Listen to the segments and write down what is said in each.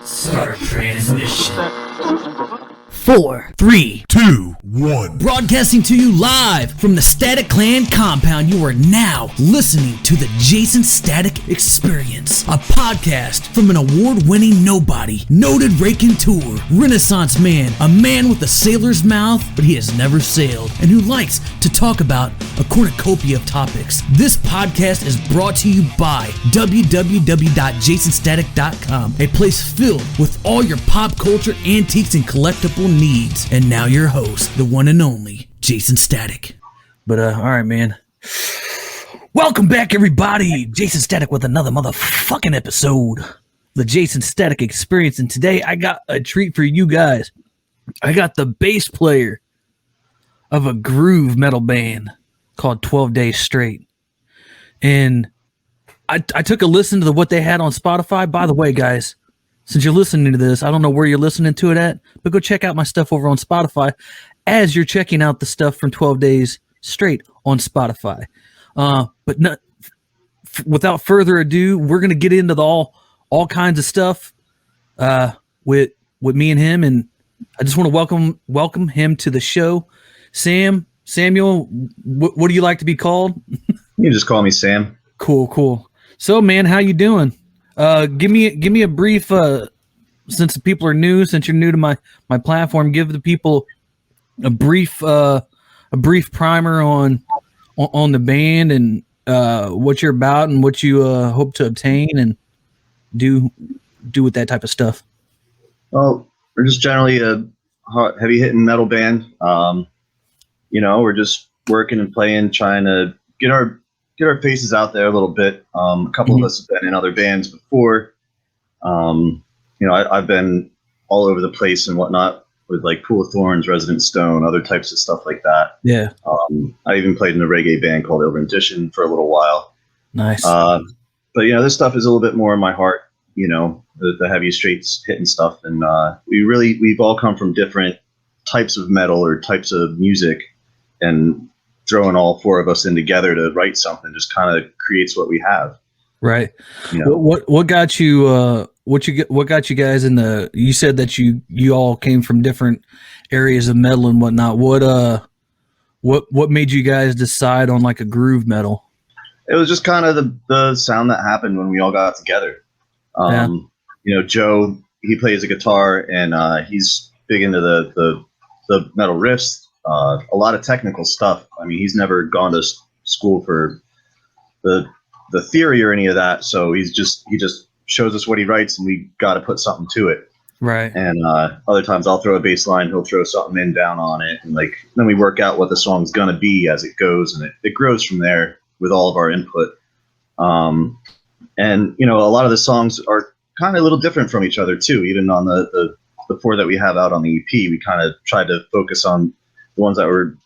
Start transmission. 4, 3, 2, 1. Broadcasting to you live from the Static Clan compound. You are now listening to the Jason Static Experience, a podcast from an award-winning nobody, noted raconteur, Renaissance man, a man with a sailor's mouth, but he has never sailed, and who likes to talk about a cornucopia of topics. This podcast is brought to you by www.jasonstatic.com, a place filled with all your pop culture, antiques, and collectible needs. And now your host, the one and only Jason Static. But all right, man. Welcome back, everybody. Jason Static with another motherfucking episode of the Jason Static Experience. And today I got a treat for you guys. I got the bass player of a groove metal band called 12 Days Straight. And I took a listen to what they had on Spotify. By the way, guys, since you're listening to this, I don't know where you're listening to it at, but go check out my stuff over on Spotify as you're checking out the stuff from 12 Days Straight on Spotify. But without further ado, we're going to get into all kinds of stuff with me and him, and I just want to welcome him to the show. Samuel, what do you like to be called? You can just call me Sam. Cool. So, man, how you doing? Give me a brief, since the people are new, since you're new to my platform, give the people a brief primer on the band and what you're about and what you hope to obtain and do with that type of stuff. Well, we're just generally a heavy hitting metal band. We're just working and playing, trying to get our faces out there a little bit. A couple of us have been in other bands before. I've been all over the place and whatnot with like Pool of Thorns, Resident Stone, other types of stuff like that. Yeah. I even played in a reggae band called Over Edition for a little while. Nice. But this stuff is a little bit more in my heart, the heavy straight hitting stuff. And we've all come from different types of metal or types of music, and throwing all four of us in together to write something just kind of creates what we have. Right. What got you what got you guys in the, you said that you all came from different areas of metal and whatnot. What made you guys decide on like a groove metal? It was just kind of the sound that happened when we all got together. Joe, he plays a guitar and he's big into the metal riffs. A lot of technical stuff. I mean, he's never gone to school for the theory or any of that. So he just shows us what he writes, and we got to put something to it. Right. And other times I'll throw a bass line, he'll throw something down on it, and then we work out what the song's gonna be as it goes, and it grows from there with all of our input. A lot of the songs are kind of a little different from each other too. Even on the four that we have out on the EP, we kind of tried to focus on the ones that were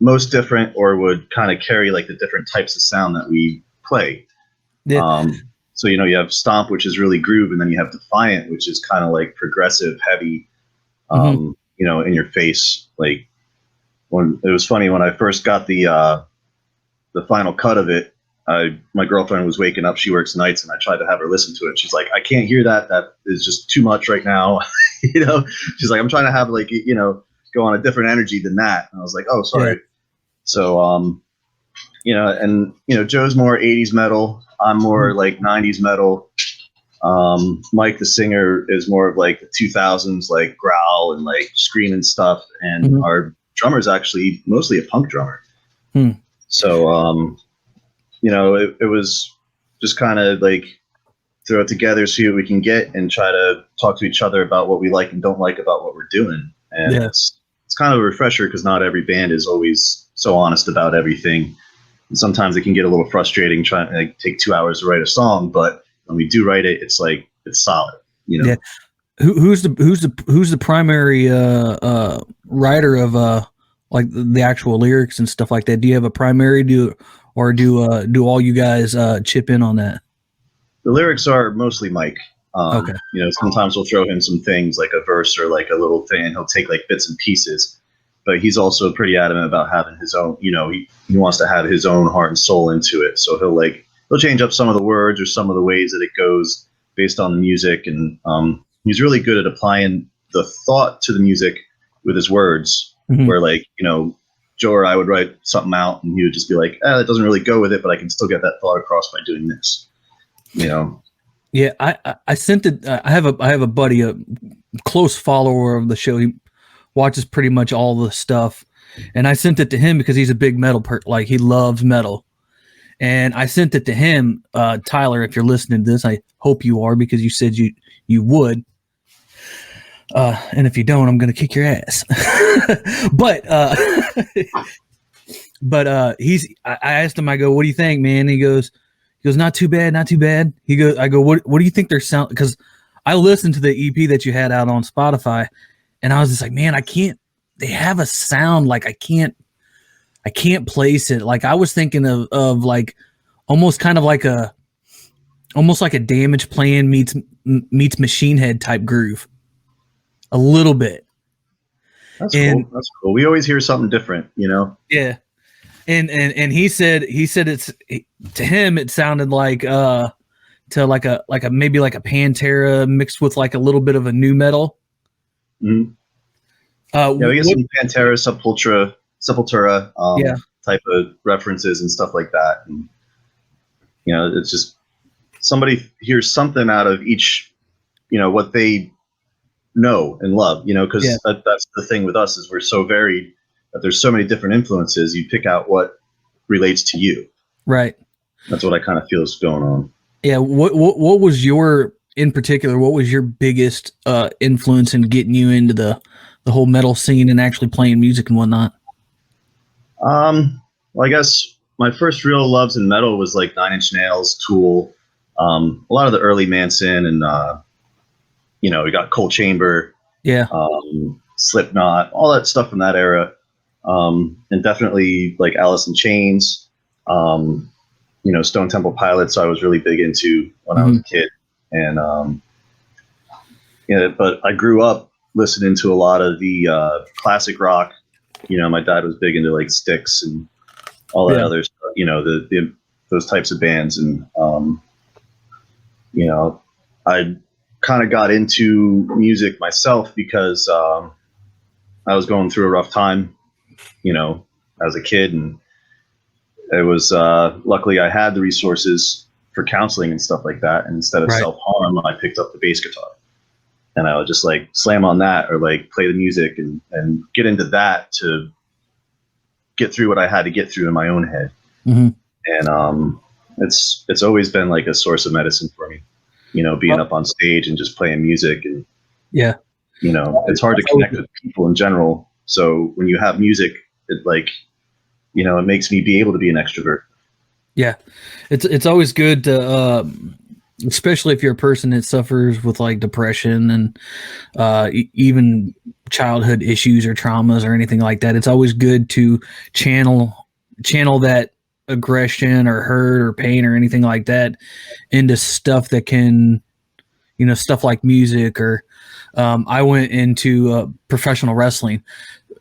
most different or would kind of carry like the different types of sound that we play. Yeah. So, you have Stomp, which is really groove, and then you have Defiant, which is kind of like progressive, heavy, in your face. Like, when it was funny when I first got the final cut of it, my girlfriend was waking up. She works nights, and I tried to have her listen to it. She's like, I can't hear that. That is just too much right now. She's like, I'm trying to have go on a different energy than that. And I was like, oh, sorry. Yeah. So, Joe's more 80s metal. I'm more like 90s metal. Mike, the singer, is more of like the 2000s, like growl and like screaming stuff. And our drummer's actually mostly a punk drummer. So, it was just kind of like throw it together, see what we can get, and try to talk to each other about what we like and don't like about what we're doing. And it's kind of a refresher because not every band is always so honest about everything. And sometimes it can get a little frustrating trying to take 2 hours to write a song, but when we do write it, it's solid. Yeah. Who's the primary writer of like the actual lyrics and stuff like that? Do you have a primary? Do all you guys chip in on that? The lyrics are mostly Mike. Okay. Sometimes we'll throw him some things like a verse or like a little thing, and he'll take like bits and pieces. But he's also pretty adamant about having his own. He wants to have his own heart and soul into it. So he'll change up some of the words or some of the ways that it goes based on the music, and he's really good at applying the thought to the music with his words. Mhm. Where, like, Joe or I would write something out, and he would just be like, "That doesn't really go with it, but I can still get that thought across by doing this." Yeah, I sent it. I have a buddy, a close follower of the show. He watches pretty much all the stuff, and I sent it to him because he's a big metal like he loves metal. And I sent it to him, Tyler. If you're listening to this, I hope you are, because you said you would. And if you don't, I'm gonna kick your ass. but I asked him. I go, "What do you think, man?" And he goes, "Not too bad, not too bad." I go, "What do you think their sound?" Because I listened to the EP that you had out on Spotify, and I was just like, "Man, I can't." They have a sound like I can't place it. Like I was thinking of like almost like a Damage Plan meets Machine Head type groove, a little bit. That's cool. That's cool. We always hear something different, Yeah. And he said it's, to him it sounded like to like a maybe like a Pantera mixed with like a little bit of a new metal. Mm-hmm. We get some Pantera, Sepultura type of references and stuff like that. And it's just somebody hears something out of each, what they know and love, because that's the thing with us, is we're so varied that there's so many different influences. You pick out what relates to you. Right. That's what I kind of feel is going on. Yeah. What was in particular, what was your biggest influence in getting you into the whole metal scene and actually playing music and whatnot? Well, I guess my first real loves in metal was like 9 Inch Nails, Tool, a lot of the early Manson, and we got Cold Chamber, Slipknot, all that stuff from that era, and definitely like Alice in Chains, Stone Temple Pilots. I was really big into when I was a kid, and but I grew up listening to a lot of the classic rock. My dad was big into like Styx and all that other stuff, those types of bands. And, I kind of got into music myself because I was going through a rough time, as a kid. And it was luckily I had the resources for counseling and stuff like that. And instead of self-harm, I picked up the bass guitar. And I would just like slam on that, or like play the music and get into that to get through what I had to get through in my own head. Mm-hmm. And it's always been like a source of medicine for me, being up on stage and just playing music. And it's hard to connect with people in general. So when you have music, it like, it makes me be able to be an extrovert. Yeah, it's always good to. Especially if you're a person that suffers with like depression and even childhood issues or traumas or anything like that, it's always good to channel that aggression or hurt or pain or anything like that into stuff that can, stuff like music. Or I went into professional wrestling,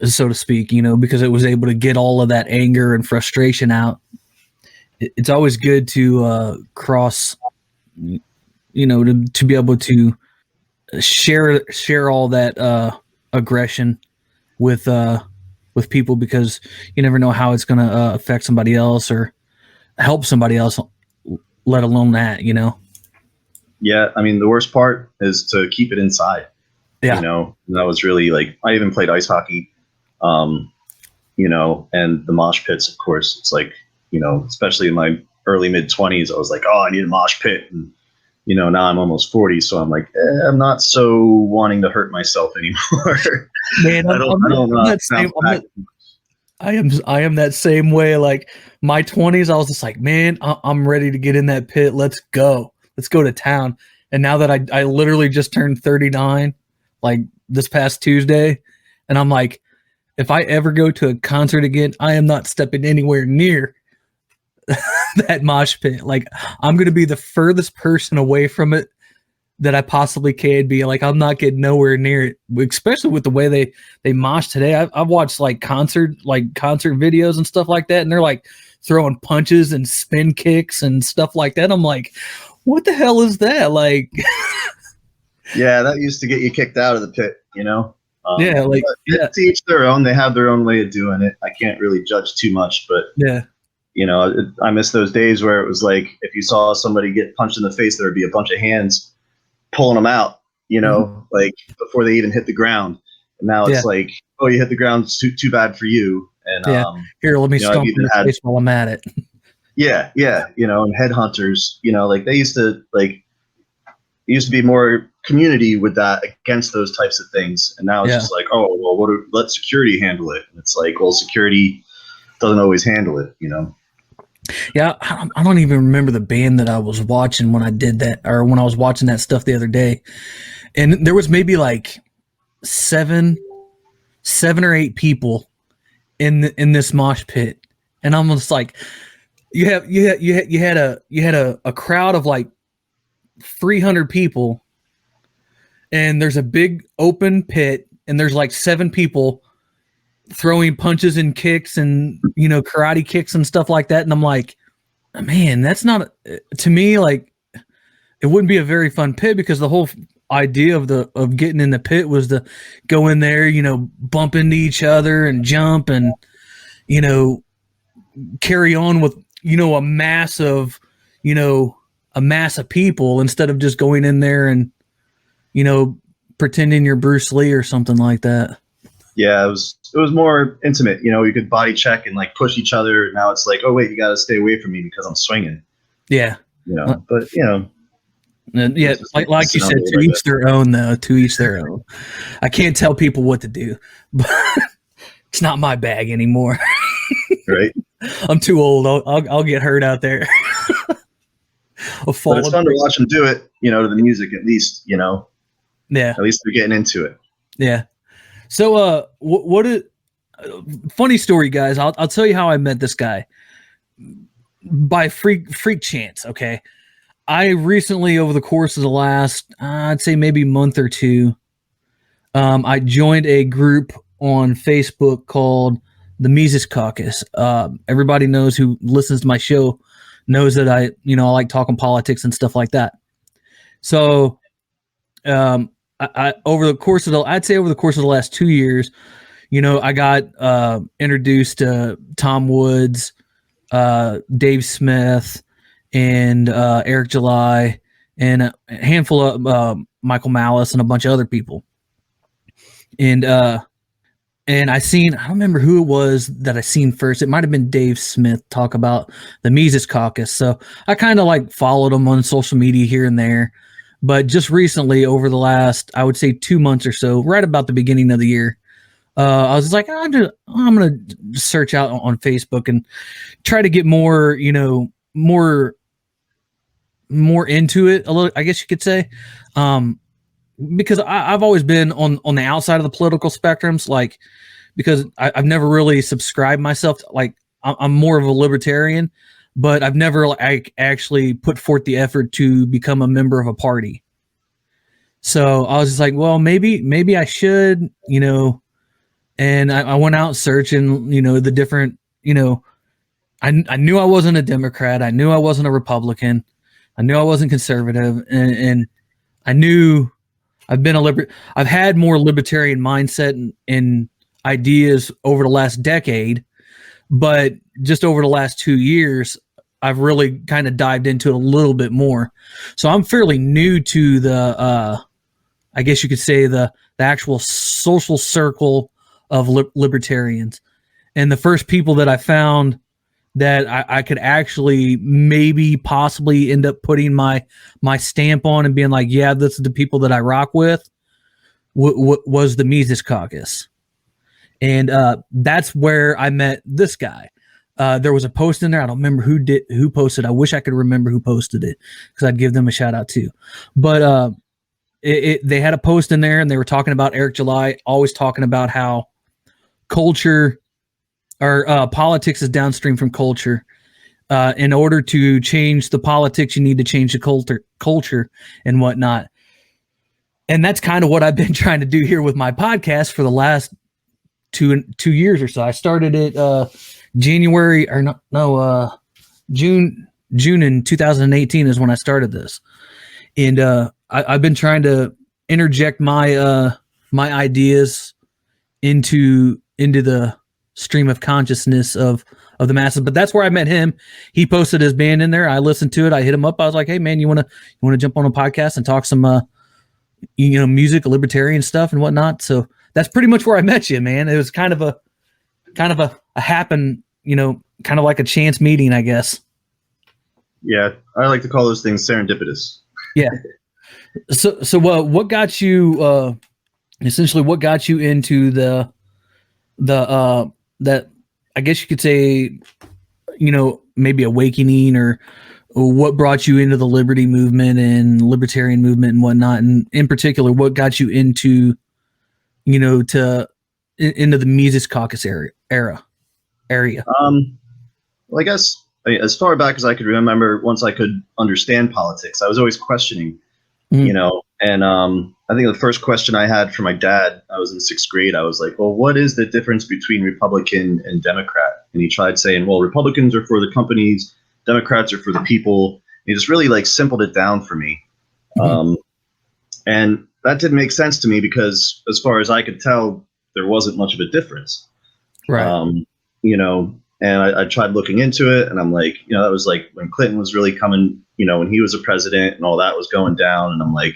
so to speak, because it was able to get all of that anger and frustration out. It's always good to cross, to be able to share all that aggression with people, because you never know how it's going to affect somebody else or help somebody else, let alone that, Yeah. I mean, the worst part is to keep it inside. Yeah. And that was really like, I even played ice hockey, and the mosh pits, of course. It's like, especially in my early mid-20s, I was like, oh, I need a mosh pit. And now I'm almost 40, so I'm like, I'm not so wanting to hurt myself anymore. Man, I am that same way. Like my 20s, I was just like, man, I'm ready to get in that pit. Let's go to town. And now that I literally just turned 39, like this past Tuesday, and I'm like, if I ever go to a concert again, I am not stepping anywhere near that mosh pit. Like I'm going to be the furthest person away from it that I possibly can be. Like I'm not getting nowhere near it, especially with the way they mosh today. I've watched like concert videos and stuff like that, and they're like throwing punches and spin kicks and stuff like that. I'm like, what the hell is that? Like, Yeah, that used to get you kicked out of the pit, you know? yeah, like, yeah, To each their own. They have their own way of doing it. I can't really judge too much, but, yeah, you know, I miss those days where it was like if you saw somebody get punched in the face, there would be a bunch of hands pulling them out, you know, like before they even hit the ground. And now it's like, oh, you hit the ground, it's too bad for you. And here, let me you know, stomp in your face while I'm at it. Yeah, you know, and headhunters, you know, like they used to be more community with that against those types of things, and now it's just like, oh well, let security handle it. And it's like, well, security doesn't always handle it, you know. Yeah, I don't even remember the band that I was watching when I did that, or when I was watching that stuff the other day, and there was maybe like seven or eight people in this mosh pit, and I'm just like, you had a crowd of like 300 people, and there's a big open pit, and there's like 7 people throwing punches and kicks and, you know, karate kicks and stuff like that. And I'm like, man, that's not, to me, like, it wouldn't be a very fun pit, because the whole idea of getting in the pit was to go in there, you know, bump into each other and jump and, you know, carry on with, you know, a mass of people, instead of just going in there and, you know, pretending you're Bruce Lee or something like that. Yeah, it was more intimate. You know, you could body check and like push each other. Now it's like, oh wait, you got to stay away from me because I'm swinging. Yeah, you know, but you know, yeah, like you said, to each their own. Though, to each their own. I can't tell people what to do, but it's not my bag anymore. Right? I'm too old. I'll get hurt out there. But it's fun to watch them do it, you know, to the music at least, you know. Yeah. At least they're getting into it. Yeah. So, funny story, guys. I'll tell you how I met this guy. By freak chance, okay? I recently, over the course of the last, I'd say maybe month or two, I joined a group on Facebook called the Mises Caucus. Everybody knows, who listens to my show knows that I like talking politics and stuff like that. So, I over the course of the last 2 years, you know, I got introduced to Tom Woods, Dave Smith, and Eric July, and a handful of Michael Malice, and a bunch of other people. And I don't remember who it was that I seen first. It might have been Dave Smith talk about the Mises Caucus. So I kind of like followed him on social media here and there. But just recently, over the last, I would say 2 months or so, right about the beginning of the year, I was like, I'm going to search out on Facebook and try to get more, you know, more into it a little, I guess you could say. Because I've always been on the outside of the political spectrums, like, because I've never really subscribed myself to, like, I'm more of a libertarian, but I've never like actually put forth the effort to become a member of a party. So I was just like, well, maybe I should, you know. And I went out searching, you know, the different, you know, I knew I wasn't a Democrat. I knew I wasn't a Republican. I knew I wasn't conservative. And I knew I've had more libertarian mindset and ideas over the last decade, but just over the last 2 years, I've really kind of dived into it a little bit more. So I'm fairly new to the, I guess you could say the actual social circle of libertarians. And the first people that I found that I could actually maybe possibly end up putting my stamp on and being like, yeah, this is the people that I rock with, was the Mises Caucus. And that's where I met this guy. There was a post in there. I don't remember who posted. I wish I could remember who posted it, because I'd give them a shout out too. But they had a post in there, and they were talking about Eric July, always talking about how culture or politics is downstream from culture. In order to change the politics, you need to change the culture and whatnot. And that's kind of what I've been trying to do here with my podcast for the last two years or so. I started it June June in 2018 is when I started this, and I've been trying to interject my my ideas into the stream of consciousness of the masses. But that's where I met him. He posted his band in there. I listened to it. I hit him up. I was like, "Hey man, you wanna jump on a podcast and talk some music, libertarian stuff and whatnot?" So that's pretty much where I met you, man. It was kind of a happen, kind of like a chance meeting, I guess. Yeah, I like to call those things serendipitous. Yeah. So what got you essentially what got you into the that, I guess you could say, maybe awakening, or what brought you into the liberty movement and libertarian movement and whatnot, and in particular, what got you into into the Mises Caucus area? Well, I guess as far back as I could remember, once I could understand politics, I was always questioning, and I think the first question I had for my dad, I was in 6th grade. I was like, well, what is the difference between Republican and Democrat? And he tried saying, well, Republicans are for the companies, Democrats are for the people. And he just really simpled it down for me. And that didn't make sense to me because as far as I could tell, there wasn't much of a difference. Right. And I tried looking into it, and I'm like, that was when Clinton was really coming, when he was a president and all that was going down. And I'm like,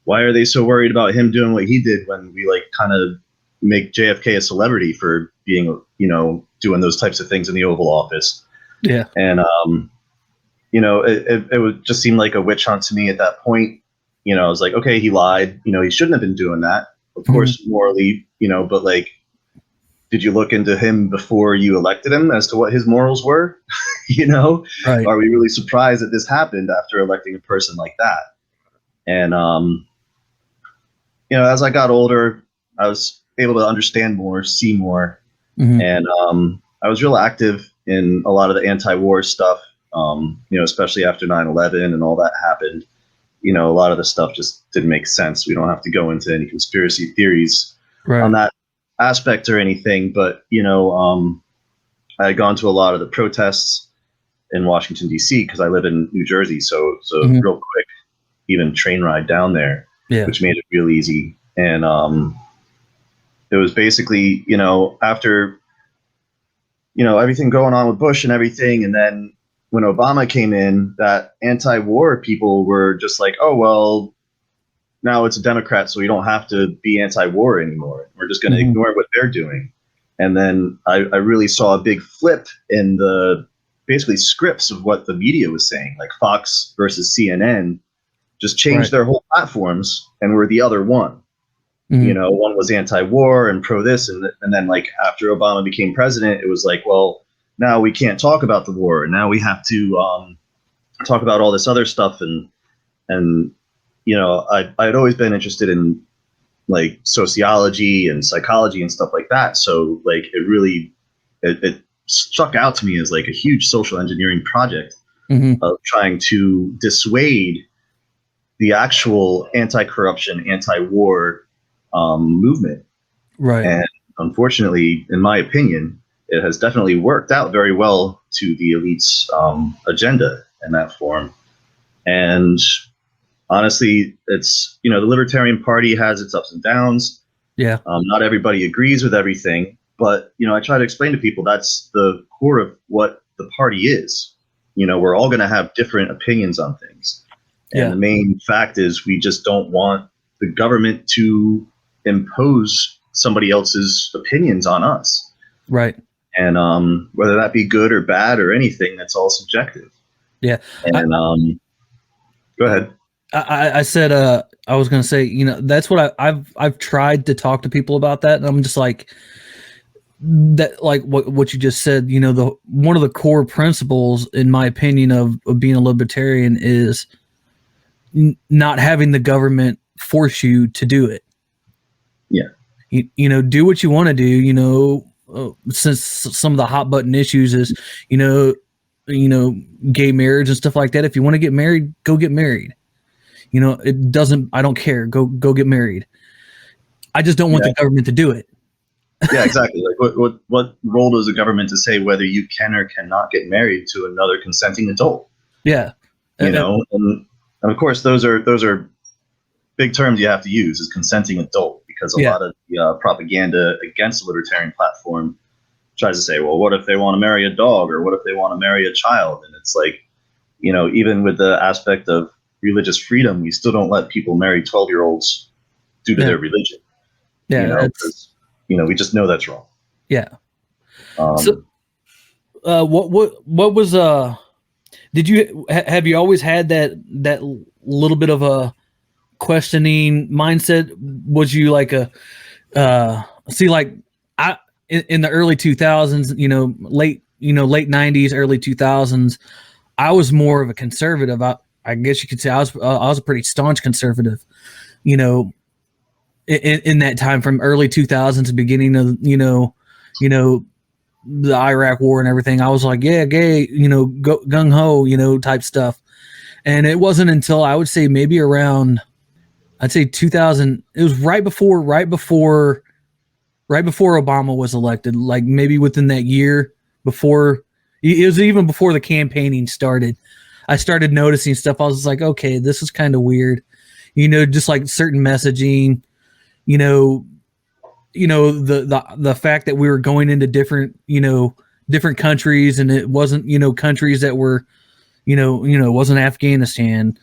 why are they so worried about him doing what he did when we kind of make JFK a celebrity for being, doing those types of things in the Oval Office? Yeah. And, it would just seem like a witch hunt to me at that point. I was like, okay, he lied. He shouldn't have been doing that. Of course, morally, but did you look into him before you elected him as to what his morals were? Right. Are we really surprised that this happened after electing a person like that? And, as I got older, I was able to understand more, see more. And I was real active in a lot of the anti-war stuff, especially after 9/11 and all that happened. A lot of the stuff just didn't make sense. We don't have to go into any conspiracy theories on that aspect or anything, but I had gone to a lot of the protests in Washington D.C. because I live in New Jersey, so real quick, even train ride down there, which made it real easy. And it was basically after everything going on with Bush and everything, and then when Obama came in, that anti-war people were just like, oh well, now it's a Democrat, so we don't have to be anti-war anymore. We're just going to ignore what they're doing. And then I really saw a big flip in the basically scripts of what the media was saying, like Fox versus CNN just changed their whole platforms and were the other one. One was anti-war and pro this. And then after Obama became president, it was like, well, now we can't talk about the war. And now we have to talk about all this other stuff. And I'd always been interested in sociology and psychology and stuff like that. So it really it struck out to me as a huge social engineering project of trying to dissuade the actual anti-corruption, anti-war movement. Right. And unfortunately, in my opinion, it has definitely worked out very well to the elite's agenda in that form. And honestly, it's, the Libertarian Party has its ups and downs. Yeah. Not everybody agrees with everything, but, I try to explain to people that's the core of what the party is. We're all going to have different opinions on things. And the main fact is we just don't want the government to impose somebody else's opinions on us. Right. And whether that be good or bad or anything, that's all subjective. Yeah. And go ahead. I said I was going to say, that's what I've tried to talk to people about that, and I'm just like that, what you just said. One of the core principles, in my opinion, of being a libertarian is not having the government force you to do it. Yeah. Do what you want to do. Since some of the hot button issues is, gay marriage and stuff like that. If you want to get married, go get married. I don't care. Go get married. I just don't want the government to do it. Yeah, exactly. Like, what role does the government to say whether you can or cannot get married to another consenting adult? Yeah. You know, and of course, those are big terms you have to use is consenting adult, because a Yeah. lot of the propaganda against the libertarian platform tries to say, well, what if they want to marry a dog, or what if they want to marry a child? And it's like, even with the aspect of religious freedom, we still don't let people marry 12-year-olds due to Yeah. their religion, Yeah. That's, because, we just know that's wrong. yeah. So, Um, what was, did you, have you always had that little bit of a questioning mindset? Was you like see, like I, in the early 2000s, late 90s, early 2000s, I was more of a conservative. I guess you could say I was a pretty staunch conservative, you know, in that time from early 2000s to beginning of, the Iraq war and everything. I was like, yeah, gay, gung ho, type stuff. And it wasn't until I would say maybe around, I'd say 2000, it was right before Obama was elected, like maybe within that year before, it was even before the campaigning started. I started noticing stuff. I was like, okay, this is kind of weird. Just like certain messaging, you know, the fact that we were going into different countries, and it wasn't, countries that were, it wasn't Afghanistan.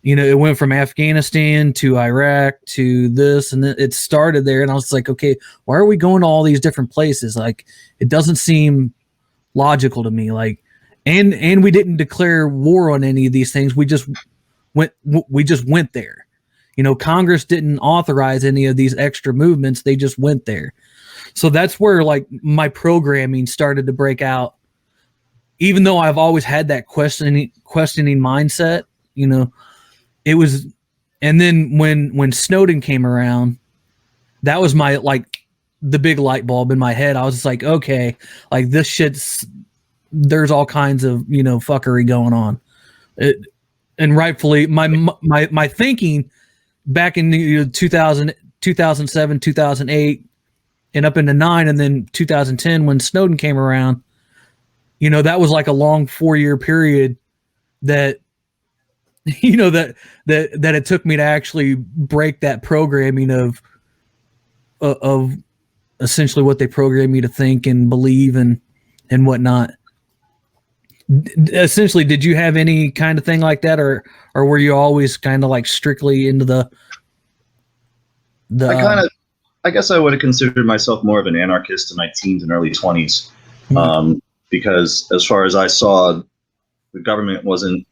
It went from Afghanistan to Iraq to this, and it started there. And I was like, okay, why are we going to all these different places? Like, it doesn't seem logical to me. Like, and we didn't declare war on any of these things. We just went there. Congress didn't authorize any of these extra movements. They just went there. So that's where like my programming started to break out. Even though I've always had that questioning mindset, it was, and then when Snowden came around, that was my, like, the big light bulb in my head. I was just like, okay, like this shit's, there's all kinds of, fuckery going on. And rightfully, my thinking back in 2000, 2007, 2008, and up into 9, and then 2010 when Snowden came around, that was like a long 4-year period that, that it took me to actually break that programming of essentially what they program me to think and believe and whatnot. Essentially, did you have any kind of thing like that, or were you always kind of like strictly into the I guess I would have considered myself more of an anarchist in my teens and early 20s, because as far as I saw, the government wasn't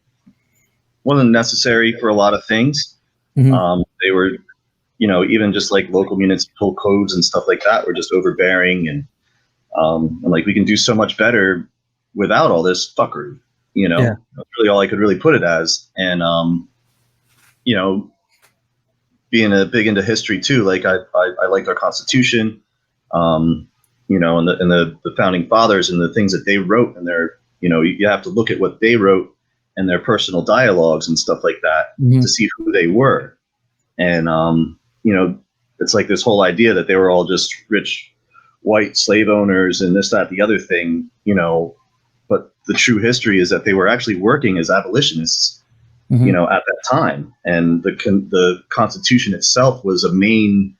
necessary for a lot of things. They were, even just like local municipal codes and stuff like that were just overbearing, and like, we can do so much better without all this fuckery. Yeah. That's really all I could really put it as. And being a big into history too, like I liked our Constitution, and the founding fathers and the things that they wrote, and their, you have to look at what they wrote and their personal dialogues and stuff like that to see who they were. And it's like this whole idea that they were all just rich white slave owners and this, that, the other thing, but the true history is that they were actually working as abolitionists, at that time. And the Constitution itself was a main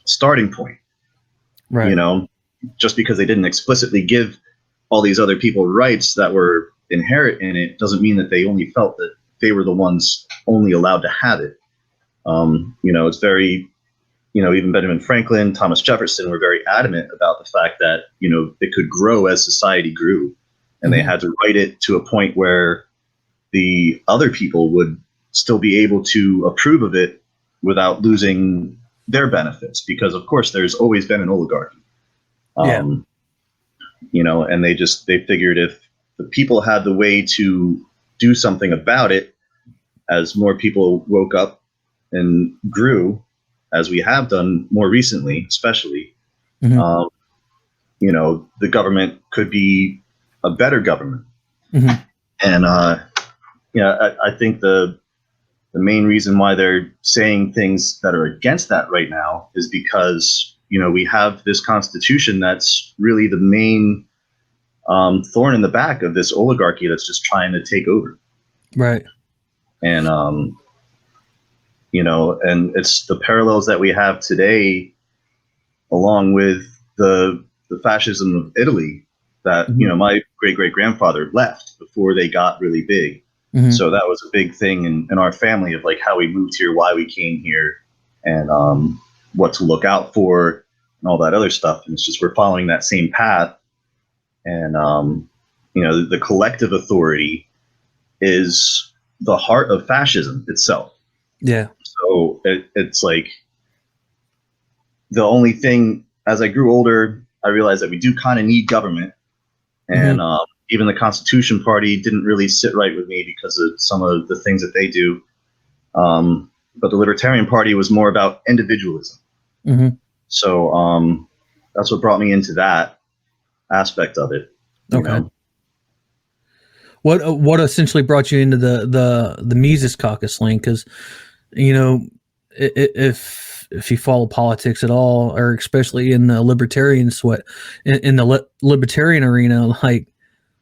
starting point. Right. Just because they didn't explicitly give all these other people rights that were inherent in it doesn't mean that they only felt that they were the ones only allowed to have it. It's very, even Benjamin Franklin, Thomas Jefferson were very adamant about the fact that, it could grow as society grew, and they had to write it to a point where the other people would still be able to approve of it without losing their benefits, because of course there's always been an oligarchy. And they figured if the people had the way to do something about it, as more people woke up and grew, as we have done more recently, especially, the government could be a better government. And, I think the main reason why they're saying things that are against that right now is because we have this constitution that's really the main thorn in the back of this oligarchy that's just trying to take over. Right. And, and it's the parallels that we have today, along with the fascism of Italy that, my great-great-grandfather left before they got really big. Mm-hmm. So that was a big thing in our family of like how we moved here, why we came here, and what to look out for and all that other stuff. And it's just we're following that same path. And, the collective authority is the heart of fascism itself. Yeah. So it's like the only thing, as I grew older, I realized that we do kind of need government. And even the Constitution Party didn't really sit right with me because of some of the things that they do. But the Libertarian Party was more about individualism. Mm-hmm. So that's what brought me into that aspect of it. Okay. What essentially brought you into the Mises Caucus link? Because if you follow politics at all, or especially in the libertarian in the libertarian arena, like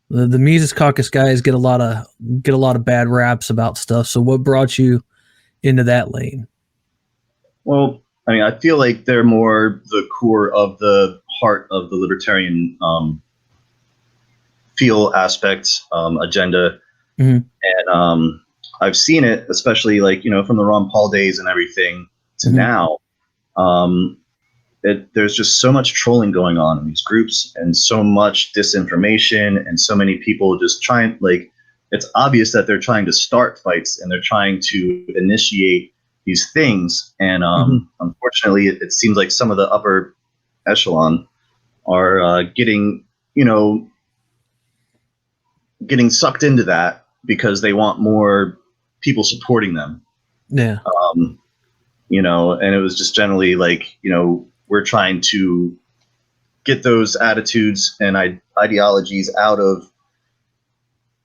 the Mises Caucus guys get a lot of bad raps about stuff. So what brought you into that lane? Well, I mean, I feel like they're more the core of the heart of the libertarian feel aspect, agenda. Mm-hmm. And I've seen it, especially like, from the Ron Paul days and everything to now. There's just so much trolling going on in these groups and so much disinformation and so many people just trying, like, it's obvious that they're trying to start fights and they're trying to initiate these things. And unfortunately, it seems like some of the upper echelon are getting sucked into that because they want more people supporting them. Yeah. And it was just generally like, we're trying to get those attitudes and ideologies out of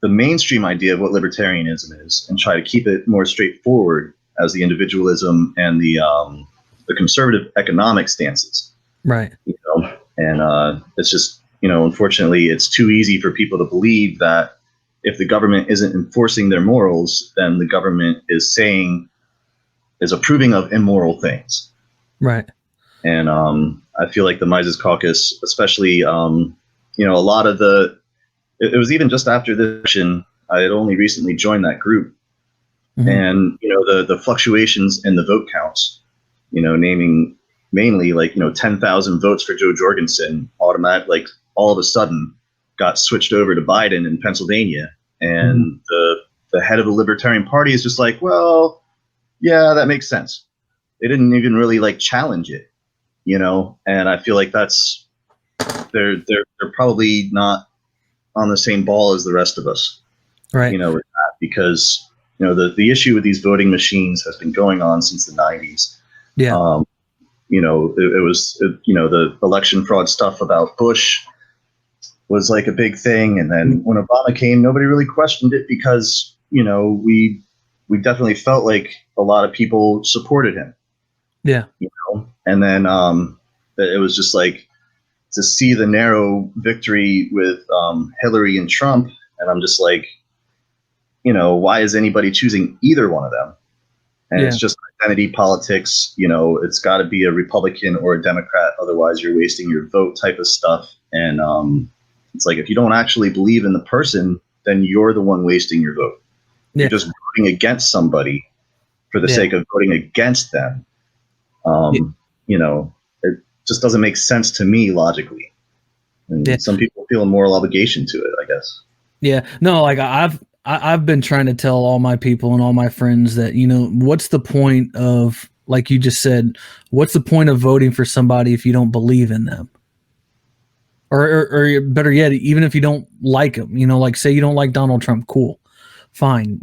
the mainstream idea of what libertarianism is and try to keep it more straightforward as the individualism and the conservative economic stances. Right. And it's just, unfortunately, it's too easy for people to believe that if the government isn't enforcing their morals, then the government is approving of immoral things. Right. And I feel like the Mises Caucus, especially, a lot of it was even just after the election, I had only recently joined that group. Mm-hmm. And, the fluctuations in the vote counts, naming mainly like, 10,000 votes for Joe Jorgensen automatic, like all of a sudden got switched over to Biden in Pennsylvania. And the head of the Libertarian Party is just like, well, yeah, that makes sense. They didn't even really like challenge it, and I feel like they're probably not on the same ball as the rest of us, right? With that, because the issue with these voting machines has been going on since the 90s. Yeah. It was the election fraud stuff about Bush was like a big thing, and then when Obama came, nobody really questioned it because we definitely felt like a lot of people supported him. Yeah. And then it was just like to see the narrow victory with Hillary and Trump. And I'm just like, why is anybody choosing either one of them? And it's just identity politics. It's got to be a Republican or a Democrat. Otherwise, you're wasting your vote type of stuff. And it's like, if you don't actually believe in the person, then you're the one wasting your vote. Yeah. You're just voting against somebody for the sake of voting against them. It just doesn't make sense to me logically. And some people feel a moral obligation to it, I guess. Yeah, no, like I've been trying to tell all my people and all my friends that, what's the point of, like you just said, what's the point of voting for somebody if you don't believe in them? Or better yet, even if you don't like them, like say you don't like Donald Trump, cool, fine,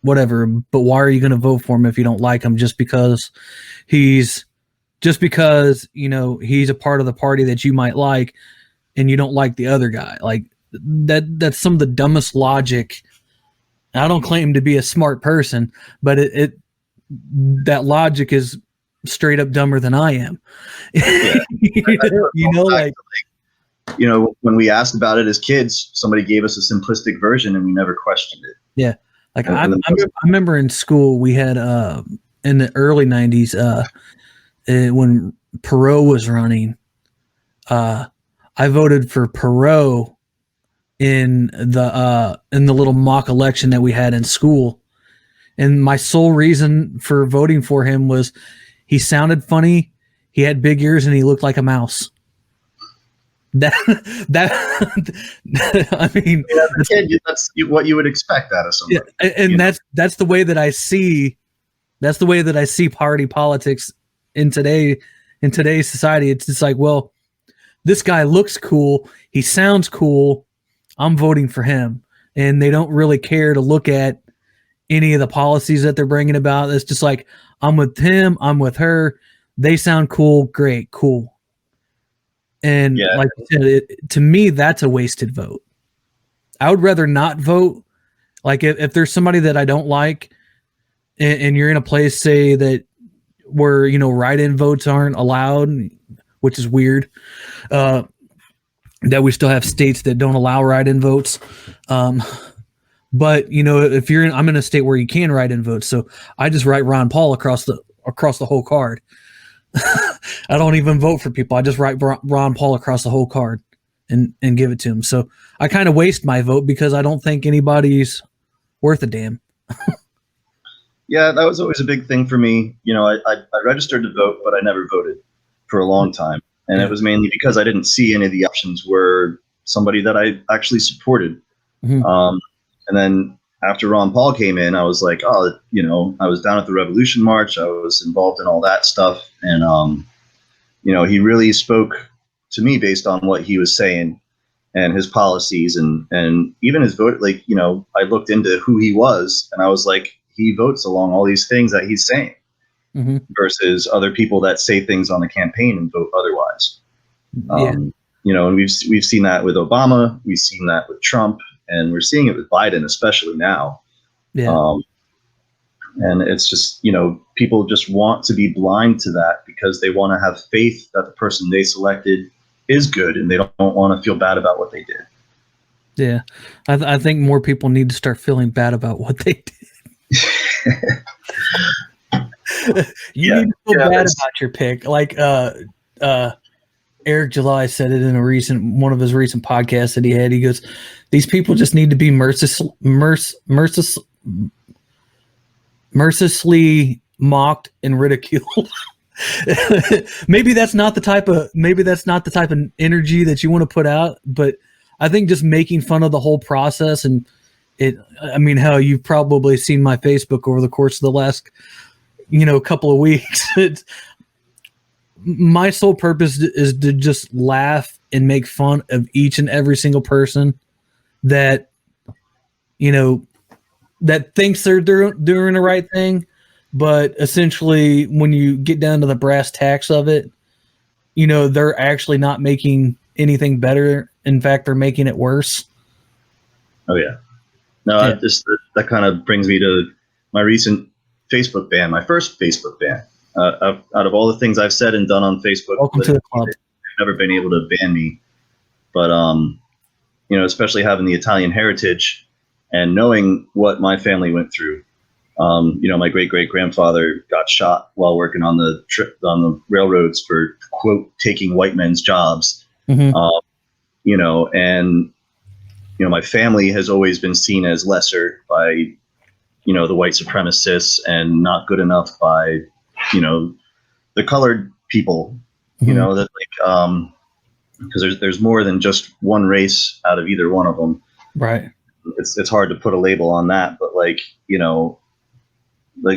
whatever. But why are you going to vote for him if you don't like him just because he's a part of the party that you might like and you don't like the other guy? Like that's some of the dumbest logic. I don't claim to be a smart person, but that logic is straight up dumber than I am. Yeah. Like, when we asked about it as kids, somebody gave us a simplistic version and we never questioned it. Yeah. Like I remember in school, we had, in the early 90s, when Perot was running, I voted for Perot in the little mock election that we had in school. And my sole reason for voting for him was he sounded funny, he had big ears, and he looked like a mouse. That I mean, that's what you would expect out of somebody. Yeah, and that's the way that I see. That's the way that I see party politics in today's society. It's just like, well, this guy looks cool, he sounds cool, I'm voting for him, and they don't really care to look at any of the policies that they're bringing about. It's just like, I'm with him, I'm with her, they sound cool, great, cool. And like you said, to me, that's a wasted vote. I would rather not vote. Like if there's somebody that I don't like, and you're in a place, say that where write-in votes aren't allowed, which is weird. That we still have states that don't allow write-in votes. But if I'm in a state where you can write-in votes, so I just write Ron Paul across the whole card. I don't even vote for people. I just write Ron Paul across the whole card and give it to him. So I kind of waste my vote because I don't think anybody's worth a damn. Yeah, that was always a big thing for me. I registered to vote, but I never voted for a long time. And it was mainly because I didn't see any of the options were somebody that I actually supported. Mm-hmm. And then after Ron Paul came in, I was like, I was down at the Revolution March. I was involved in all that stuff. And, he really spoke to me based on what he was saying and his policies and even his vote. Like, I looked into who he was and I was like, he votes along all these things that he's saying versus other people that say things on the campaign and vote otherwise. And we've seen that with Obama. We've seen that with Trump. And we're seeing it with Biden, especially now. Yeah. And it's just, people just want to be blind to that because they want to have faith that the person they selected is good and they don't want to feel bad about what they did. Yeah. I think more people need to start feeling bad about what they did. You need to feel bad about your pick. Like Eric July said it in one of his recent podcasts that he had. He goes, these people just need to be mercilessly mocked and ridiculed. maybe that's not the type of energy that you want to put out, but I think just making fun of the whole process and hell, you've probably seen my Facebook over the course of the last couple of weeks. My sole purpose is to just laugh and make fun of each and every single person that that thinks they're doing the right thing, but essentially when you get down to the brass tacks of it, they're actually not making anything better. In fact, they're making it worse. Oh yeah. No, that kind of brings me to my recent Facebook ban, my first Facebook ban. Out of all the things I've said and done on Facebook, welcome to the club. They've never been able to ban me. But, especially having the Italian heritage and knowing what my family went through. My great-great-grandfather got shot while working on the railroads for, quote, taking white men's jobs. Mm-hmm. My family has always been seen as lesser by, the white supremacists and not good enough by, the colored people, that because there's more than just one race out of either one of them. Right. It's hard to put a label on that, but like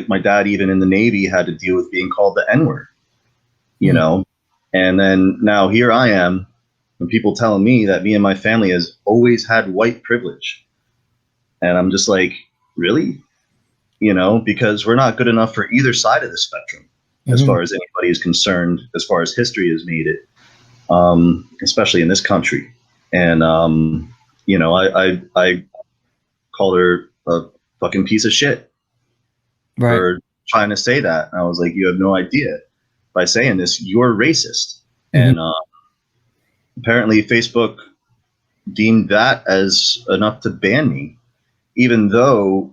my dad, even in the Navy, had to deal with being called the N-word, and then now here I am and people telling me that me and my family has always had white privilege. And I'm just like, really? Because we're not good enough for either side of the spectrum as far as anybody is concerned, as far as history has made it, especially in this country. And, I called her a fucking piece of shit for trying to say that. And I was like, you have no idea. by saying this, you're racist. And apparently Facebook deemed that as enough to ban me, even though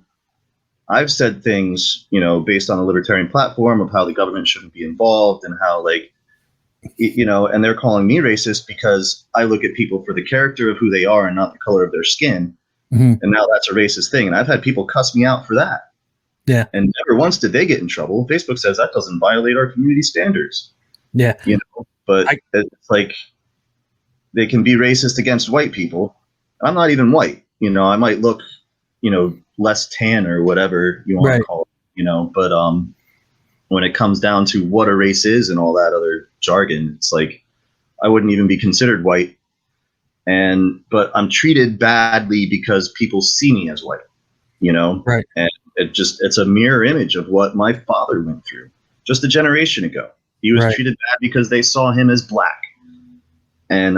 I've said things, based on the libertarian platform of how the government shouldn't be involved and how, like, and they're calling me racist because I look at people for the character of who they are and not the color of their skin. And now that's a racist thing. And I've had people cuss me out for that. Yeah. And never once did they get in trouble. Facebook says that doesn't violate our community standards. Yeah. But it's like they can be racist against white people. I'm not even white. I might look, less tan or whatever you want to call it, but when it comes down to what a race is and all that other jargon, it's like I wouldn't even be considered white. But I'm treated badly because people see me as white, Right. And it's a mirror image of what my father went through just a generation ago. He was treated bad because they saw him as black. And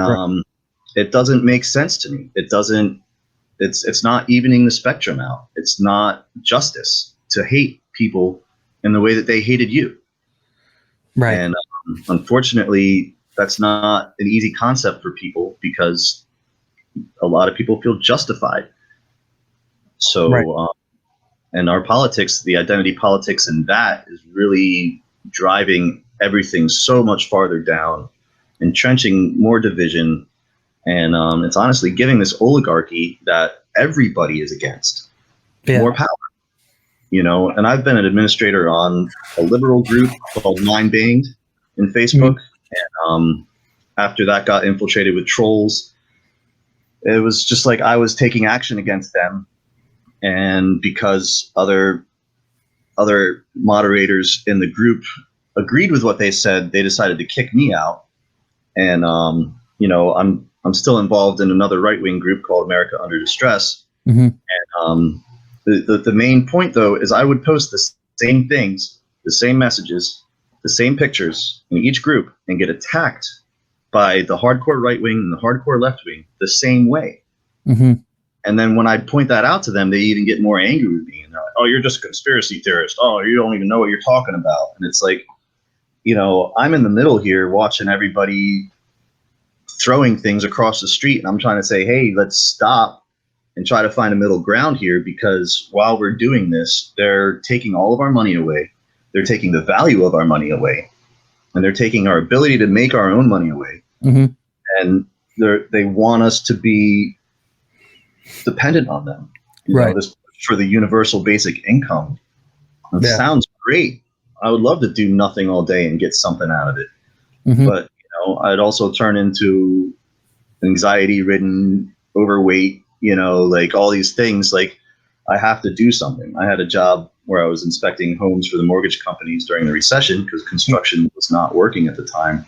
it doesn't make sense to me. It doesn't. It's not evening the spectrum out. It's not justice to hate people in the way that they hated you. Right. And unfortunately, that's not an easy concept for people because a lot of people feel justified. So, and our politics, the identity politics in that is really driving everything so much farther down, entrenching more division. And it's honestly giving this oligarchy that everybody is against more power, and I've been an administrator on a liberal group called Mind Banged in Facebook. And after that got infiltrated with trolls, it was just like I was taking action against them. And because other moderators in the group agreed with what they said, they decided to kick me out. And, I'm still involved in another right-wing group called America Under Distress. And the main point, though, is I would post the same things, the same messages, the same pictures in each group and get attacked by the hardcore right-wing and the hardcore left-wing the same way. And then when I point that out to them, they even get more angry with me. And they're like, oh, you're just a conspiracy theorist. Oh, you don't even know what you're talking about. And it's like, I'm in the middle here watching everybody throwing things across the street, and I'm trying to say, hey, let's stop and try to find a middle ground here, because while we're doing this, they're taking all of our money away. They're taking the value of our money away, and they're taking our ability to make our own money away. And they want us to be dependent on them. This for the universal basic income. It sounds great. I would love to do nothing all day and get something out of it. But I'd also turn into anxiety-ridden, overweight, like all these things. Like, I have to do something. I had a job where I was inspecting homes for the mortgage companies during the recession because construction was not working at the time.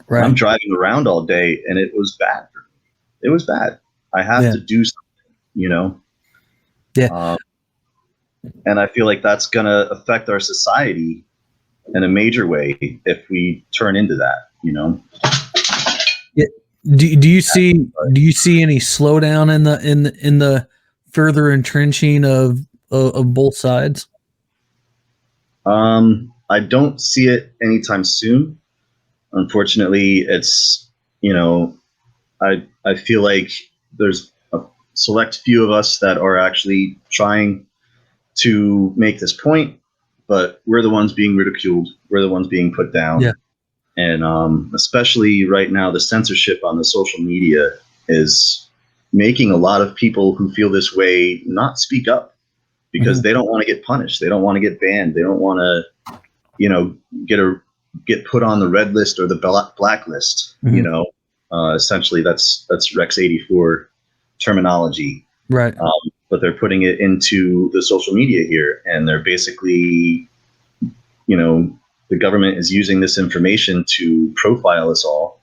I'm driving around all day, and it was bad for me. It was bad. I have to do something, and I feel like that's going to affect our society in a major way if we turn into that. Do you see any slowdown in the further entrenching of both sides? I don't see it anytime soon. Unfortunately, it's I feel like there's a select few of us that are actually trying to make this point, but we're the ones being ridiculed. We're the ones being put down. And especially right now, the censorship on the social media is making a lot of people who feel this way not speak up because they don't want to get punished. They don't want to get banned. They don't want to, get put on the red list or the black list. Essentially, that's Rex 84 terminology. Right. But they're putting it into the social media here, and they're basically, the government is using this information to profile us all.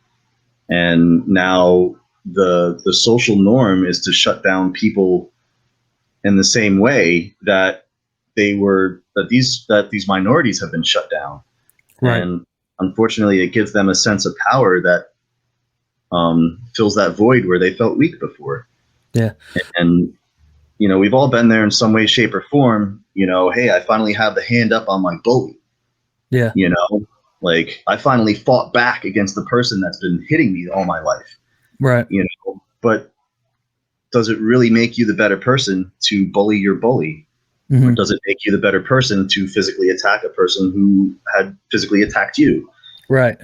And now the social norm is to shut down people in the same way that these minorities have been shut down. Right. And unfortunately, it gives them a sense of power that fills that void where they felt weak before. Yeah. And, we've all been there in some way, shape, or form. Hey, I finally have the hand up on my bully. Yeah. Like, I finally fought back against the person that's been hitting me all my life. Right. But does it really make you the better person to bully your bully? Mm-hmm. Or does it make you the better person to physically attack a person who had physically attacked you? Right.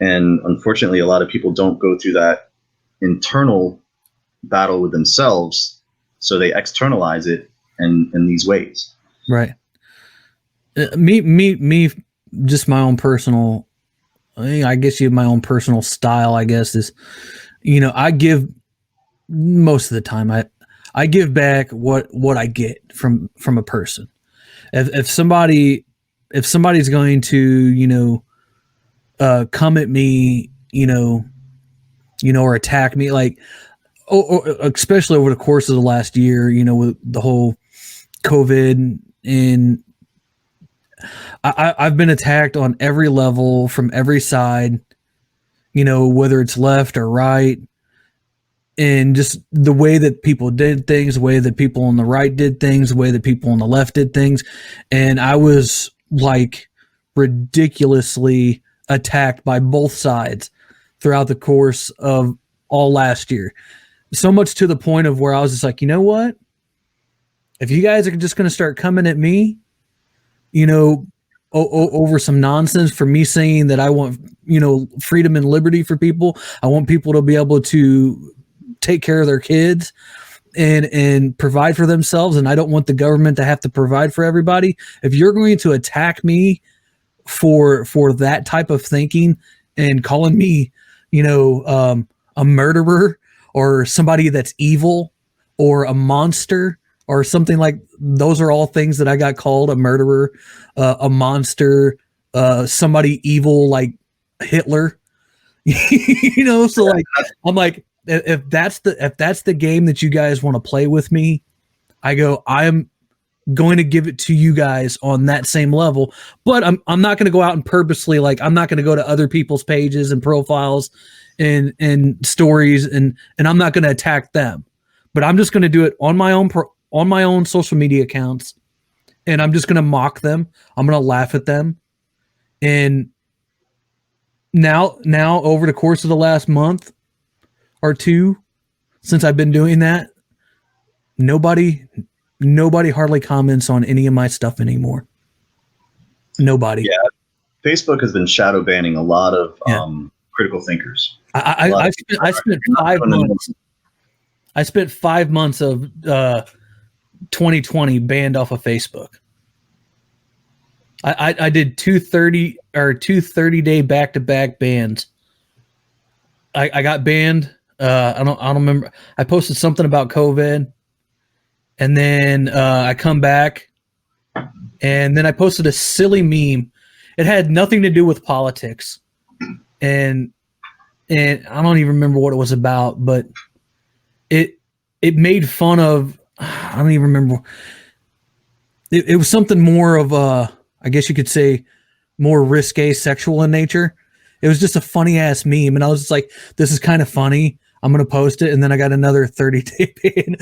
And unfortunately, a lot of people don't go through that internal battle with themselves, so they externalize it in these ways. Right. Me, just my own personal, I guess you have my own personal style, I guess, is, I give most of the time, I give back what I get from a person. If somebody's going to, come at me, or attack me, like, especially over the course of the last year, with the whole COVID, and I've been attacked on every level from every side, whether it's left or right, and just the way that people did things, the way that people on the right did things, the way that people on the left did things. And I was like ridiculously attacked by both sides throughout the course of all last year. So much to the point of where I was just like, you know what? If you guys are just going to start coming at me, over some nonsense for me saying that I want, freedom and liberty for people. I want people to be able to take care of their kids and provide for themselves. And I don't want the government to have to provide for everybody. If you're going to attack me for that type of thinking and calling me, a murderer or somebody that's evil or a monster or something, like those are all things that I got called: a murderer, a monster, somebody evil like Hitler. So like I'm like, if that's the game that you guys want to play with me, I'm going to give it to you guys on that same level. But I'm not going to go out and purposely, like, I'm not going to go to other people's pages and profiles and stories and I'm not going to attack them. But I'm just going to do it on my own social media accounts, and I'm just going to mock them. I'm going to laugh at them. And now over the course of the last month or two, since I've been doing that, nobody hardly comments on any of my stuff anymore. Nobody. Yeah. Facebook has been shadow banning a lot of critical thinkers. I spent 5 months. I spent 5 months of 2020 banned off of Facebook. I did 230-day back-to-back bans. I got banned. I don't remember. I posted something about COVID, and then I come back, and then I posted a silly meme. It had nothing to do with politics, and I don't even remember what it was about, but it made fun of, I don't even remember. It was something more of I guess you could say, more risque sexual in nature. It was just a funny ass meme, and I was just like, this is kind of funny. I'm gonna post it, and then I got another 30-day ban.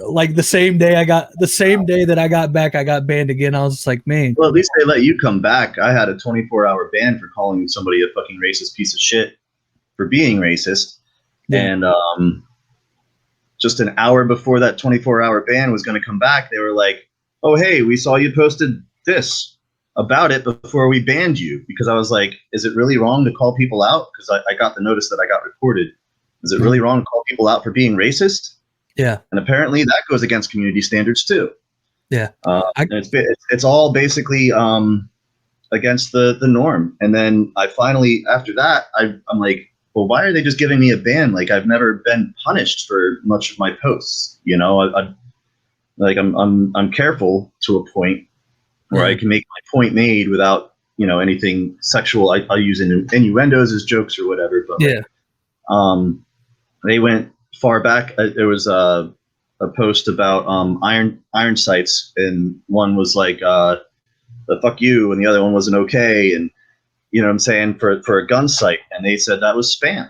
Like the same day that I got back, I got banned again. I was just like, man. Well, at least they let you come back. I had a 24-hour ban for calling somebody a fucking racist piece of shit for being racist. Yeah. And just an hour before that 24-hour ban was going to come back, they were like, oh, hey, we saw you posted this about it before we banned you. Because I was like, is it really wrong to call people out? Because I got the notice that I got reported. Is it really wrong to call people out for being racist? Yeah. And apparently that goes against community standards too. Yeah. It's all basically against the norm. And then I finally, after that, I'm like, well, why are they just giving me a ban? Like, I've never been punished for much of my posts. I'm careful to a point where I can make my point made without, anything sexual. I use innuendos as jokes or whatever. But yeah. They went far back. There was a post about iron sights, and one was like, the fuck you, and the other one wasn't okay, and you know what I'm saying, for a gun sight, and they said that was spam.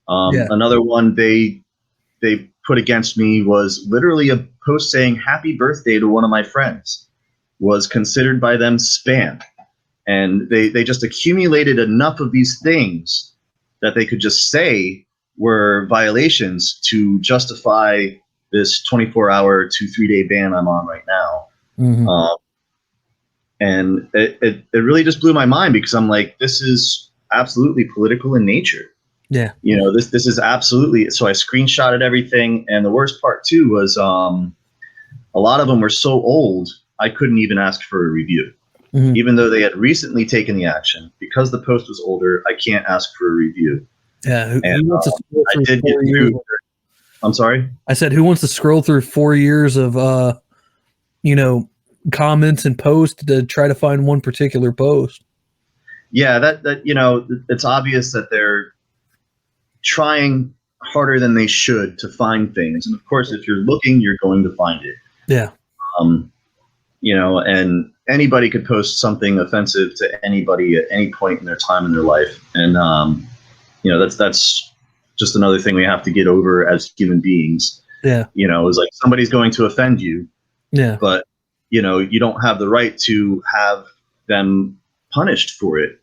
Another one they put against me was literally a post saying happy birthday to one of my friends was considered by them spam. and they just accumulated enough of these things that they could just say were violations to justify this 24-hour to 3-day ban I'm on right now. Mm-hmm. And it really just blew my mind, because I'm like, this is absolutely political in nature. Yeah. You know, this is absolutely. So I screenshotted everything, and the worst part too was a lot of them were so old I couldn't even ask for a review, even though they had recently taken the action. Because the post was older, I can't ask for a review. Yeah. Who And wants to scroll I through did 4 get years? through. I'm sorry. I said, who wants to scroll through 4 years of comments and posts to try to find one particular post? Yeah, that it's obvious that they're trying harder than they should to find things. And of course, if you're looking, you're going to find it. Yeah. And anybody could post something offensive to anybody at any point in their time in their life. And, that's just another thing we have to get over as human beings. Yeah. It's like somebody's going to offend you. Yeah. But, you don't have the right to have them punished for it.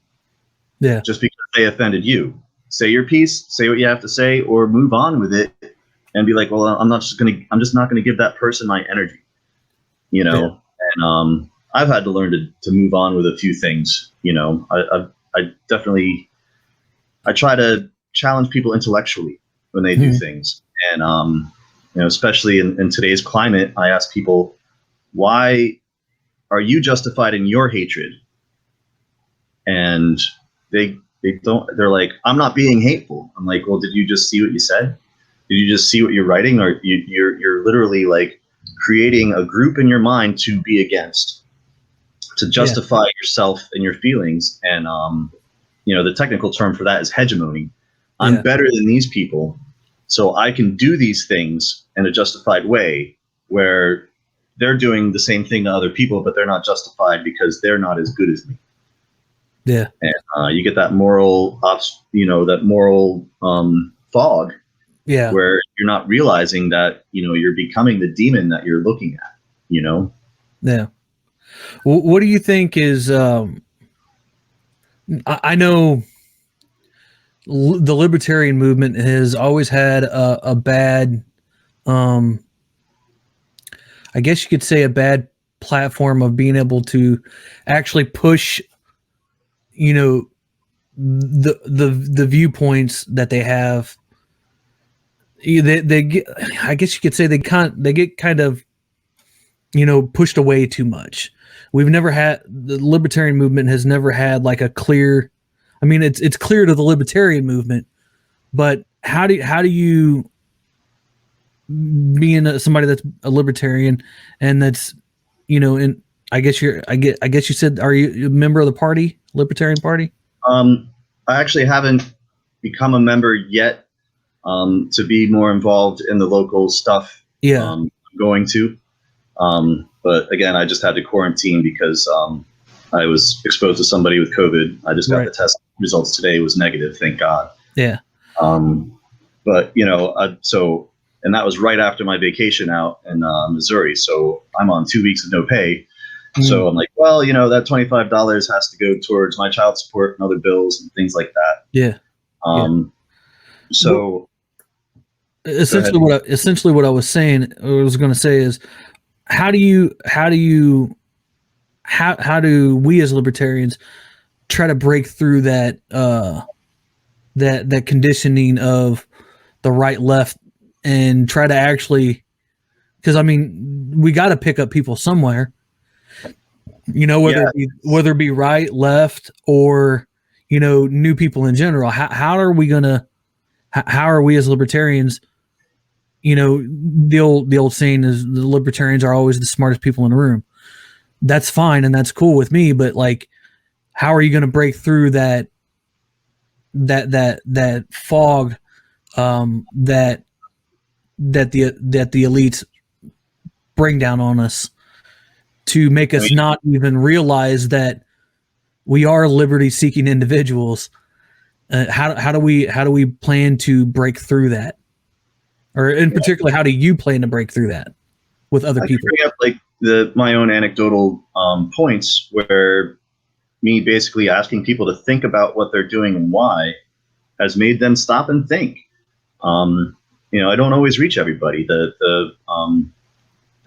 Yeah. Just because they offended you. Say your piece, say what you have to say, or move on with it and be like, well, I'm just not going to give that person my energy, Yeah. And I've had to learn to move on with a few things. I definitely, I try to challenge people intellectually when they do things. And, especially in today's climate, I ask people, why are you justified in your hatred? And they're like, I'm not being hateful. I'm like, well, did you just see what you said? Did you just see what you're writing? Or you're literally like creating a group in your mind to be against, to justify yourself and your feelings. And, the technical term for that is hegemony. I'm better than these people, so I can do these things in a justified way, where they're doing the same thing to other people, but they're not justified because they're not as good as me. Yeah. And you get that moral, fog. Yeah. Where you're not realizing that, you're becoming the demon that you're looking at, Yeah. What do you think is, I know the libertarian movement has always had a bad, I guess you could say a bad platform of being able to actually push, the viewpoints that they have. They get, I guess you could say they get kind of, pushed away too much. We've never had, the libertarian movement has never had like a clear, I mean, it's clear to the libertarian movement, but how do you being somebody that's a libertarian and that's, and I guess you said, are you a member of the party, Libertarian Party? I actually haven't become a member yet, to be more involved in the local stuff. Yeah. I'm going to. But again, I just had to quarantine because I was exposed to somebody with COVID. I just got the test results today. It was negative, thank God. Yeah. But and that was right after my vacation out in Missouri. So I'm on 2 weeks of no pay. So I'm like, well, that $25 has to go towards my child support and other bills and things like that. Yeah. So essentially what I was saying, I was going to say is, how do we as libertarians try to break through that that conditioning of the right left and try to actually, because I mean, we got to pick up people somewhere, whether it be right, left, or new people in general. How are we as libertarians? The old saying is the libertarians are always the smartest people in the room. That's fine and that's cool with me, but like, how are you going to break through that fog that the elites bring down on us to make us not even realize that we are liberty-seeking individuals? How do we plan to break through that? Or in particular, how do you plan to break through that with other people? I bring up like my own anecdotal points where me basically asking people to think about what they're doing and why has made them stop and think. I don't always reach everybody.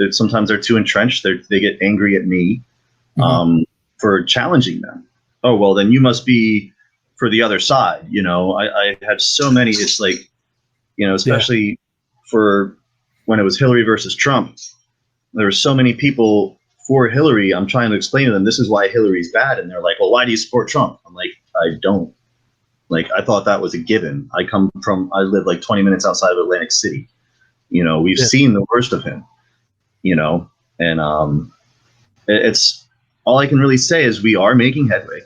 Sometimes they're too entrenched. They get angry at me for challenging them. Oh, well, then you must be for the other side. I had so many. It's like, especially for when it was Hillary versus Trump, there were so many people for Hillary. I'm trying to explain to them, this is why Hillary's bad. And they're like, well, why do you support Trump? I'm like, I don't. Like, I thought that was a given. I live like 20 minutes outside of Atlantic City. We've seen the worst of him, and it's all I can really say is we are making headway.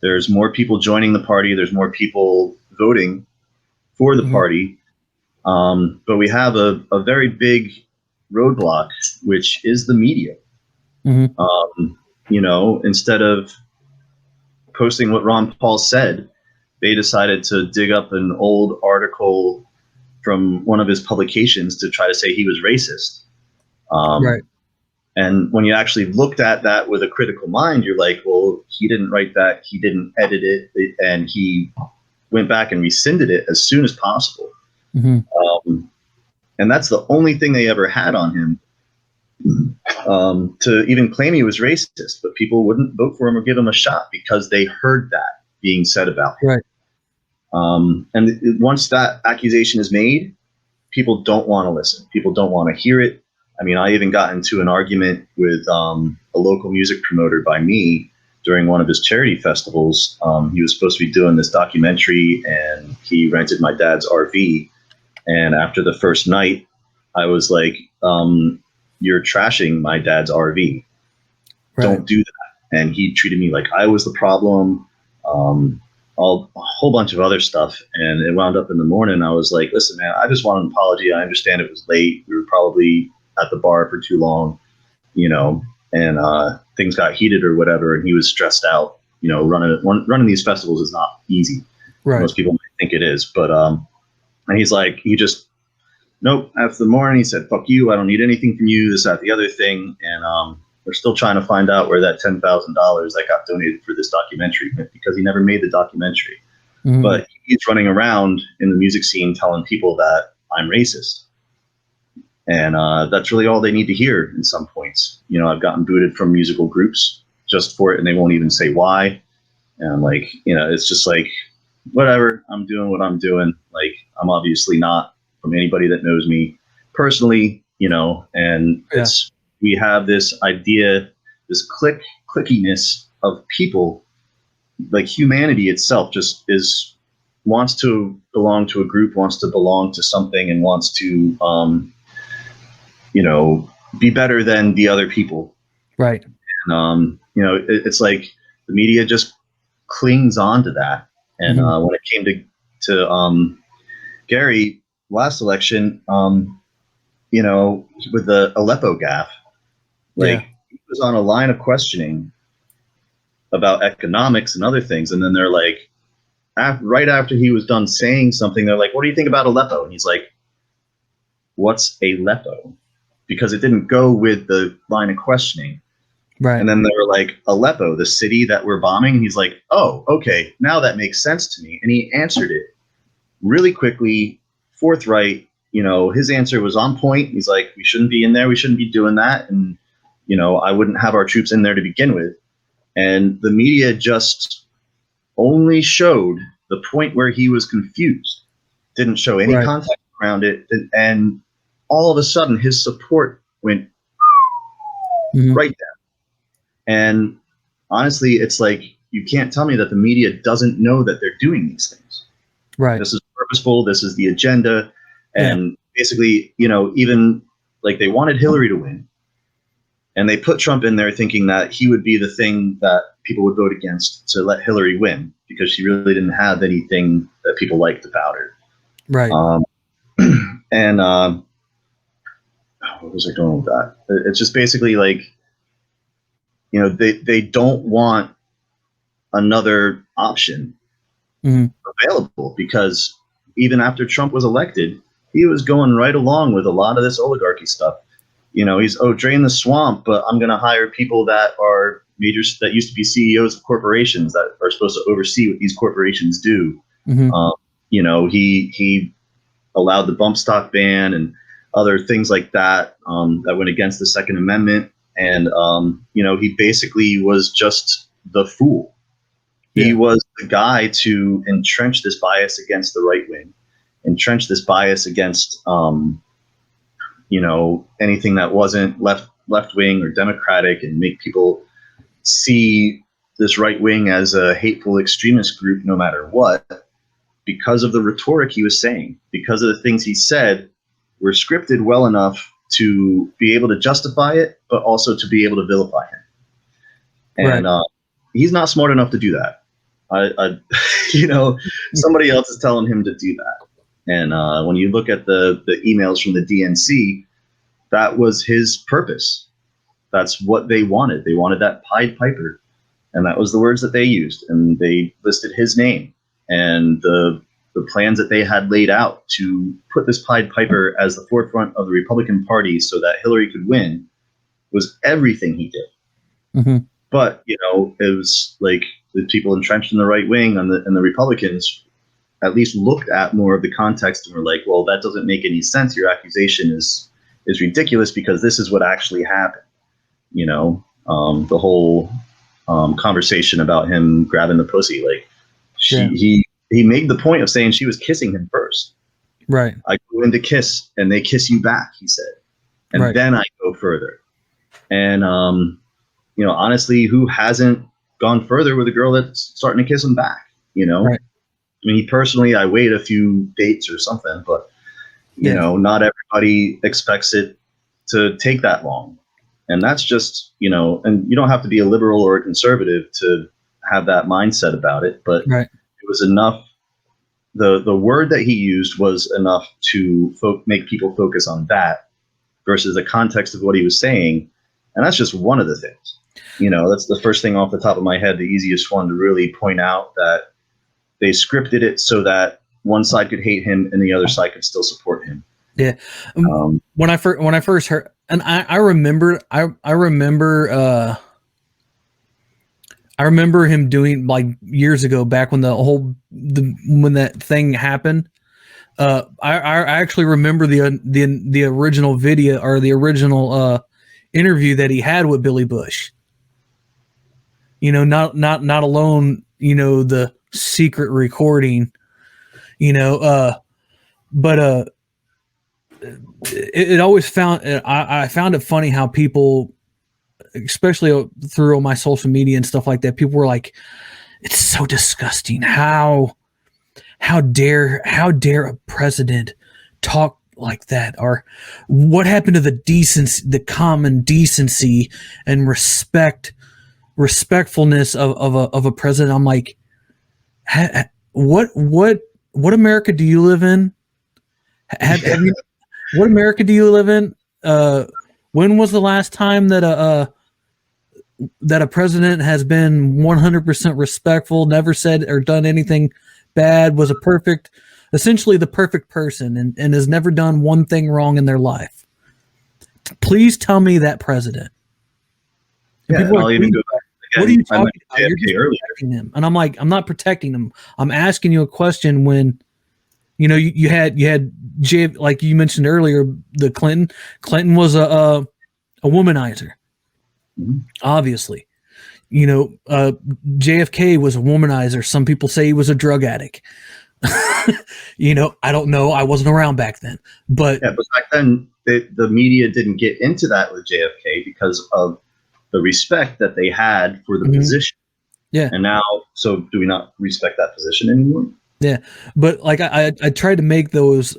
There's more people joining the party. There's more people voting for the party. But we have a very big roadblock, which is the media. Instead of posting what Ron Paul said, they decided to dig up an old article from one of his publications to try to say he was racist. Right. And when you actually looked at that with a critical mind, you're like, well, he didn't write that. He didn't edit it. And he went back and rescinded it as soon as possible. And that's the only thing they ever had on him, to even claim he was racist. But people wouldn't vote for him or give him a shot because they heard that being said about him. Right. And once that accusation is made, people don't want to listen. People don't want to hear it. I mean, I even got into an argument with a local music promoter by me during one of his charity festivals. He was supposed to be doing this documentary, and he rented my dad's RV. And after the first night, I was like, you're trashing my dad's RV. Right. Don't do that. And he treated me like I was the problem. A whole bunch of other stuff, and it wound up in the morning. I was like, listen, man, I just want an apology. I understand it was late. We were probably at the bar for too long, and things got heated or whatever, and he was stressed out. Running these festivals is not easy. Right. Most people might think it is, but and he's like, nope, after the morning, he said, fuck you, I don't need anything from you, this, that, the other thing, and we're still trying to find out where that $10,000 that got donated for this documentary went, because he never made the documentary. But he's running around in the music scene telling people that I'm racist. And that's really all they need to hear in some points. I've gotten booted from musical groups just for it, and they won't even say why. And I'm like, it's just like, whatever, I'm doing what I'm doing. Like, I'm obviously not from anybody that knows me personally, and we have this idea, this clickiness of people, like humanity itself just wants to belong to a group, wants to belong to something, and wants to, be better than the other people. Right. And, it's like the media just clings on to that. And when it came to Gary last election, with the Aleppo gaffe, he was on a line of questioning about economics and other things. And then they're like, right after he was done saying something, they're like, what do you think about Aleppo? And he's like, what's Aleppo? Because it didn't go with the line of questioning. Right. And then they were like, Aleppo, the city that we're bombing. And he's like, oh, okay, now that makes sense to me. And he answered it really quickly, forthright. His answer was on point. He's like, we shouldn't be in there. We shouldn't be doing that. And, I wouldn't have our troops in there to begin with. And the media just only showed the point where he was confused, didn't show any context around it. And all of a sudden, his support went right down. And honestly, it's like, you can't tell me that the media doesn't know that they're doing these things. Right. This is purposeful. This is the agenda. And basically, even like they wanted Hillary to win. And they put Trump in there thinking that he would be the thing that people would vote against to let Hillary win, because she really didn't have anything that people liked about her. Right. And what was I going with that? It's just basically like, they don't want another option available, because even after Trump was elected, he was going right along with a lot of this oligarchy stuff. He's, drain the swamp, but I'm going to hire people that are that used to be CEOs of corporations that are supposed to oversee what these corporations do. You know, he allowed the bump stock ban and other things like that that went against the Second Amendment. And, you know, he basically was just the fool. He was the guy to entrench this bias against the right wing, entrench this bias against, you know, anything that wasn't left wing or democratic, and make people see this right wing as a hateful extremist group no matter what, because of the rhetoric he was saying, because of the things he said were scripted well enough to be able to justify it, but also to be able to vilify him. And he's not smart enough to do that. You know, somebody else is telling him to do that. And when you look at the emails from the DNC, that was his purpose. That's what they wanted. They wanted that Pied Piper. And that was the words that they used. And they listed his name and the plans that they had laid out to put this Pied Piper as the forefront of the Republican Party so that Hillary could win was everything he did. But, you know, it was like the people entrenched in the right wing and the Republicans at least looked at more of the context and were like, well, that doesn't make any sense. Your accusation is ridiculous because this is what actually happened. You know, the whole conversation about him grabbing the pussy, like he made the point of saying she was kissing him first. Right. I go in to kiss and they kiss you back, he said. And then I go further. And, you know, honestly, who hasn't gone further with a girl that's starting to kiss him back, you know? I mean, personally, I wait a few dates or something, but, you know, not everybody expects it to take that long. And that's just, you know, and you don't have to be a liberal or a conservative to have that mindset about it, but it was enough. The word that he used was enough to make people focus on that versus the context of what he was saying. And that's just one of the things. You know, that's the first thing off the top of my head, the easiest one to really point out, that they scripted it so that one side could hate him and the other side could still support him. Yeah. When I first heard, and I remember him doing, like, years ago, back when when that thing happened. I actually remember the original video, or the original interview that he had with Billy Bush. You know, not alone, you know, the secret recording, you know, but it always I found it funny how people, especially through all my social media and stuff like that, people were like, it's so disgusting. How dare a president talk like that? Or what happened to the decency, the common decency and respectfulness of a president? I'm like, what America do you live in? Have you, what America do you live in? When was the last time that a president has been 100% respectful, never said or done anything bad, was essentially the perfect person, and has never done one thing wrong in their life? Please tell me that president. And yeah, I'll even go back again. What are you talking about? You're just protecting him. And I'm like, I'm not protecting him. I'm asking you a question. When, you know, you had Jay, like you mentioned earlier, the Clinton was a womanizer. Obviously, you know, JFK was a womanizer. Some people say he was a drug addict. You know, I don't know. I wasn't around back then, but back then the media didn't get into that with JFK because of the respect that they had for the position. Yeah. And now, so do we not respect that position anymore? Yeah. But like, I tried to make those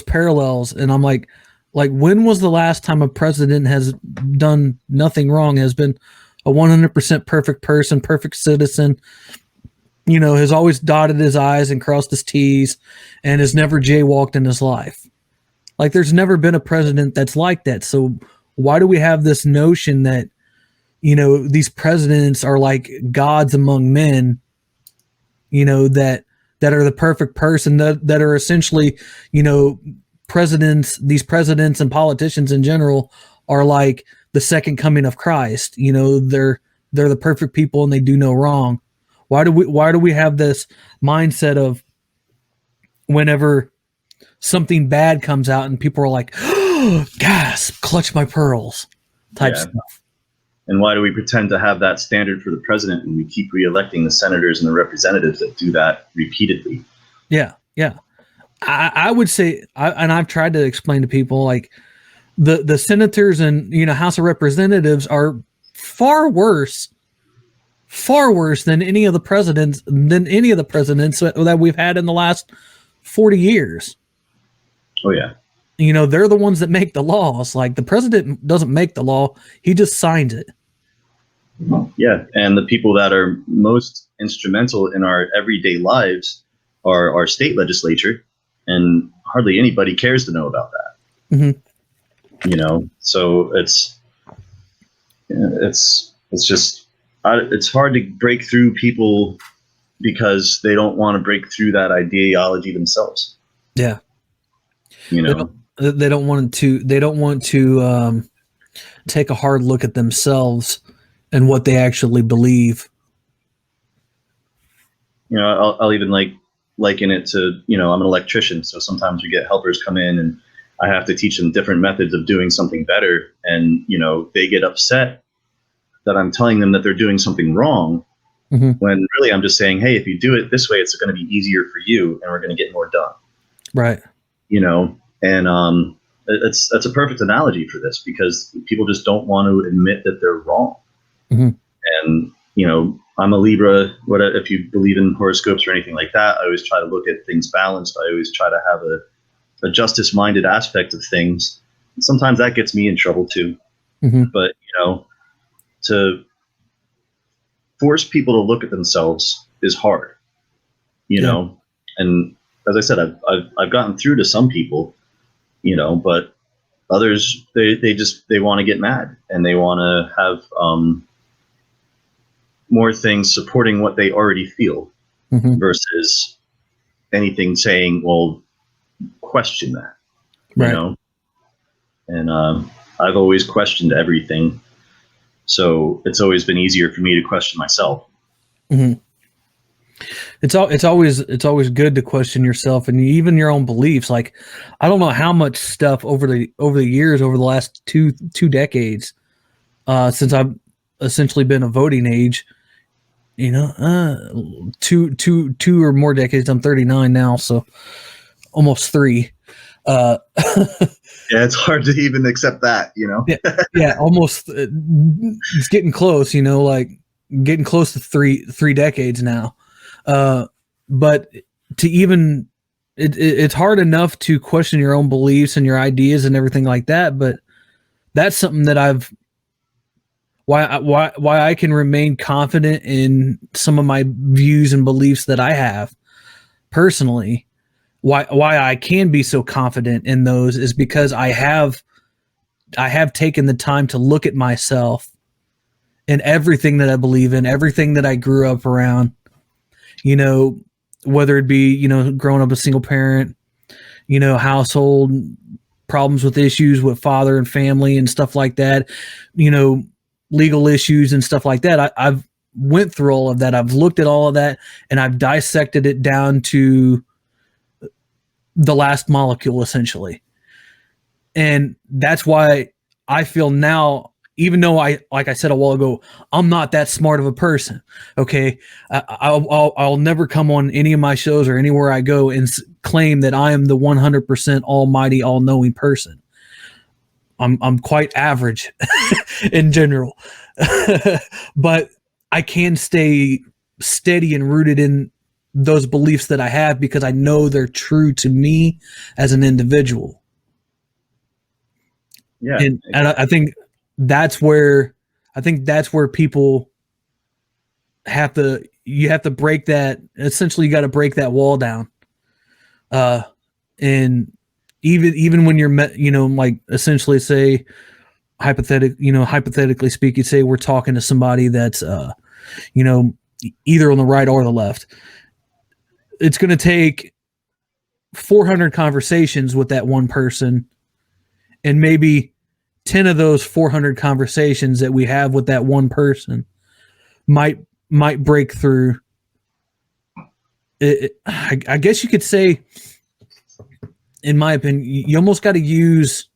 parallels, and I'm like, when was the last time a president has done nothing wrong, has been a 100% perfect person, perfect citizen, you know, has always dotted his I's and crossed his T's, and has never jaywalked in his life? Like, there's never been a president that's like that. So why do we have this notion that, you know, these presidents are like gods among men, you know, that are the perfect person, that are essentially, you know, these presidents and politicians in general are like the second coming of Christ. You know, they're they're the perfect people and they do no wrong. Why do we have this mindset of whenever something bad comes out and people are like, oh, gasp, clutch my pearls type stuff. And why do we pretend to have that standard for the president when we keep reelecting the senators and the representatives that do that repeatedly? Yeah. I would say, and I've tried to explain to people, like the senators and, House of Representatives are far worse than any of the presidents that we've had in the last 40 years. Oh yeah. They're the ones that make the laws. Like, the president doesn't make the law. He just signs it. Yeah. And the people that are most instrumental in our everyday lives are our state legislature, and hardly anybody cares to know about that. Mm-hmm. So it's just, it's hard to break through people because they don't want to break through that ideology themselves. Yeah. They don't want to take a hard look at themselves and what they actually believe. I'll even liken it to, I'm an electrician. So sometimes we get helpers come in and I have to teach them different methods of doing something better. And, they get upset that I'm telling them that they're doing something wrong. Mm-hmm. When really I'm just saying, hey, if you do it this way, it's going to be easier for you and we're going to get more done. Right. And that's a perfect analogy for this, because people just don't want to admit that they're wrong. Mm-hmm. And, I'm a Libra. If you believe in horoscopes or anything like that, I always try to look at things balanced. I always try to have a justice-minded aspect of things. And sometimes that gets me in trouble too. Mm-hmm. But, to force people to look at themselves is hard, and as I said, I've gotten through to some people, but others, they want to get mad and they want to have, more things supporting what they already feel, mm-hmm. versus anything saying, well, question that, right. And I've always questioned everything. So it's always been easier for me to question myself. Mm-hmm. It's always good to question yourself and even your own beliefs. Like, I don't know how much stuff over the years, over the last two decades, since I've essentially been a voting age, two or more decades. I'm 39 now, so almost 3. Yeah, it's hard to even accept that, yeah, almost. It's getting close, like getting close to three decades now. But to even, it's hard enough to question your own beliefs and your ideas and everything like that. But that's something that why I can remain confident in some of my views and beliefs that I have personally. Why I can be so confident in those is because I have taken the time to look at myself and everything that I believe in, everything that I grew up around, whether it be, growing up a single parent, household problems with issues with father and family and stuff like that, legal issues and stuff like that. I've went through all of that. I've looked at all of that and I've dissected it down to the last molecule, essentially. And that's why I feel now, even though like I said a while ago, I'm not that smart of a person. Okay. I'll never come on any of my shows or anywhere I go and claim that I am the 100% almighty, all knowing person. I'm quite average in general, but I can stay steady and rooted in those beliefs that I have because I know they're true to me as an individual. Yeah. And I think that's where people you have to break that. Essentially, you got to break that wall down. And even when you're like essentially say hypothetically speaking, say we're talking to somebody that's, either on the right or the left, it's going to take 400 conversations with that one person. And maybe 10 of those 400 conversations that we have with that one person might break through. I guess you could say, in my opinion, you almost got to use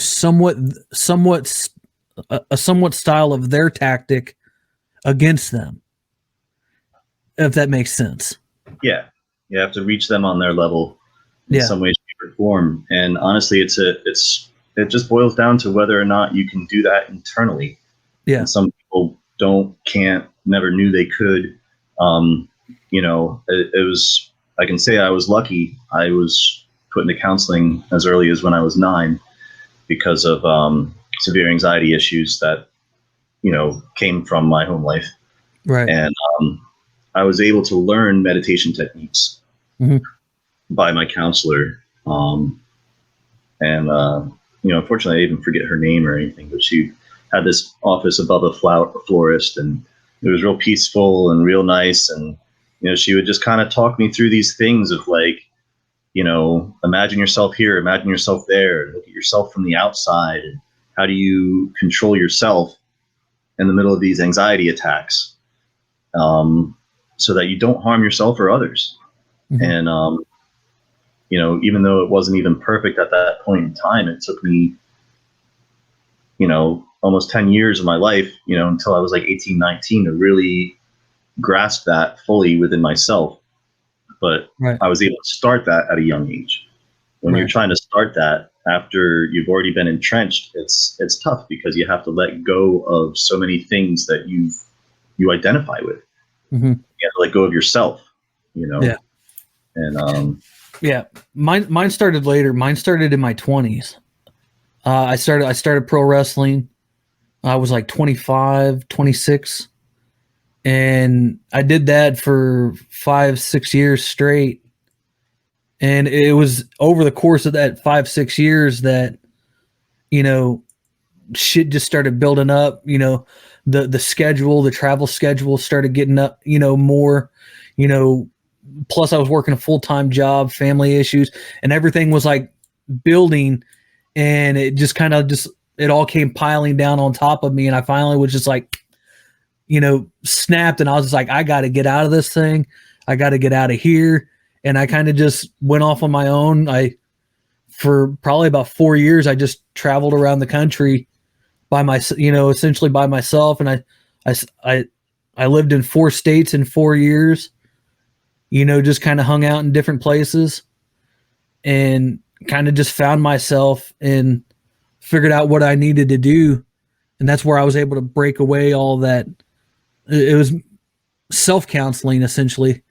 somewhat a somewhat style of their tactic against them, if that makes sense. Yeah, you have to reach them on their level in some way, shape, or form. And honestly, it just boils down to whether or not you can do that internally. Yeah. And some people can't, never knew they could. It was, I can say I was lucky. I was put into counseling as early as when I was 9 because of severe anxiety issues that, came from my home life. Right. And I was able to learn meditation techniques by my counselor. Unfortunately, I didn't forget her name or anything, but she had this office above a florist, and it was real peaceful and real nice. And, she would just kind of talk me through these things of like, imagine yourself here, imagine yourself there, look at yourself from the outside. And how do you control yourself in the middle of these anxiety attacks, so that you don't harm yourself or others? And, even though it wasn't even perfect at that point in time, it took me, almost 10 years of my life, until I was like 18, 19 to really grasp that fully within myself. But I was able to start that at a young age. When you're trying to start that after you've already been entrenched, it's tough because you have to let go of so many things that you identify with. You have to let go of yourself, Yeah. And mine started later. Mine started in my 20s. I started pro wrestling. I was like 25, 26. And I did that for 5-6 years straight. And it was over the course of that 5-6 years that, shit just started building up. The schedule, the travel schedule started getting up, more, plus I was working a full-time job, family issues, and everything was like building, and it just kind of it all came piling down on top of me. And I finally was just like, snapped, and I was just like, I got to get out of this thing. I got to get out of here. And I kind of just went off on my own. For probably about 4 years, I just traveled around the country by myself, essentially by myself. And I lived in 4 states in 4 years, just kind of hung out in different places and kind of just found myself and figured out what I needed to do. And that's where I was able to break away all that. It was self-counseling, essentially.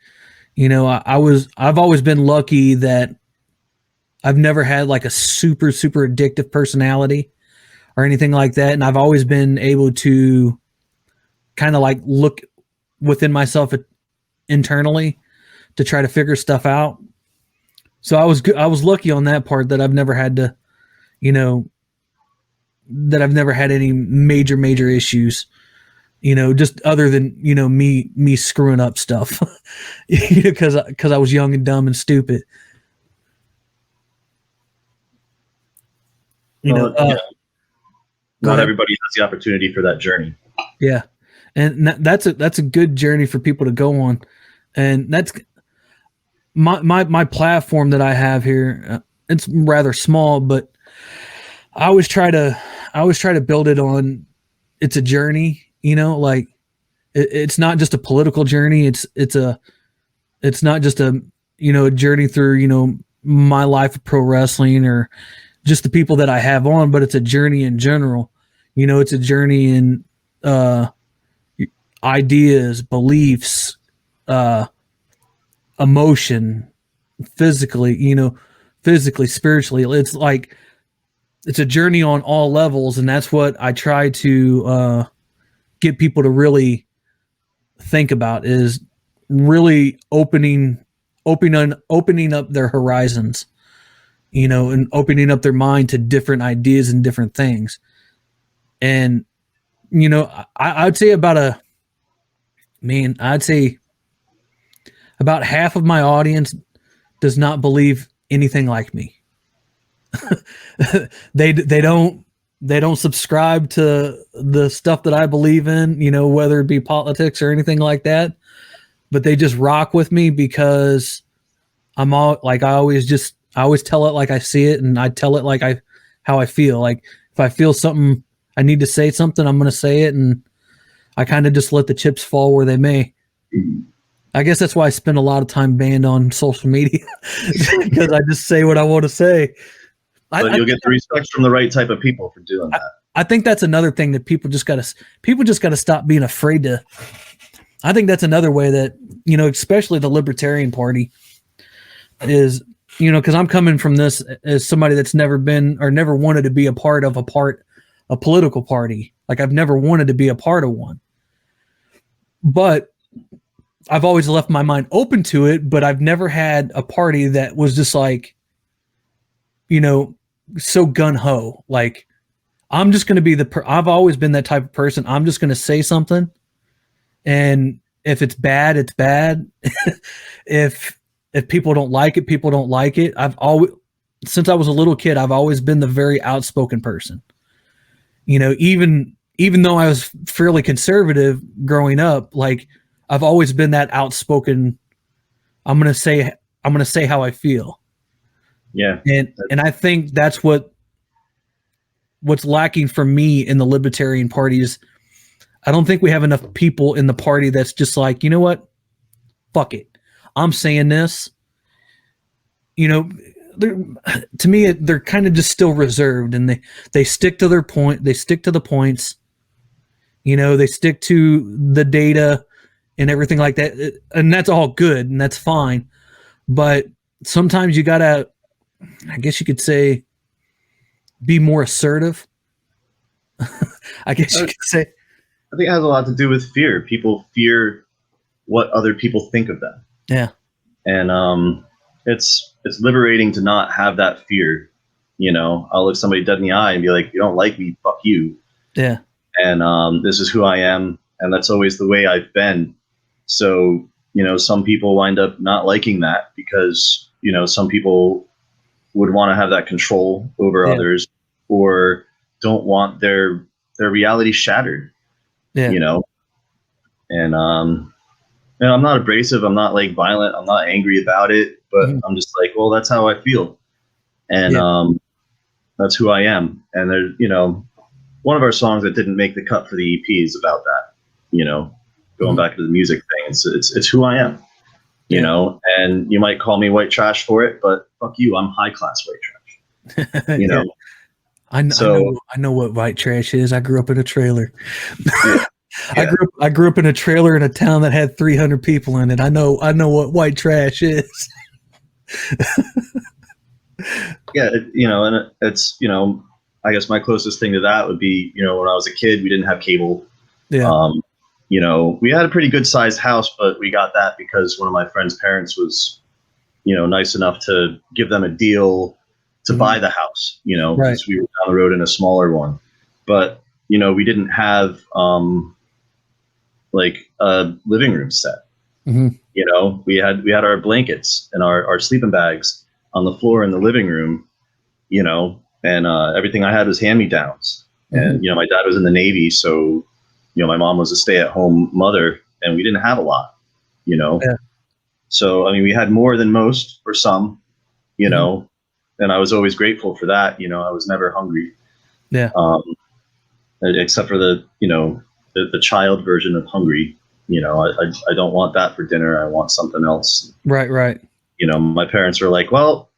I've always been lucky that I've never had like a super, super addictive personality or anything like that. And I've always been able to kind of like look within myself internally to try to figure stuff out. So I was lucky on that part that I've never had to, that I've never had any major issues, just other than, me screwing up stuff because I was young and dumb and stupid. Not everybody has the opportunity for that journey. Yeah. And that's a good journey for people to go on. And that's my platform that I have here. It's rather small, but I always try to build it on, it's a journey, like it's not just a political journey. It's not just a journey through, my life of pro wrestling or just the people that I have on, but it's a journey in general. It's a journey in ideas, beliefs, emotion, physically, spiritually. It's like, it's a journey on all levels. And that's what I try to get people to really think about, is really opening up their horizons, and opening up their mind to different ideas and different things. And, I'd say I'd say about half of my audience does not believe anything like me. They don't, They don't subscribe to the stuff that I believe in, whether it be politics or anything like that. But they just rock with me because I'm all like, I always tell it like I see it, and I tell it how I feel. Like if I feel something, I need to say something, I'm going to say it. And I kind of just let the chips fall where they may. I guess that's why I spend a lot of time banned on social media because I just say what I want to say. But you'll get the respect from the right type of people for doing that. I think that's another thing that people just got to stop being afraid to. I think that's another way that, especially the Libertarian Party is, because I'm coming from this as somebody that's never been or never wanted to be a part of a political party. Like I've never wanted to be a part of one, but I've always left my mind open to it. But I've never had a party that was just like, so gun ho. Like I'm just going to be I've always been that type of person. I'm just going to say something. And if it's bad, it's bad. if people don't like it, people don't like it. Since I was a little kid, I've always been the very outspoken person. Even though I was fairly conservative growing up, like I've always been that outspoken. I'm going to say how I feel. Yeah. And I think that's what's lacking for me in the Libertarian Party is I don't think we have enough people in the party that's just like, you know what? Fuck it. I'm saying this. To me, they're kind of just still reserved, and they stick to their point. They stick to the points. They stick to the data and everything like that. And that's all good and that's fine. But sometimes you gotta, I guess you could say, be more assertive. I guess you could say. I think it has a lot to do with fear. People fear what other people think of them. Yeah. And it's liberating to not have that fear. I'll look somebody dead in the eye and be like, you don't like me, fuck you. Yeah. And this is who I am. And that's always the way I've been. So, some people wind up not liking that because, some people would want to have that control over others or don't want their reality shattered. Yeah. And I'm not abrasive. I'm not like violent. I'm not angry about it, but I'm just like, well, that's how I feel. And that's who I am. And there's, one of our songs that didn't make the cut for the EP is about that, going back to the music thing. It's who I am, and you might call me white trash for it, but fuck you. I'm high class white trash, I know what white trash is. I grew up in a trailer. Yeah. I grew up in a trailer in a town that had 300 people in it. I know what white trash is. Yeah, and it's I guess my closest thing to that would be when I was a kid, we didn't have cable. Yeah. We had a pretty good sized house, but we got that because one of my friend's parents was nice enough to give them a deal to buy the house. Because we were down the road in a smaller one, but we didn't have like a living room set. Mm-hmm. We had our blankets and our sleeping bags on the floor in the living room, and everything I had was hand-me-downs. Mm-hmm. And, my dad was in the Navy, so, my mom was a stay-at-home mother, and we didn't have a lot, Yeah. So, I mean, we had more than most for some, mm-hmm. And I was always grateful for that. I was never hungry. Yeah. Except for the child version of hungry. I don't want that for dinner. I want something else. Right. My parents were like, well,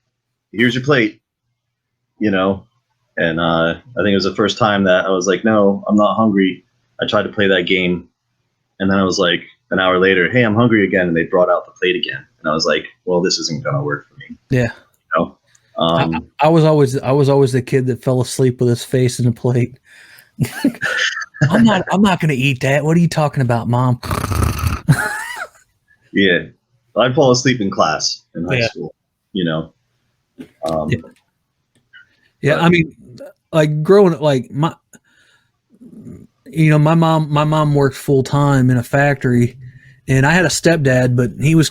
here's your plate, and I think it was the first time that I was like, no, I'm not hungry. I tried to play that game. And then I was like, an hour later, hey, I'm hungry again. And they brought out the plate again. And I was like, well, this isn't going to work for me. Yeah. I was always the kid that fell asleep with his face in the plate. I'm not going to eat that. What are you talking about, Mom? Yeah. I'd fall asleep in class in high school, Yeah. I mean, like growing up, like my mom worked full time in a factory, and I had a stepdad, but he was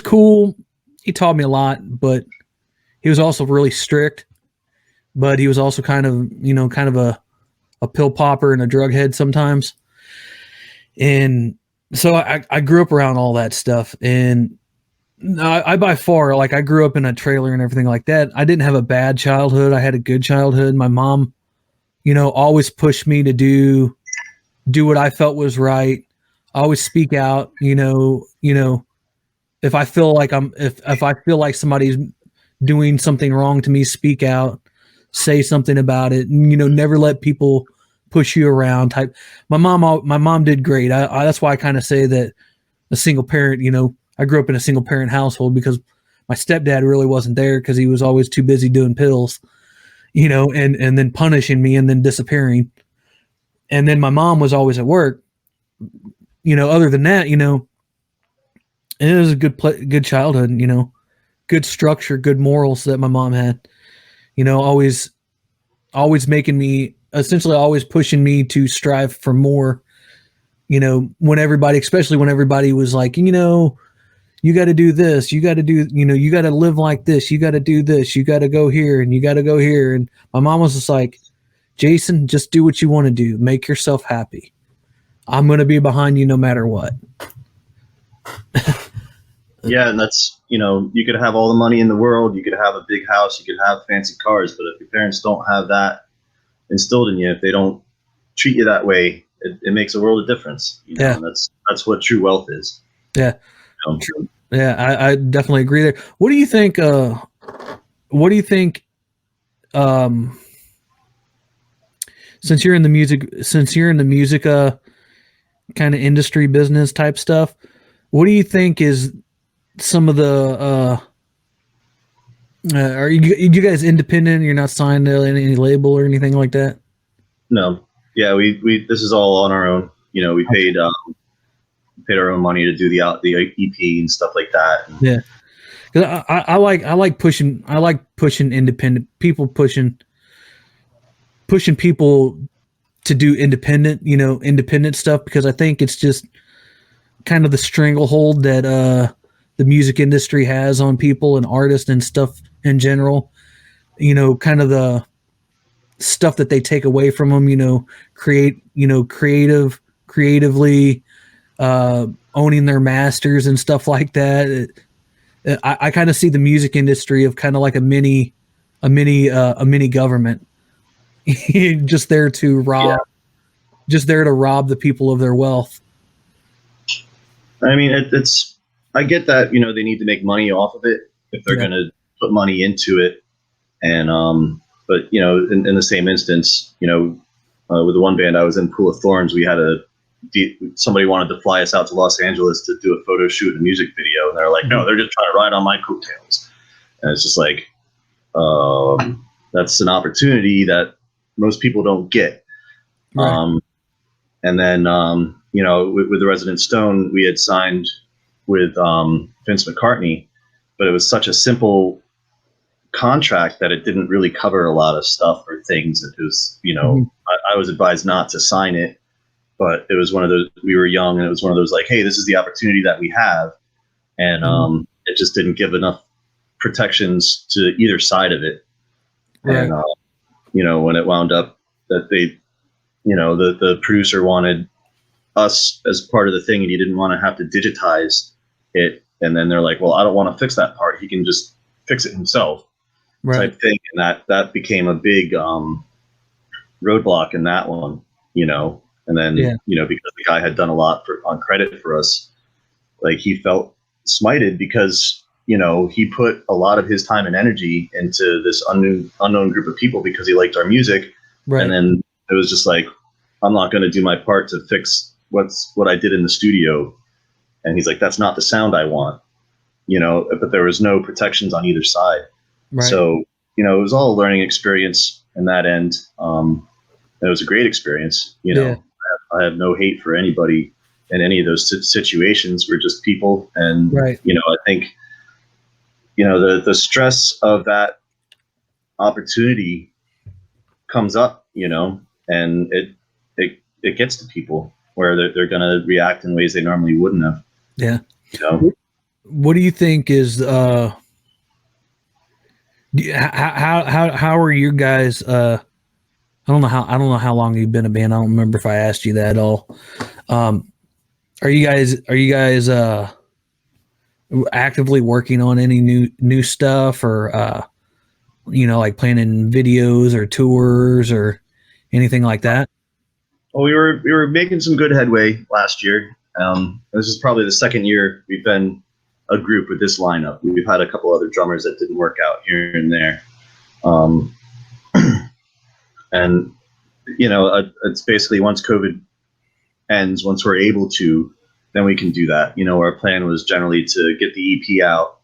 cool. He taught me a lot, but he was also really strict. but he was also kind of a pill popper and a drug head sometimes. And so I grew up around all that stuff. And I by far, like, I grew up in a trailer and everything like that. I didn't have a bad childhood. I had a good childhood. My mom, always pushed me to do what I felt was right. Always speak out, if I feel like if I feel like somebody's doing something wrong to me, speak out, say something about it, and, never let people push you around type. My mom did great. That's why I kind of say that a single parent, I grew up in a single parent household because my stepdad really wasn't there because he was always too busy doing pills, and then punishing me and then disappearing. And then my mom was always at work. Other than that, it was a good childhood, good structure, good morals that my mom had, always making me, essentially always pushing me to strive for more, especially when everybody was like, you got to do this, you got to do, you got to live like this, you got to do this, you got to go here and you got to go here. And my mom was just like, Jason, just do what you want to do. Make yourself happy. I'm going to be behind you no matter what. Yeah, and that's, you could have all the money in the world, you could have a big house, you could have fancy cars, but if your parents don't have that instilled in you, if they don't treat you that way, it makes a world of difference. Yeah. And that's what true wealth is. Yeah. True. Yeah, I definitely agree there. What do you think? Since you're in the music kind of industry business type stuff, what do you think is some of the are you guys independent? You're not signed to any label or anything like that? No. Yeah, we this is all on our own. We paid our own money to do the EP and stuff like that. Yeah. Cuz I like pushing independent people, pushing people to do independent stuff, because I think it's just kind of the stranglehold that the music industry has on people and artists and stuff in general. Kind of the stuff that they take away from them. Creatively owning their masters and stuff like that. I kind of see the music industry of kind of like a mini government. just there to rob the people of their wealth. I mean, I get that, they need to make money off of it if they're going to put money into it. And, but, in the same instance, with the one band I was in, Pool of Thorns, we had somebody wanted to fly us out to Los Angeles to do a photo shoot and music video. And they're like, no, they're just trying to ride on my coattails. And it's just like, that's an opportunity that most people don't get. Right. And then, with the Resident Stone, we had signed with Vince McCartney, but it was such a simple contract that it didn't really cover a lot of stuff or things. It was, I was advised not to sign it, but it was one of those, we were young, and it was one of those like, hey, this is the opportunity that we have. And it just didn't give enough protections to either side of it. Right. And, when it wound up that they, the producer wanted us as part of the thing, and he didn't want to have to digitize it. And then they're like, well, I don't want to fix that part. He can just fix it himself. Right. Type thing. And that became a big roadblock in that one, and then, because the guy had done a lot on credit for us, like he felt smited because, he put a lot of his time and energy into this unknown group of people because he liked our music. Right. And then it was just like, I'm not going to do my part to fix what I did in the studio. And he's like, that's not the sound I want, but there was no protections on either side. Right. So, it was all a learning experience in that end. It was a great experience. I have no hate for anybody in any of those situations. We're just people. And, right. I think, the stress of that opportunity comes up, and it gets to people where they're going to react in ways they normally wouldn't have. Yeah. What do you think is, How are you guys? I don't know how long you've been a band. I don't remember if I asked you that at all. Um, are you guys actively working on any new stuff, or like planning videos or tours or anything like that? Well, we were making some good headway last year. This is probably the second year we've been a group with this lineup. We've had a couple other drummers that didn't work out here and there, um, and it's basically once COVID ends, once we're able to, then we can do that. Our plan was generally to get the EP out,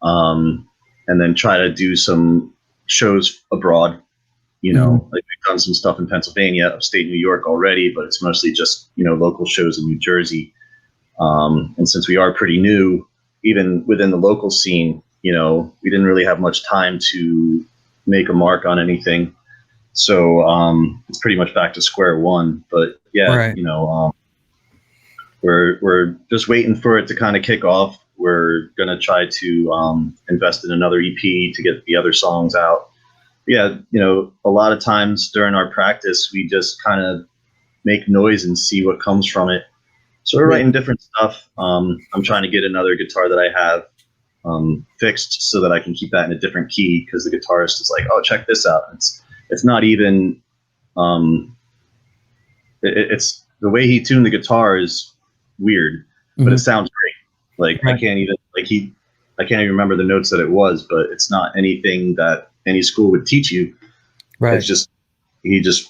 and then try to do some shows abroad. Like we've done some stuff in Pennsylvania, upstate New York already, but it's mostly just local shows in New Jersey. And since we are pretty new, even within the local scene, we didn't really have much time to make a mark on anything. So it's pretty much back to square one. But yeah, Right. we're just waiting for it to kind of kick off. We're gonna try to invest in another EP to get the other songs out. Yeah, a lot of times during our practice, we just kind of make noise and see what comes from it. So we're writing different stuff. I'm trying to get another guitar that I have fixed so that I can keep that in a different key, because the guitarist is like, "Oh, check this out." It's not even it's the way he tuned the guitar is weird, but it sounds great. Like Right. I can't even remember the notes that it was, but it's not anything that any school would teach you. Right. It's just he just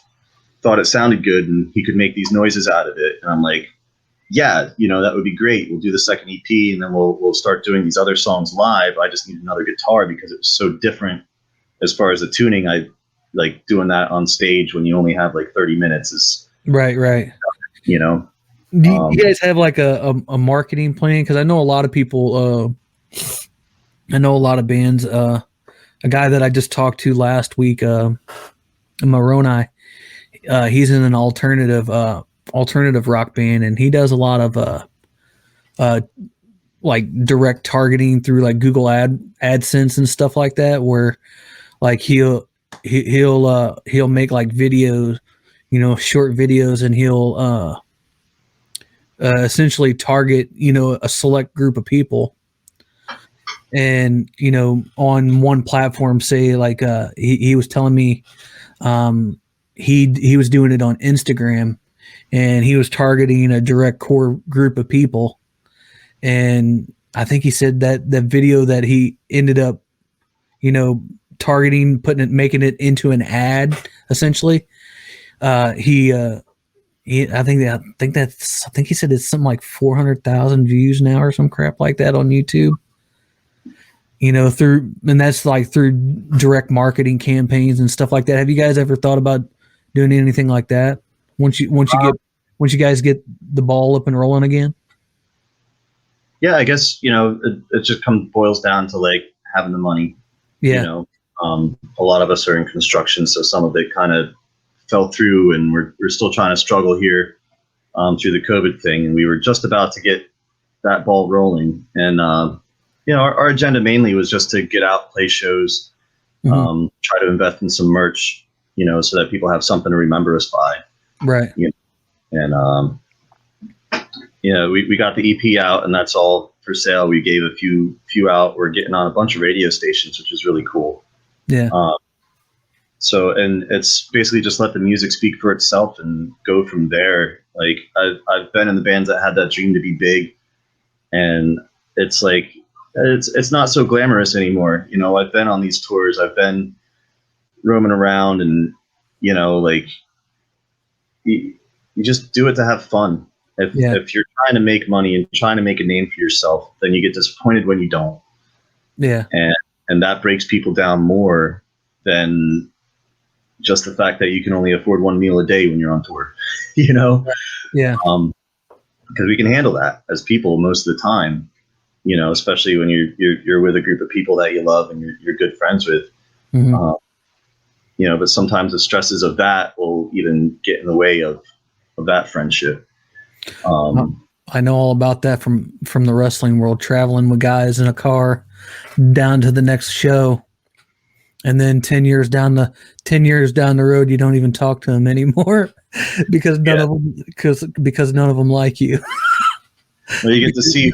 thought it sounded good and he could make these noises out of it. And I'm like, yeah, that would be great. We'll do the second EP and then we'll start doing these other songs live. I just need another guitar because it was so different as far as the tuning. I like doing that on stage when you only have like 30 minutes is, Right. you know, Do you guys have like a marketing plan? Because I know a lot of people. I know a lot of bands. A guy that I just talked to last week, Moroni. He's in an alternative rock band, and he does a lot of like direct targeting through like Google AdSense and stuff like that, where like he'll make like videos, short videos, and he'll essentially target a select group of people. And on one platform, say like he was telling me he was doing it on Instagram, and he was targeting a direct core group of people. And I think he said that the video that he ended up targeting, making it into an ad, essentially. I think he said it's something like 400,000 views now or some crap like that on YouTube. And that's like through direct marketing campaigns and stuff like that. Have you guys ever thought about doing anything like that? Once you guys get the ball up and rolling again? yeah, I guess, it just boils down to like having the money. Yeah. A lot of us are in construction, so some of it kind of fell through, and we're still trying to struggle here through the COVID thing. And we were just about to get that ball rolling. And, our agenda mainly was just to get out, play shows, try to invest in some merch, so that people have something to remember us by. Right. And, we got the EP out, and that's all for sale. We gave a few out. We're getting on a bunch of radio stations, which is really cool. Yeah. And it's basically just let the music speak for itself and go from there. Like I've been in the bands that had that dream to be big, and it's like, it's not so glamorous anymore. I've been on these tours, I've been roaming around, and, like you just do it to have fun. If you're trying to make money and trying to make a name for yourself, then you get disappointed when you don't. Yeah. And that breaks people down more than just the fact that you can only afford one meal a day when you're on tour, Yeah. Because we can handle that as people most of the time, especially when you're with a group of people that you love and you're good friends with. But sometimes the stresses of that will even get in the way of that friendship. I know all about that from the wrestling world, traveling with guys in a car down to the next show. And then 10 years down the road, you don't even talk to them anymore because because none of them like you. Well, you get to see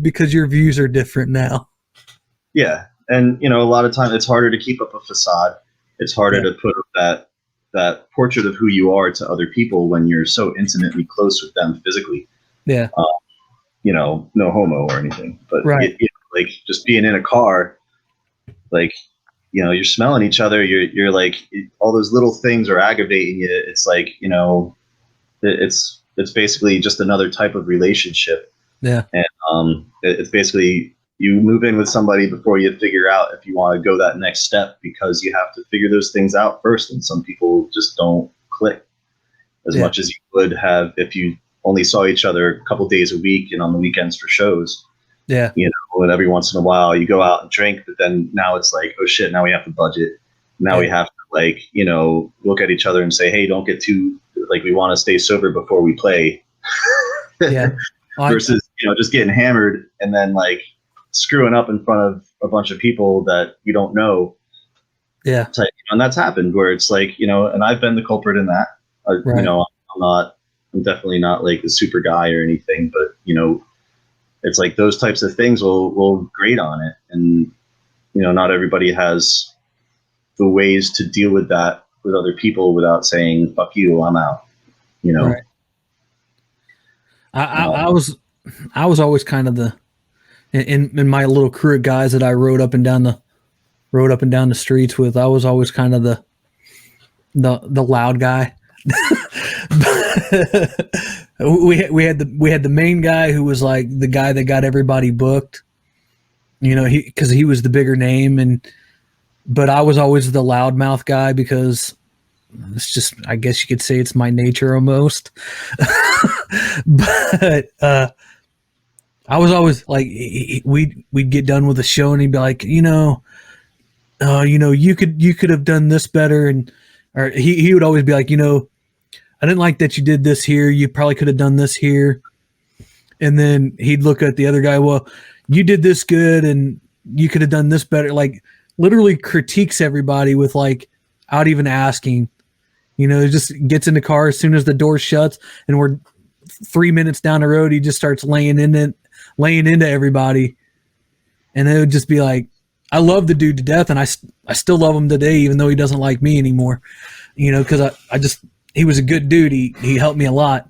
because your views are different now. Yeah, and a lot of times it's harder to keep up a facade. It's harder to put up that portrait of who you are to other people when you're so intimately close with them physically. Yeah. No homo or anything, but right. like just being in a car, like you're smelling each other. You're like all those little things are aggravating you. It's like it's basically just another type of relationship. Yeah. And it's basically you move in with somebody before you figure out if you want to go that next step, because you have to figure those things out first. And some people just don't click as much as you would have if you only saw each other a couple days a week and on the weekends for shows. Yeah. And every once in a while you go out and drink, but then now it's like, oh shit, now we have to budget. Now we have to look at each other and say, hey, don't get too, we want to stay sober before we play. Yeah. Versus, just getting hammered and then screwing up in front of a bunch of people that you don't know. Yeah. And that's happened where it's and I've been the culprit in that. I'm definitely not like a super guy or anything, but it's like those types of things will grate on it. And, not everybody has the ways to deal with that with other people without saying, fuck you, I'm out, Right. I was always kind of in my little crew of guys that I rode up and down the streets with. I was always kind of the loud guy. we had the main guy who was like the guy that got everybody booked, because he was the bigger name, but I was always the loudmouth guy because it's just, I guess you could say it's my nature almost. But I was always like, we'd get done with the show and he'd be like, you could have done this better, or he would always be like, I didn't like that you did this here. You probably could have done this here. And then he'd look at the other guy. Well, you did this good and you could have done this better. Like literally critiques everybody without even asking, just gets in the car as soon as the door shuts and we're 3 minutes down the road. He just starts laying into everybody. And it would just be like, I love the dude to death. And I still love him today, even though he doesn't like me anymore, cause he was a good dude. He helped me a lot,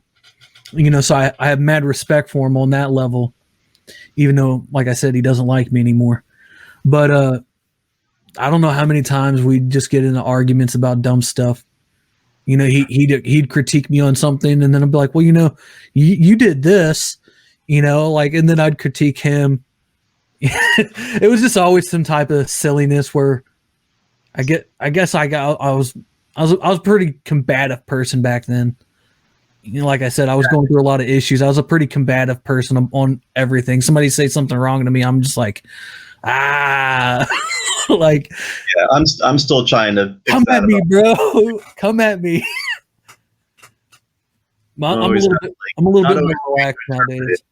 so I have mad respect for him on that level, even though, like I said, he doesn't like me anymore. But I don't know how many times we'd just get into arguments about dumb stuff. He'd critique me on something, and then I'd be like, well, you did this, and then I'd critique him. It was just always some type of silliness where I was a pretty combative person back then. Like I said, I was going through a lot of issues. I was a pretty combative person on everything. Somebody say something wrong to me, I'm just like, like, yeah, I'm still trying to come at me, bro. Come at me. I'm a little bit more relaxed nowadays.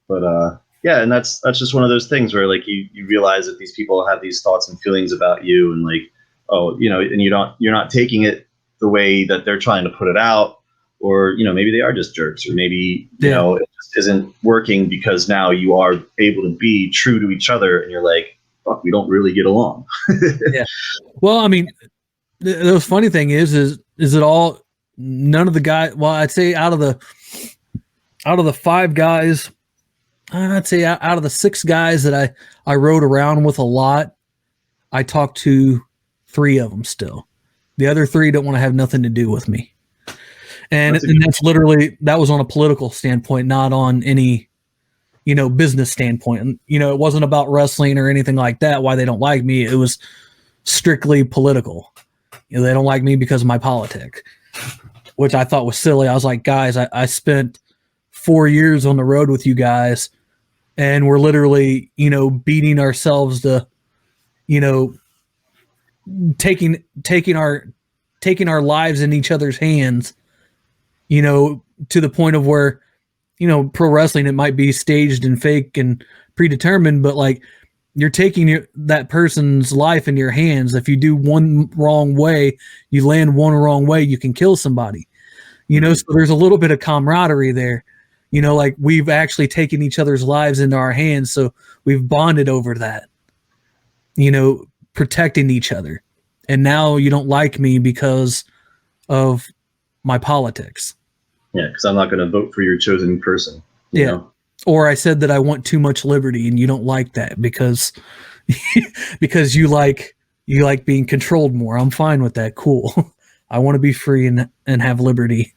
But yeah, and that's just one of those things where you realize that these people have these thoughts and feelings about you, and and you're not taking it the way that they're trying to put it out, or maybe they are just jerks, or maybe it just isn't working because now you are able to be true to each other, and you're like, fuck, we don't really get along. Yeah. Well, I mean, the funny thing is it all, none of the guys, well, I'd say out of the 5 guys, I'd say out of the 6 guys that I rode around with a lot, I talked to 3 of them still. The other 3 don't want to have nothing to do with me. And that's literally, that was on a political standpoint, not on any, business standpoint. And, it wasn't about wrestling or anything like that, why they don't like me. It was strictly political. They don't like me because of my politics, which I thought was silly. I was like, guys, I spent 4 years on the road with you guys, and we're literally, beating ourselves to, taking our lives in each other's hands, to the point of where, pro wrestling, it might be staged and fake and predetermined, but you're taking that person's life in your hands. If you do one wrong way, you land one wrong way, you can kill somebody. So there's a little bit of camaraderie there. Like we've actually taken each other's lives into our hands, so we've bonded over that. Protecting each other. And now you don't like me because of my politics. Yeah, because I'm not going to vote for your chosen person. You know? Or I said that I want too much liberty, and you don't like that because because you like being controlled more. I'm fine with that. Cool. I want to be free and have liberty.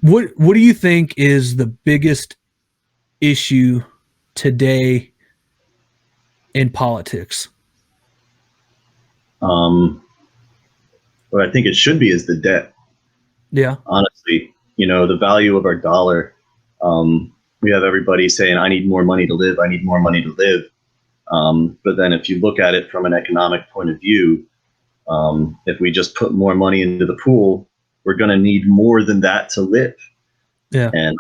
What do you think is the biggest issue today in politics? What I think it should be is the debt. Yeah. Honestly, the value of our dollar. We have everybody saying, I need more money to live. I need more money to live. But then if you look at it from an economic point of view, if we just put more money into the pool, we're going to need more than that to live. Yeah. And,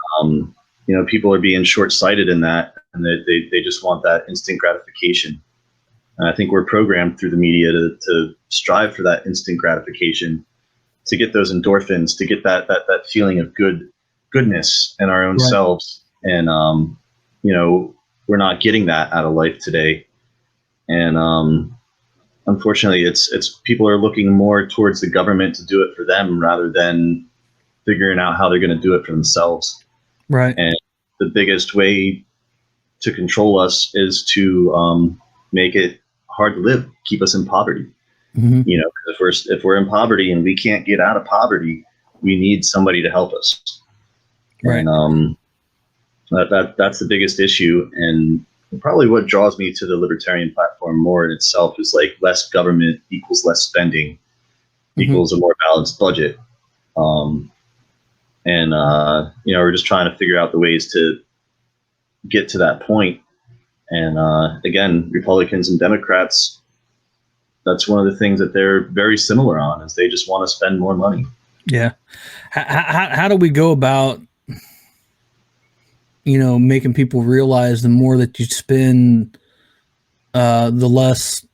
people are being short-sighted in that, and they just want that instant gratification. And I think we're programmed through the media to strive for that instant gratification, to get those endorphins, to get that feeling of goodness in our own selves. And, we're not getting that out of life today. And, unfortunately, it's people are looking more towards the government to do it for them rather than figuring out how they're going to do it for themselves. Right. And the biggest way to control us is to make it hard to live, keep us in poverty. Mm-hmm. If we're in poverty and we can't get out of poverty, we need somebody to help us. Right. And that's the biggest issue. And probably what draws me to the libertarian platform more in itself is like less government equals less spending equals a more balanced budget. We're just trying to figure out the ways to get to that point. And again, Republicans and Democrats, that's one of the things that they're very similar on, is they just want to spend more money. Yeah. How do we go about, making people realize the more that you spend, the less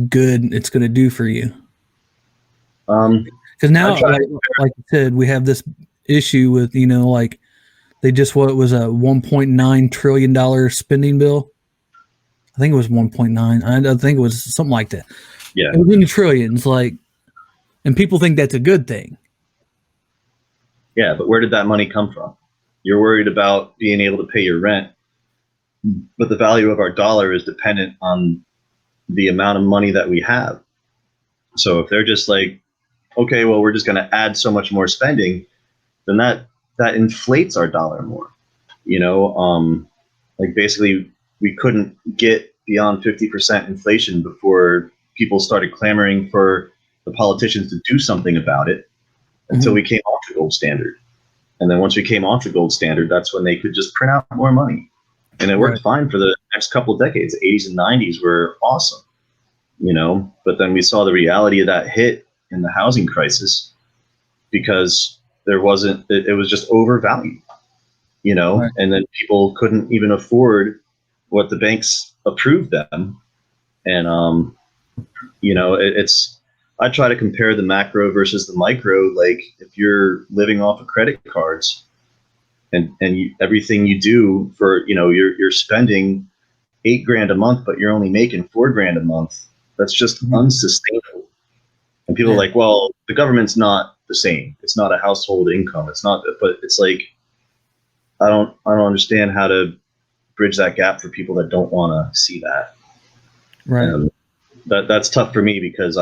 good it's going to do for you? Because now, like you said, we have this issue with, they just, what was a $1.9 trillion spending bill? I think it was 1.9. I think it was something like that. Yeah. It was in the trillions, and people think that's a good thing. Yeah, but where did that money come from? You're worried about being able to pay your rent, but the value of our dollar is dependent on the amount of money that we have. So if they're just like, okay, well, we're just going to add so much more spending, then that inflates our dollar more. Basically, we couldn't get beyond 50% inflation before people started clamoring for the politicians to do something about it until we came off the gold standard. And then once we came off the gold standard, that's when they could just print out more money. And it worked fine for the next couple of decades. The 80s and 90s were awesome, but then we saw the reality of that hit in the housing crisis because it was just overvalued, and then people couldn't even afford what the banks approved them. And, I try to compare the macro versus the micro. Like if you're living off of credit cards and everything you do for, you're spending $8,000 a month, but you're only making $4,000 a month. That's just unsustainable. And people are like, well, the government's not the same. It's not a household income. It's not, but it's like, I don't understand how to bridge that gap for people that don't want to see that. Right. That's tough for me because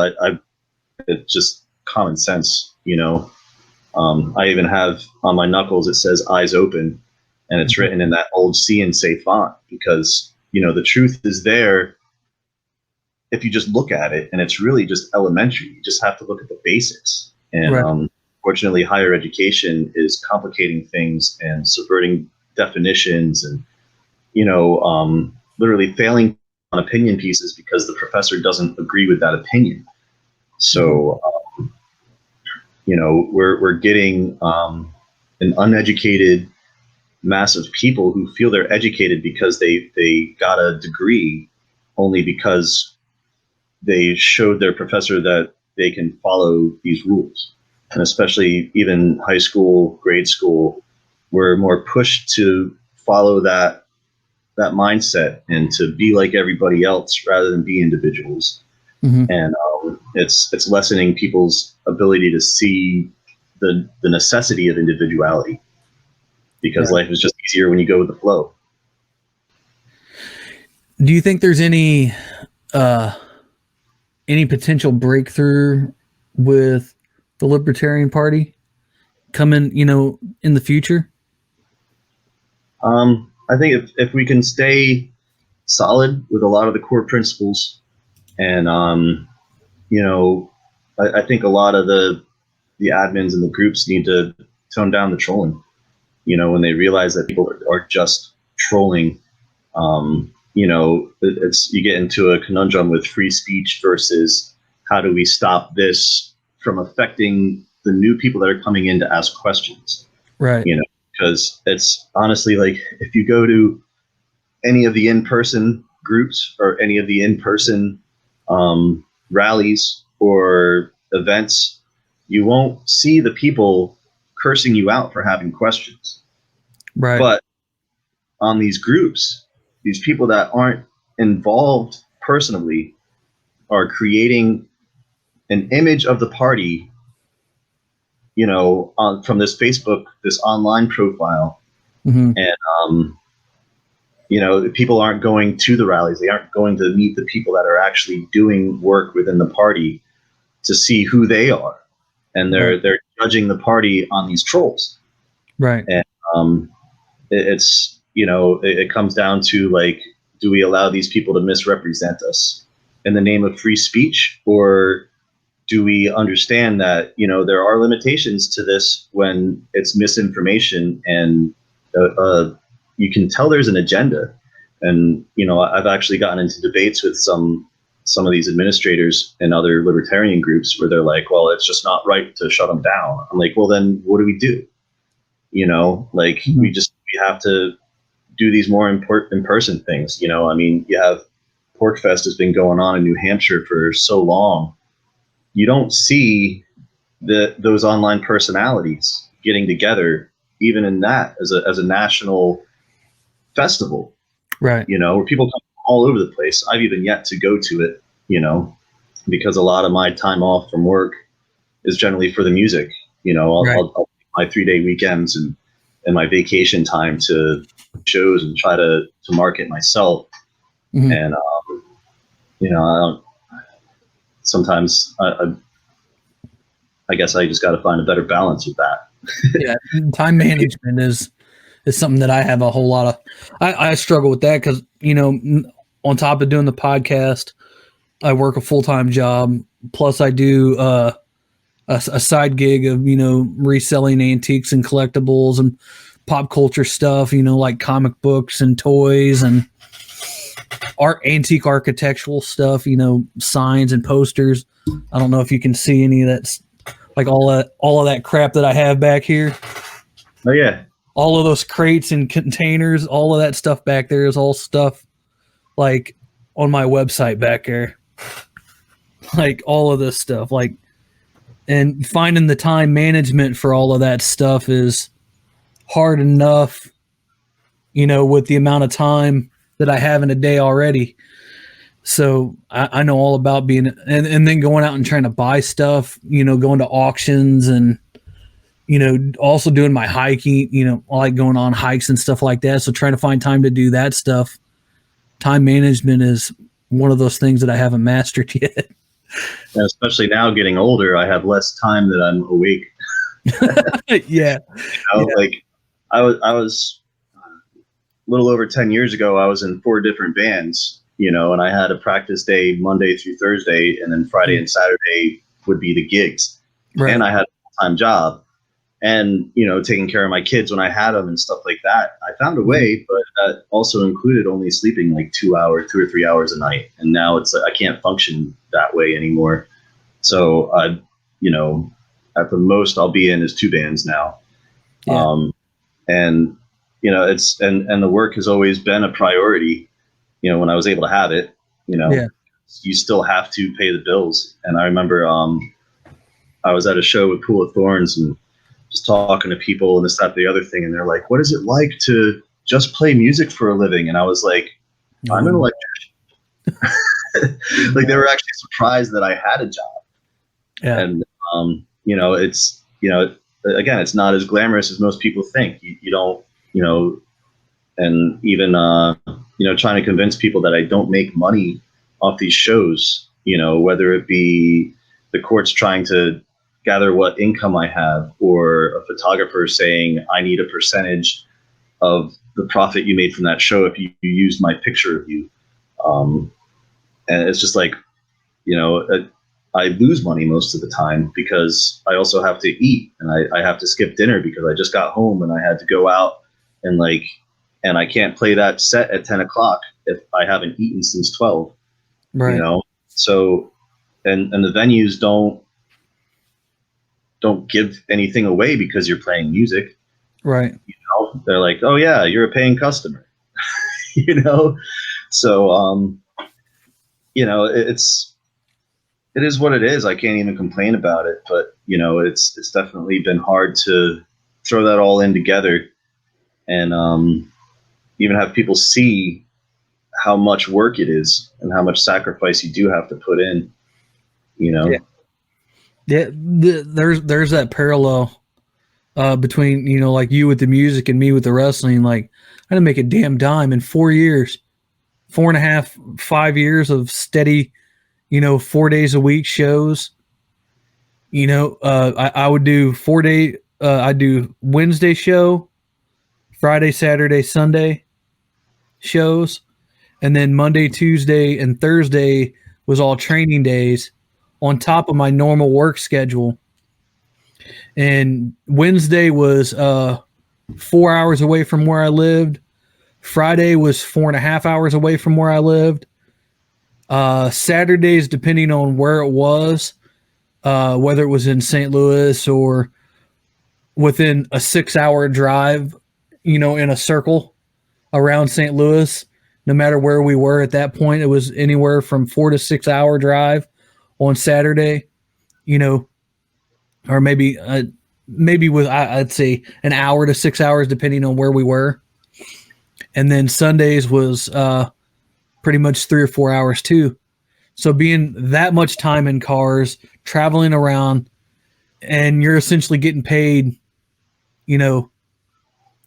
it's just common sense, I even have on my knuckles, it says eyes open, and it's written in that old see and say font because, the truth is there if you just look at it, and it's really just elementary. You just have to look at the basics. And fortunately, higher education is complicating things and subverting definitions and, literally failing on opinion pieces because the professor doesn't agree with that opinion. So, we're getting an uneducated mass of people who feel they're educated because they got a degree only because they showed their professor that they can follow these rules. And especially even high school, grade school, we're more pushed to follow that mindset and to be like everybody else rather than be individuals. Mm-hmm. And it's lessening people's ability to see the necessity of individuality, because life is just easier when you go with the flow. Do you think there's any potential breakthrough with the Libertarian Party coming, in the future? I think if we can stay solid with a lot of the core principles, and I think a lot of the admins and the groups need to tone down the trolling. When they realize that people are just trolling, it's you get into a conundrum with free speech versus how do we stop this from affecting the new people that are coming in to ask questions. Right. Because it's honestly like if you go to any of the in-person groups or any of the in-person rallies or events, you won't see the people cursing you out for having questions. Right. But on these groups, these people that aren't involved personally are creating an image of the party, from this Facebook, this online profile. Mm-hmm. And, people aren't going to the rallies. They aren't going to meet the people that are actually doing work within the party to see who they are. And they're judging the party on these trolls. Right. And it comes down to, like, do we allow these people to misrepresent us in the name of free speech, or do we understand that, there are limitations to this when it's misinformation and you can tell there's an agenda. And, I've actually gotten into debates with some of these administrators and other libertarian groups where they're like, well, it's just not right to shut them down. I'm like, well, then what do we do? We have to do these more in-person things. You have PorcFest has been going on in New Hampshire for so long. You don't see those online personalities getting together, even in that as a national festival, right? Where people come from all over the place. I've even yet to go to it, because a lot of my time off from work is generally for the music. I'll take my 3-day weekends and my vacation time to shows and try to market myself. Mm-hmm. And I don't. Sometimes I guess I just got to find a better balance with that. Yeah, time management is something that I have a whole lot of. I struggle with that because on top of doing the podcast, I work a full-time job. Plus, I do a side gig of reselling antiques and collectibles and pop culture stuff. Like comic books and toys and antique architectural stuff. Signs and posters. I don't know if you can see any of that, like all of that crap that I have back here. Oh yeah. All of those crates and containers, all of that stuff back there is all stuff like on my website back there. Like all of this stuff, and finding the time management for all of that stuff is hard enough, with the amount of time that I have in a day already. So I know all about being, and then going out and trying to buy stuff, going to auctions and, also doing my hiking, I like going on hikes and stuff like that. So trying to find time to do that stuff. Time management is one of those things that I haven't mastered yet. And especially now getting older, I have less time that I'm awake. Yeah. Like I was a little over 10 years ago, I was in 4 different bands, and I had a practice day Monday through Thursday, and then Friday and Saturday would be the gigs. Right. And I had a full-time job. And, taking care of my kids when I had them and stuff like that. I found a way, but that also included only sleeping like 2 or 3 hours a night. And now it's like I can't function that way anymore. So, at the most I'll be in is 2 bands now. Yeah. And it's and the work has always been a priority. When I was able to have it, Yeah. you still have to pay the bills. And I remember I was at a show with Pool of Thorns and just talking to people and this, that, the other thing, and they're like, "What is it like to just play music for a living?" And I was like, "I'm an electrician." Like they were actually surprised that I had a job. Yeah. And it's again, it's not as glamorous as most people think. You don't, and even trying to convince people that I don't make money off these shows, whether it be the courts trying to gather what income I have, or a photographer saying I need a percentage of the profit you made from that show if you used my picture of you. And it's just like, I lose money most of the time because I also have to eat, and I have to skip dinner because I just got home and I had to go out and I can't play that set at 10 o'clock if I haven't eaten since 12, Right. So, and the venues don't give anything away because you're playing music. Right. They're like, "Oh yeah, you're a paying customer." So it is what it is. I can't even complain about it, but it's definitely been hard to throw that all in together and even have people see how much work it is and how much sacrifice you do have to put in. Yeah. There's that parallel between like you with the music and me with the wrestling. Like I didn't make a damn dime in 4 years, 4.5, 5 years of steady, 4 days a week shows. I would do 4 day. I do Wednesday show, Friday, Saturday, Sunday shows, and then Monday, Tuesday, and Thursday was all training days on top of my normal work schedule. And Wednesday was 4 hours away from where I lived. Friday was 4.5 hours away from where I lived. Saturdays, depending on where it was, whether it was in St. Louis or within a 6 hour drive, in a circle around St. Louis, no matter where we were at that point, it was anywhere from 4 to 6 hour drive on Saturday, or maybe with, I'd say an hour to 6 hours, depending on where we were. And then Sundays was pretty much 3 or 4 hours too. So being that much time in cars, traveling around, and you're essentially getting paid,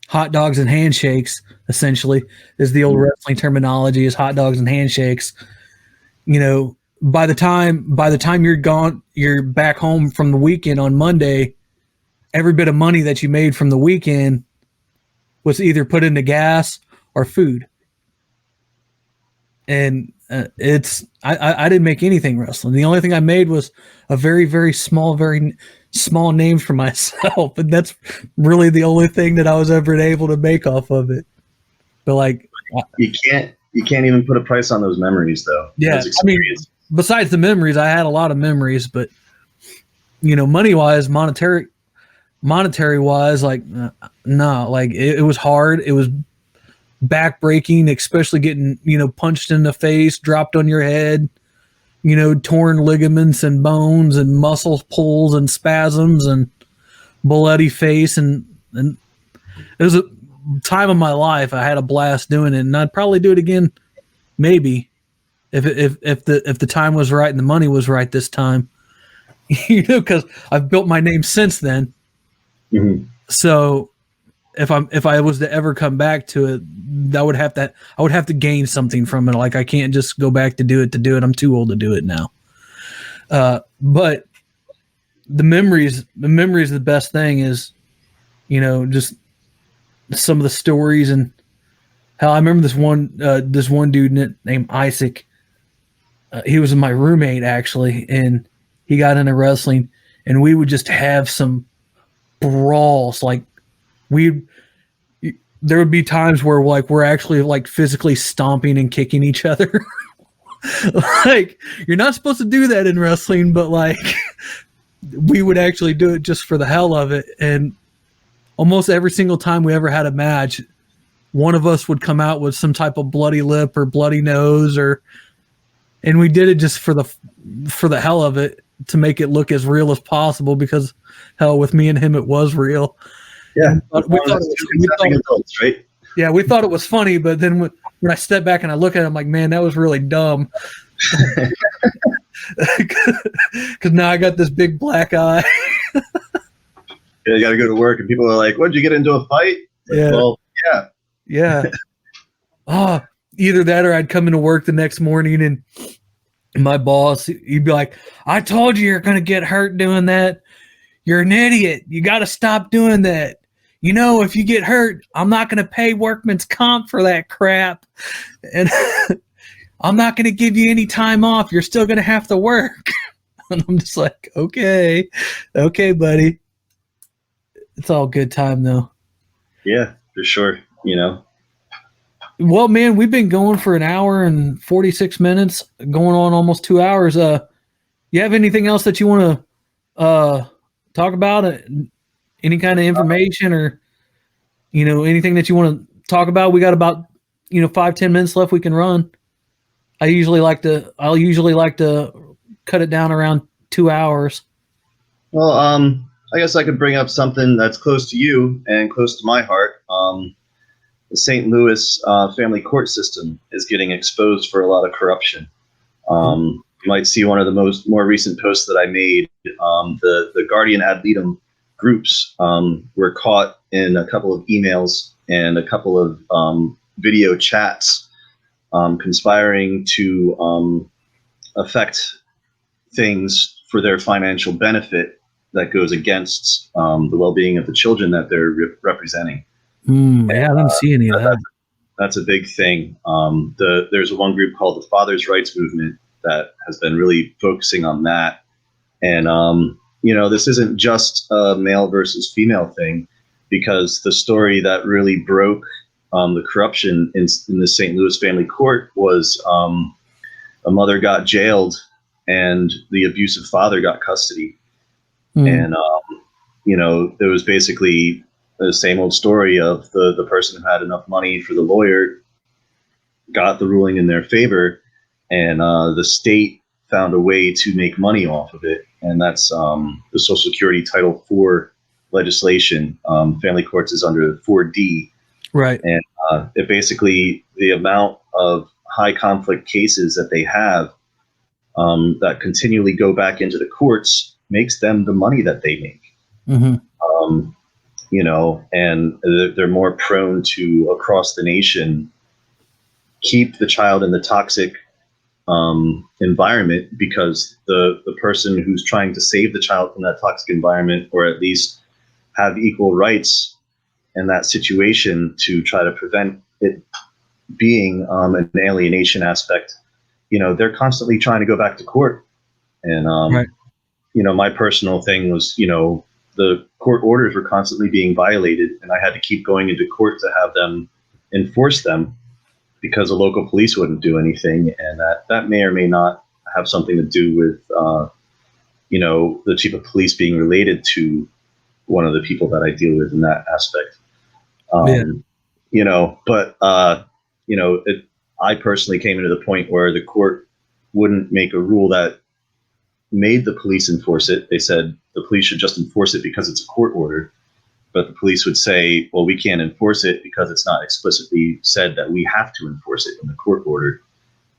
hot dogs and handshakes, essentially, is the old wrestling terminology, is hot dogs and handshakes. By the time you're gone, you're back home from the weekend on Monday, every bit of money that you made from the weekend was either put into gas or food. And I didn't make anything wrestling. The only thing I made was a very, very small name for myself. And that's really the only thing that I was ever able to make off of it. But like, you can't even put a price on those memories though. Yeah. I mean, besides the memories, I had a lot of memories, but money wise, monetary wise, like, no, like it was hard. It was backbreaking, especially getting, punched in the face, dropped on your head, torn ligaments and bones and muscle pulls and spasms and bloody face. And it was a time of my life. I had a blast doing it, and I'd probably do it again. Maybe if the time was right and the money was right this time, because I've built my name since then. Mm-hmm. So if I was to ever come back to it, I would have to gain something from it. Like I can't just go back to do it. I'm too old to do it now. But the memories, the best thing is, just some of the stories. And hell, I remember this one dude named Isaac. He was my roommate actually, and he got into wrestling, and we would just have some brawls. Like there would be times where like we're actually like physically stomping and kicking each other. Like you're not supposed to do that in wrestling, but like we would actually do it just for the hell of it. And almost every single time we ever had a match, one of us would come out with some type of bloody lip or bloody nose, and we did it just for the hell of it, to make it look as real as possible, because hell, with me and him, it was real. Yeah. We thought adults, right? Yeah, we thought it was funny, but then when I step back and I look at it, I'm like, man, that was really dumb. Because now I got this big black eye. You got to go to work, and people are like, "What, did you get into a fight?" Like, Yeah. Well, yeah. Yeah. Either that or I'd come into work the next morning and my boss, he'd be like, I told you you're going to get hurt doing that. You're an idiot. You got to stop doing that. You know, if you get hurt, I'm not going to pay workman's comp for that crap. And I'm not going to give you any time off. You're still going to have to work. And I'm just like, okay, buddy. It's all good time though. Yeah, for sure. You know, well, man, we've been going for an hour and 46 minutes, going on almost 2 hours. You have anything else that you want to talk about? Any kind of information or, anything that you want to talk about? We got about, 5-10 minutes left we can run. I'll usually like to cut it down around 2 hours. Well, I guess I could bring up something that's close to you and close to my heart. The St. Louis family court system is getting exposed for a lot of corruption. You might see one of the more recent posts that I made. The Guardian ad litem groups were caught in a couple of emails and a couple of video chats conspiring to affect things for their financial benefit that goes against the well-being of the children that they're representing. Yeah, I didn't see any of that. That's a big thing. There's one group called the Fathers' Rights Movement that has been really focusing on that. And, this isn't just a male versus female thing, because the story that really broke the corruption in the St. Louis family court was a mother got jailed and the abusive father got custody. And, there was basically the same old story of the person who had enough money for the lawyer got the ruling in their favor, and the state found a way to make money off of it. And that's the Social Security Title IV legislation. Family courts is under 4D. Right. And it basically, the amount of high conflict cases that they have that continually go back into the courts makes them the money that they make. Mm-hmm. And they're more prone to, across the nation, keep the child in the toxic environment, because the person who's trying to save the child from that toxic environment, or at least have equal rights in that situation to try to prevent it being an alienation aspect, they're constantly trying to go back to court. And, right. My personal thing was, the court orders were constantly being violated, and I had to keep going into court to have them enforce them, because the local police wouldn't do anything. And that may or may not have something to do with, the chief of police being related to one of the people that I deal with in that aspect. I personally came into the point where the court wouldn't make a rule that made the police enforce it. They said the police should just enforce it because it's a court order. But the police would say, well, we can't enforce it because it's not explicitly said that we have to enforce it in the court order.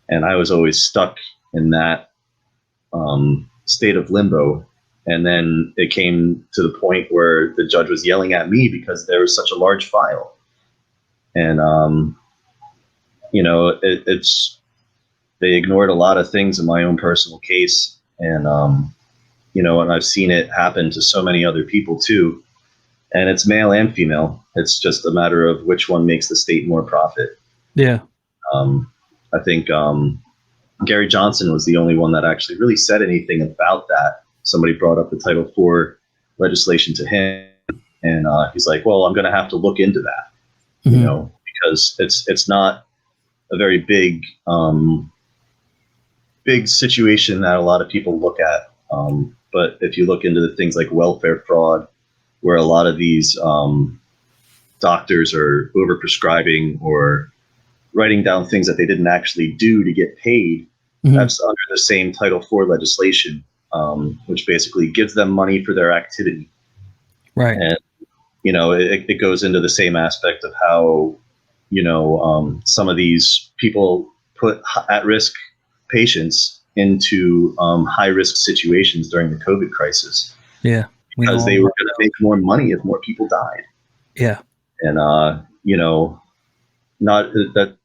And I was always stuck in that state of limbo. And then it came to the point where the judge was yelling at me because there was such a large file. And, they ignored a lot of things in my own personal case. And, and I've seen it happen to so many other people too. And it's male and female. It's just a matter of which one makes the state more profit. Yeah. I think Gary Johnson was the only one that actually really said anything about that. Somebody brought up the Title IV legislation to him, and he's like, well, I'm going to have to look into that, because it's not a very big situation that a lot of people look at. But if you look into the things like welfare fraud, where a lot of these doctors are overprescribing or writing down things that they didn't actually do to get paid. That's under the same Title IV legislation, which basically gives them money for their activity. Right. And, it goes into the same aspect of how, some of these people put at-risk patients into high-risk situations during the COVID crisis. Yeah. Because they were going to make more money if more people died. Yeah. And, not that,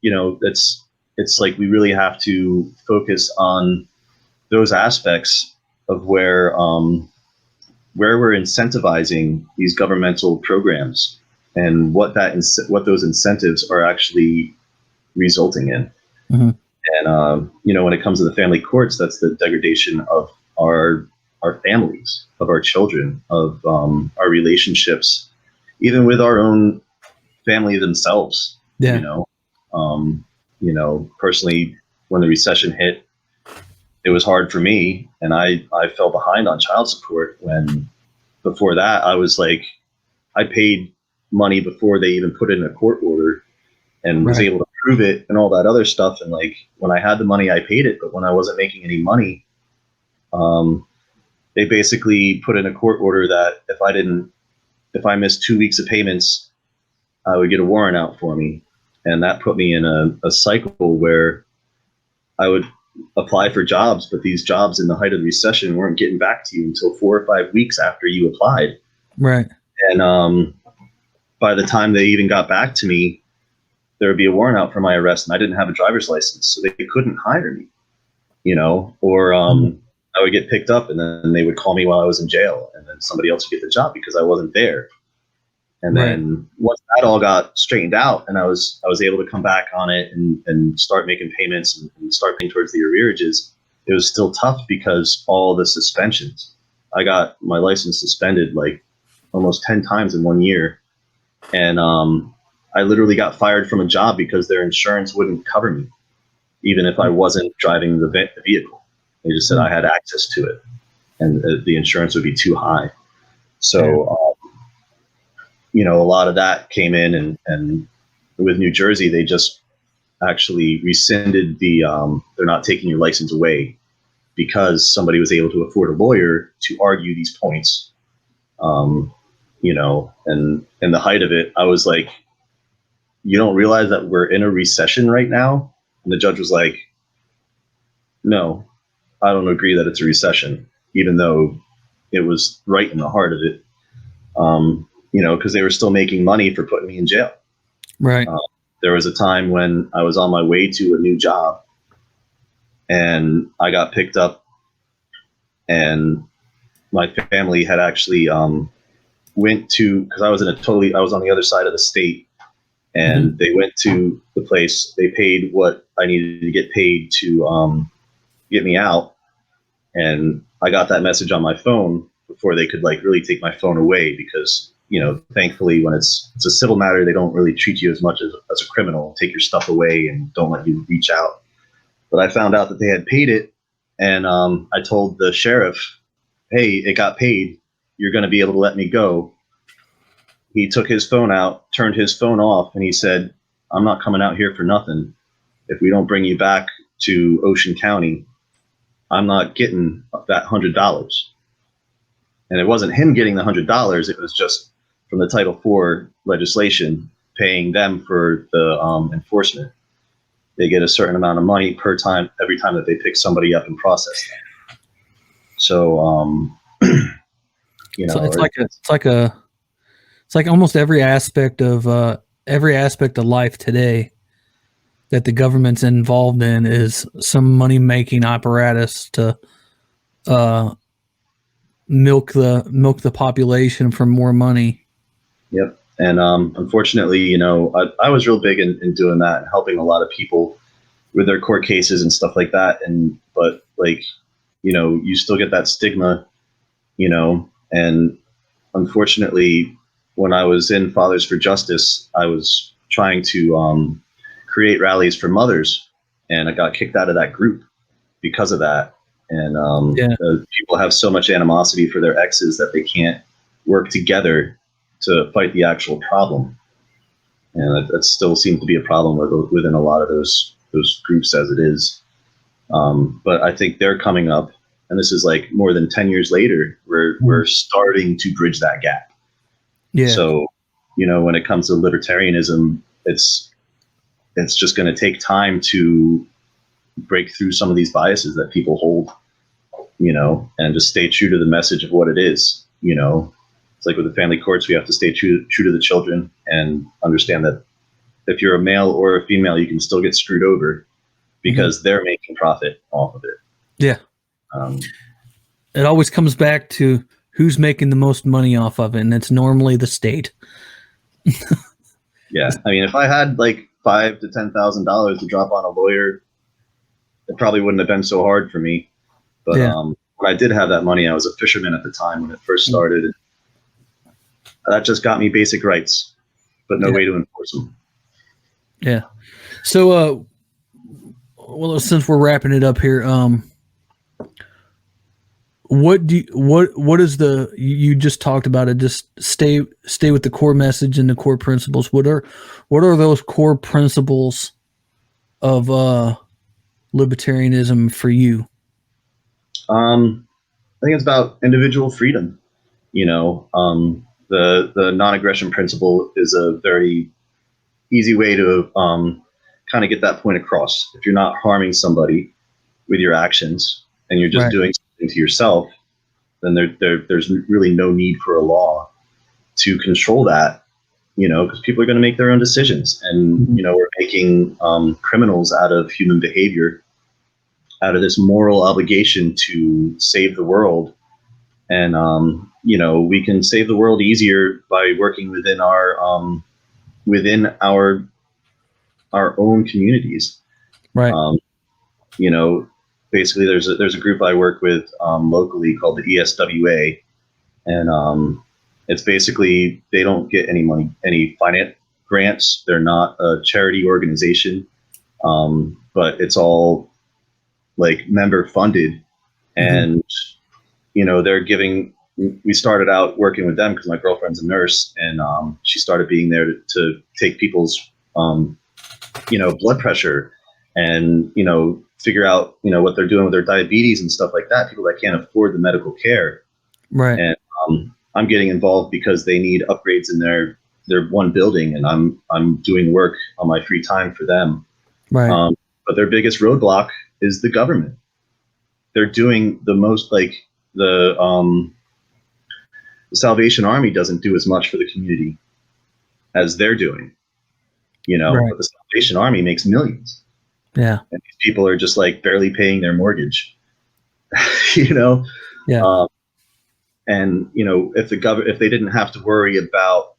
it's like we really have to focus on those aspects of where we're incentivizing these governmental programs and what those incentives are actually resulting in. Mm-hmm. And, when it comes to the family courts, that's the degradation of our families, of our children, of our relationships, even with our own family themselves. Yeah. Personally, when the recession hit, it was hard for me, and I fell behind on child support when before that I was like, I paid money before they even put in a court order and was able to prove it and all that other stuff. And like, when I had the money, I paid it, but when I wasn't making any money, they basically put in a court order that if I missed 2 weeks of payments, I would get a warrant out for me. And that put me in a cycle where I would apply for jobs, but these jobs in the height of the recession weren't getting back to you until 4 or 5 weeks after you applied. Right. And by the time they even got back to me, there would be a warrant out for my arrest, and I didn't have a driver's license, so they couldn't hire me, or I would get picked up and then they would call me while I was in jail, and then somebody else would get the job because I wasn't there. And then once that all got straightened out and I was able to come back on it and start making payments and start paying towards the arrearages, it was still tough because all the suspensions. I got my license suspended like almost 10 times in 1 year. And I literally got fired from a job because their insurance wouldn't cover me, even if I wasn't driving the vehicle. They just said I had access to it, and the insurance would be too high. So, a lot of that came in, and with New Jersey, they just actually rescinded they're not taking your license away because somebody was able to afford a lawyer to argue these points. And in the height of it, I was like, you don't realize that we're in a recession right now? And the judge was like, no, I don't agree that it's a recession, even though it was right in the heart of it. Because they were still making money for putting me in jail. Right. There was a time when I was on my way to a new job and I got picked up, and my family had actually because I was on the other side of the state, and they went to the place, they paid what I needed to get paid to get me out. And I got that message on my phone before they could like really take my phone away, because thankfully when it's a civil matter, they don't really treat you as much as a criminal, take your stuff away and don't let you reach out. But I found out that they had paid it, and I told the sheriff, hey, it got paid, you're going to be able to let me go. He took his phone out, turned his phone off, and he said, I'm not coming out here for nothing. If we don't bring you back to Ocean County, I'm not getting that $100. And it wasn't him getting the $100. It was just from the Title IV legislation paying them for the enforcement. They get a certain amount of money per time, every time that they pick somebody up and process them. So, so it's like almost every aspect of life today that the government's involved in is some money-making apparatus to milk the population for more money. Yep. And unfortunately, I was real big in doing that and helping a lot of people with their court cases and stuff like that. But you still get that stigma, and unfortunately, when I was in Fathers for Justice, I was trying to create rallies for mothers, and I got kicked out of that group because of that. And people have so much animosity for their exes that they can't work together to fight the actual problem. and that still seems to be a problem within a lot of those groups as it is. But I think they're coming up, and this is like more than 10 years later, we're starting to bridge that gap. Yeah. So, when it comes to libertarianism, it's just going to take time to break through some of these biases that people hold, and just stay true to the message of what it is. It's like with the family courts, we have to stay true to the children and understand that if you're a male or a female, you can still get screwed over because they're making profit off of it. Yeah. It always comes back to who's making the most money off of it, and it's normally the state. Yeah. I mean, if I had like $5,000 to $10,000 to drop on a lawyer, it probably wouldn't have been so hard for me. But when I did have that money, I was a fisherman at the time when it first started. That just got me basic rights, but no way to enforce them. Yeah. So, well, since we're wrapping it up here, what is you just talked about it? Just stay with the core message and the core principles. What are those core principles of libertarianism for you? I think it's about individual freedom. The non-aggression principle is a very easy way to kind of get that point across. If you're not harming somebody with your actions and you're just doing something to yourself, then there's really no need for a law to control that, because people are going to make their own decisions. And, we're making criminals out of human behavior, out of this moral obligation to save the world. And, we can save the world easier by working within our own communities. Right. Basically there's a group I work with locally called the ESWA, and it's basically they don't get any money, any finance grants. They're not a charity organization, but it's all like member funded, and they're giving. We started out working with them because my girlfriend's a nurse, and she started being there to take people's blood pressure and figure out what they're doing with their diabetes and stuff like that. People that can't afford the medical care, right? And I'm getting involved because they need upgrades in their one building, and I'm doing work on my free time for them, right? But their biggest roadblock is the government. They're doing the most, like the Salvation Army doesn't do as much for the community as they're doing, but the Salvation Army makes millions. Yeah. And these people are just like barely paying their mortgage, Yeah. And, if they didn't have to worry about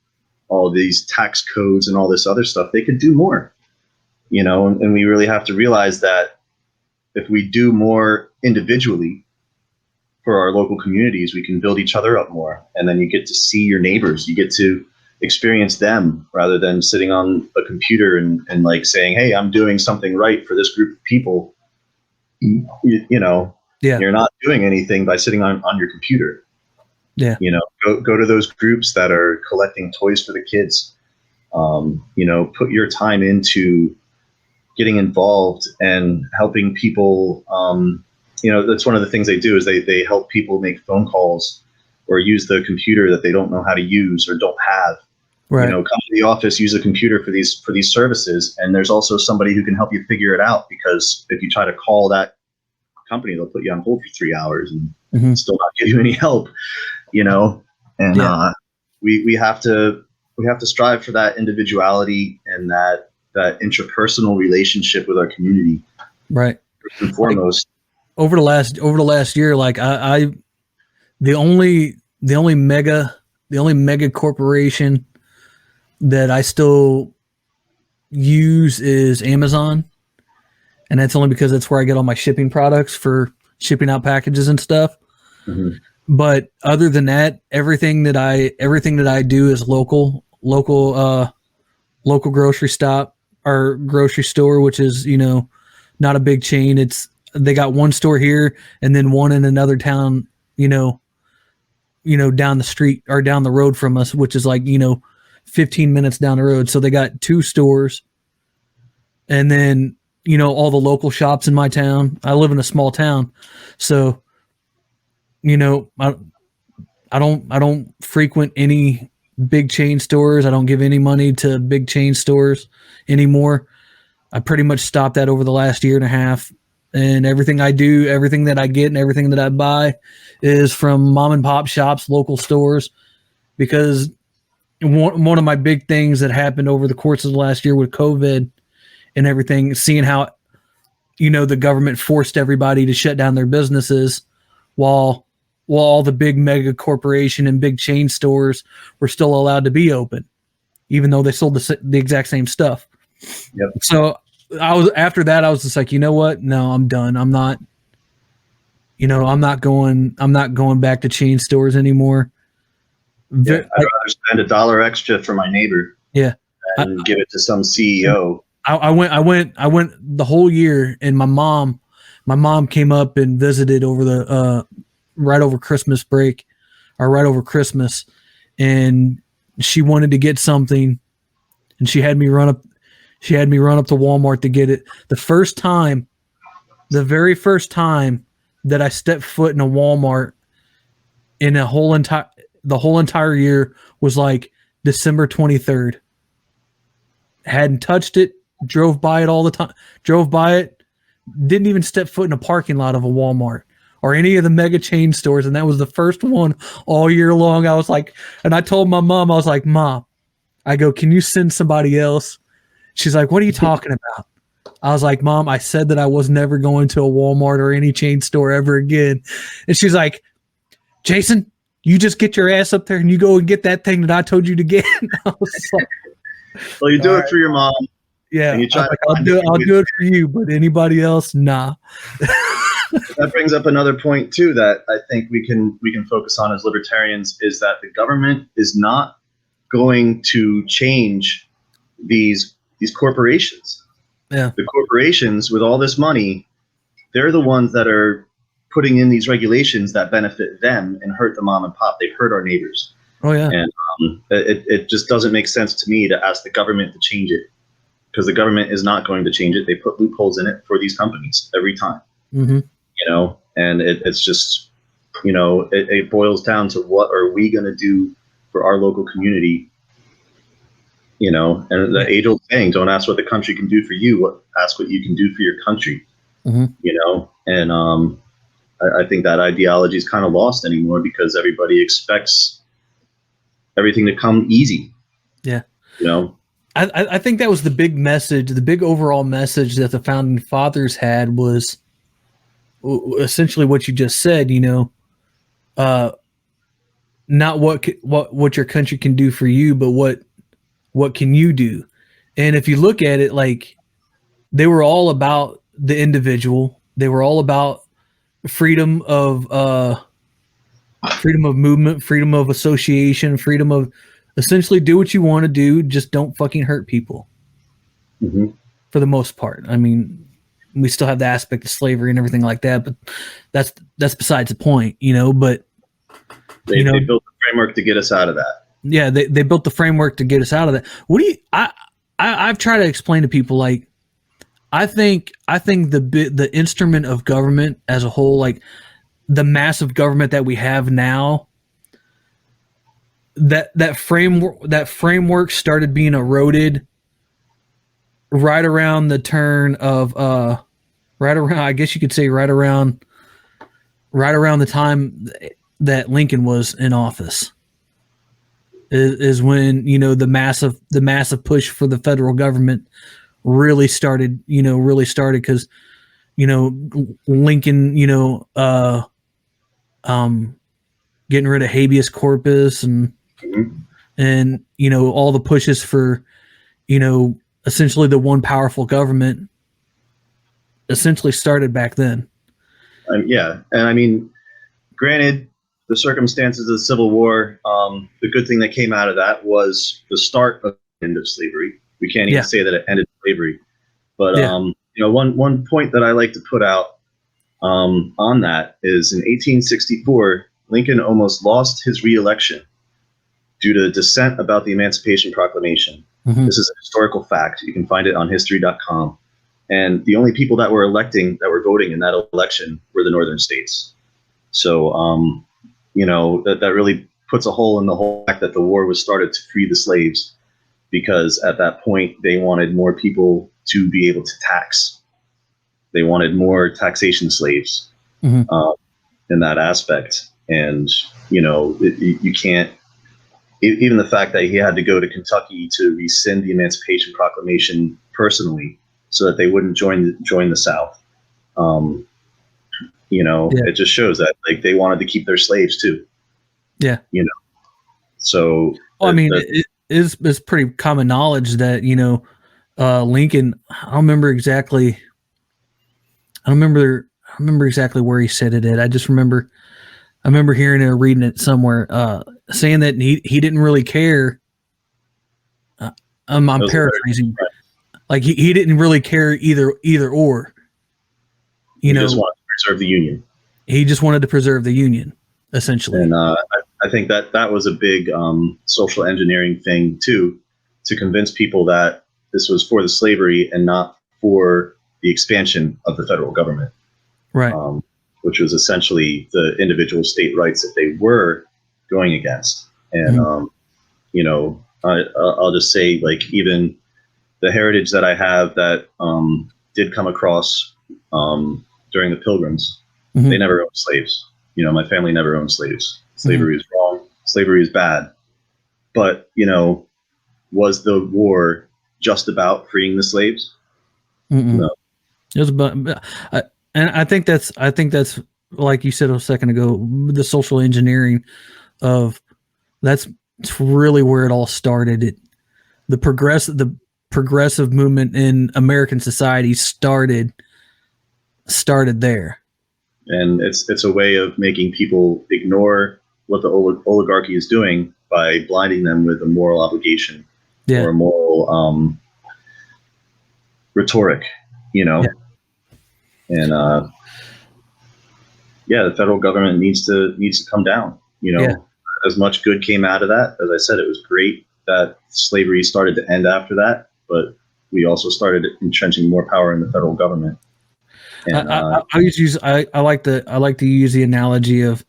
all these tax codes and all this other stuff, they could do more, and we really have to realize that if we do more individually for our local communities, we can build each other up more. And then you get to see your neighbors, you get to experience them rather than sitting on a computer and like saying, hey, I'm doing something right for this group of people. You're not doing anything by sitting on your computer. Yeah. Go to those groups that are collecting toys for the kids. Put your time into getting involved and helping people. That's one of the things they do is they help people make phone calls or use the computer that they don't know how to use or don't have. Right. Come to the office, use a computer for these services, and there's also somebody who can help you figure it out, because if you try to call that company, they'll put you on hold for 3 hours and still not give you any help. And we have to strive for that individuality and that intrapersonal relationship with our community. Right. First and foremost. Over the last year, like the only mega corporation that I still use is Amazon, and that's only because that's where I get all my shipping products for shipping out packages and stuff. Mm-hmm. But other than that, everything that I do is local grocery stop or grocery store, which is not a big chain. They got one store here and then one in another town, down the street or down the road from us, which is like, 15 minutes down the road. So they got 2 stores, and then, you know, all the local shops in my town. I live in a small town, so, you know, I don't frequent any big chain stores. I don't give any money to big chain stores anymore. I pretty much stopped that over the last year and a half. And everything I do, everything that I get, and everything that I buy is from mom and pop shops, local stores. Because one of my big things that happened over the course of the last year with COVID and everything, seeing how, you know, the government forced everybody to shut down their businesses while all the big mega corporation and big chain stores were still allowed to be open, even though they sold the exact same stuff. Yep. So after that, I was just like, you know what? No, I'm done. I'm not going back to chain stores anymore. Yeah, I'd rather spend $1 extra for my neighbor. Yeah. And give it to some CEO. I went the whole year, and my mom came up and visited over the right over Christmas break, or right over Christmas, and she wanted to get something, and she had me run up to Walmart to get it. The very first time that I stepped foot in a Walmart in the whole entire year was like December 23rd. Hadn't touched it, drove by it all the time, didn't even step foot in a parking lot of a Walmart or any of the mega chain stores. And that was the first one all year long. I was like, and I told my mom, I was like, Mom, I go, can you send somebody else? She's like, what are you talking about? I was like, Mom, I said that I was never going to a Walmart or any chain store ever again. And she's like, Jason, you just get your ass up there and you go and get that thing that I told you to get. I was like, well, you do it for your mom. Yeah, I'll do it for you, but anybody else, nah. That brings up another point too that I think we can focus on as libertarians, is that the government is not going to change these corporations. Yeah. The corporations with all this money, they're the ones that are putting in these regulations that benefit them and hurt the mom and pop. They hurt our neighbors. Oh yeah. And it just doesn't make sense to me to ask the government to change it, because the government is not going to change it. They put loopholes in it for these companies every time. Mm-hmm. You know, and it's just, you know, it boils down to what are we going to do for our local community, you know, and the age-old saying, don't ask what the country can do for you, ask what you can do for your country. Mm-hmm. You know, and I think that ideology is kind of lost anymore because everybody expects everything to come easy. Yeah. You know, I think that was the big message, the big overall message that the founding fathers had was essentially what you just said, you know, not what your country can do for you, but what can you do? And if you look at it, like, they were all about the individual. They were all about freedom of movement, freedom of association, freedom of essentially do what you want to do. Just don't fucking hurt people. Mm-hmm. For the most part. I mean, we still have the aspect of slavery and everything like that, but that's besides the point, you know. But they built the framework to get us out of that. Yeah, they built the framework to get us out of that. What do you? I've tried to explain to people, like, I think the instrument of government as a whole, like the massive government that we have now, that framework started being eroded right around the turn of I guess you could say right around the time that Lincoln was in office is when, you know, the massive push for the federal government really started because, you know, Lincoln, you know, getting rid of habeas corpus and you know, all the pushes for, you know, essentially the one powerful government essentially started back then. Yeah. And I mean, granted, the circumstances of the Civil War, the good thing that came out of that was the start of the end of slavery. We can't even say that it ended slavery. But, you know, one point that I like to put out on that is in 1864, Lincoln almost lost his reelection due to dissent about the Emancipation Proclamation. Mm-hmm. This is a historical fact. You can find it on history.com. And the only people that were voting in that election were the northern states. So, that really puts a hole in the whole fact that the war was started to free the slaves, because at that point they wanted more people to be able to tax. They wanted more taxation slaves in that aspect. And, you can't, even the fact that he had to go to Kentucky to rescind the Emancipation Proclamation personally so that they wouldn't join the South. It just shows that like they wanted to keep their slaves too. Yeah. So it is pretty common knowledge that, Lincoln, I don't remember exactly where he said it at. I remember hearing it or reading it somewhere, saying that he didn't really care. I'm paraphrasing. Like he didn't really care either or. He just wanted to preserve the Union. He just wanted to preserve the Union, essentially. And I think that was a big social engineering thing too, to convince people that this was for the slavery and not for the expansion of the federal government. Right. Which was essentially the individual state rights that they were going against. And, I'll just say, like, even the heritage that I have that did come across during the Pilgrims, they never owned slaves. My family never owned slaves. Slavery is wrong. Slavery is bad. But, was the war just about freeing the slaves? No. It was about, and I think that's like you said a second ago, the social engineering of that's really where it all started. The progressive movement in American society started there. And it's a way of making people ignore what the oligarchy is doing by blinding them with a moral obligation or a moral rhetoric, And the federal government needs to come down. As much good came out of that. As I said, it was great that slavery started to end after that, but we also started entrenching more power in the federal government. And, I like to use the analogy of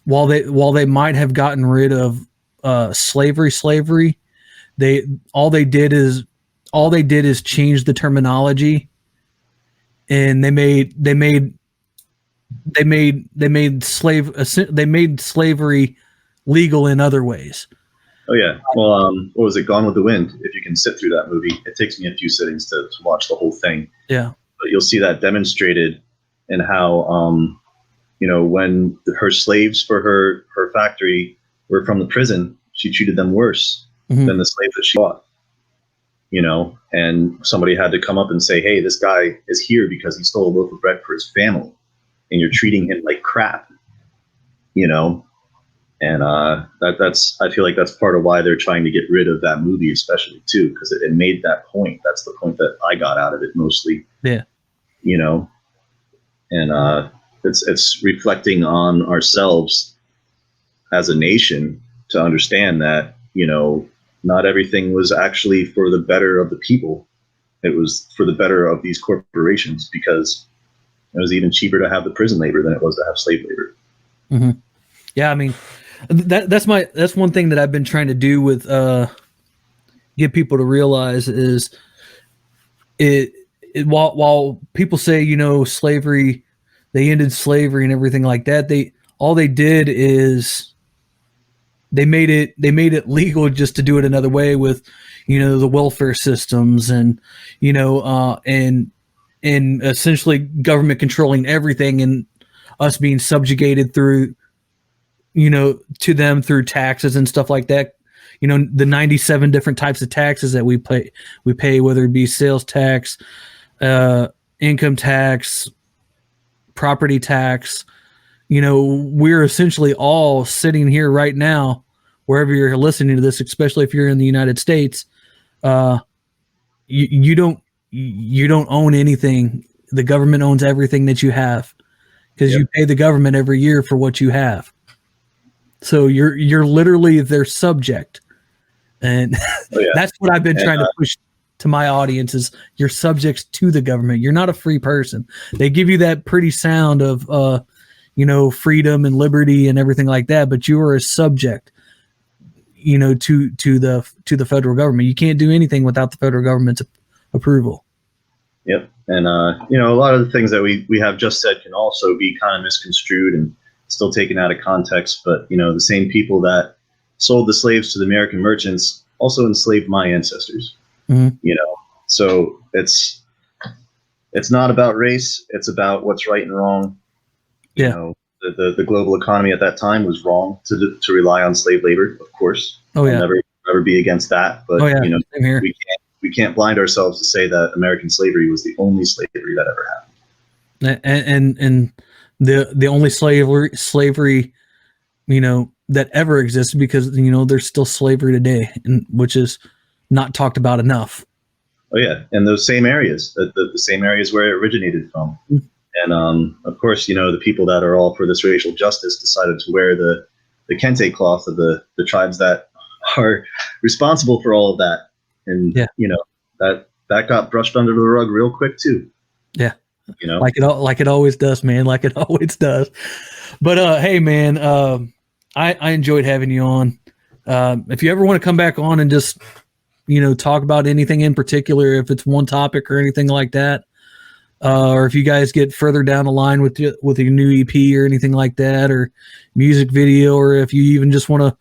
while they might have gotten rid of slavery, all they did is change the terminology, and they made slavery legal in other ways. Oh yeah. Well, what was it? Gone with the Wind. If you can sit through that movie, it takes me a few sittings to watch the whole thing. Yeah. But you'll see that demonstrated in how, when her slaves for her factory were from the prison, she treated them worse than the slaves that she bought. And somebody had to come up and say, hey, this guy is here because he stole a loaf of bread for his family, and you're treating him like crap, And that's I feel like that's part of why they're trying to get rid of that movie, especially too, because it made that point. That's the point that I got out of it mostly. Yeah. And it's reflecting on ourselves as a nation to understand that, not everything was actually for the better of the people. It was for the better of these corporations, because it was even cheaper to have the prison labor than it was to have slave labor. Mm-hmm. Yeah, I mean, that's one thing that I've been trying to do with get people to realize is while people say, slavery, they ended slavery and everything like that, all they did is they made it legal just to do it another way with, the welfare systems and, and essentially government controlling everything and us being subjugated through, to them through taxes and stuff like that. The 97 different types of taxes that we pay, whether it be sales tax, income tax, property tax. We're essentially all sitting here right now, wherever you're listening to this, especially if you're in the United States. You don't own anything. The government owns everything that you have, because you pay the government every year for what you have. So you're literally their subject. And Oh, yeah. that's what I've been trying to push to my audience is you're subjects to the government. You're not a free person. They give you that pretty sound of, freedom and liberty and everything like that, but you are a subject, to the federal government. You can't do anything without the federal government's approval. Yep. And, a lot of the things that we have just said can also be kind of misconstrued and still taken out of context. But, the same people that sold the slaves to the American merchants also enslaved my ancestors. Mm-hmm. So it's not about race. It's about what's right and wrong. Yeah. The global economy at that time was wrong to rely on slave labor, of course. Oh, yeah. I'll never be against that. But, Same here. we can't blind ourselves to say that American slavery was the only slavery that ever happened. And the only slavery, that ever existed, because, there's still slavery today, and which is not talked about enough. Oh, yeah. And those same areas, the same areas where it originated from. Mm-hmm. And, of course, the people that are all for this racial justice decided to wear the kente cloth of the tribes that are responsible for all of that. And, that got brushed under the rug real quick, too. Yeah. Like it always does, man. Like it always does. But, hey, man, I enjoyed having you on. If you ever want to come back on and just, talk about anything in particular, if it's one topic or anything like that, or if you guys get further down the line with your new EP or anything like that, or music video, or if you even just want to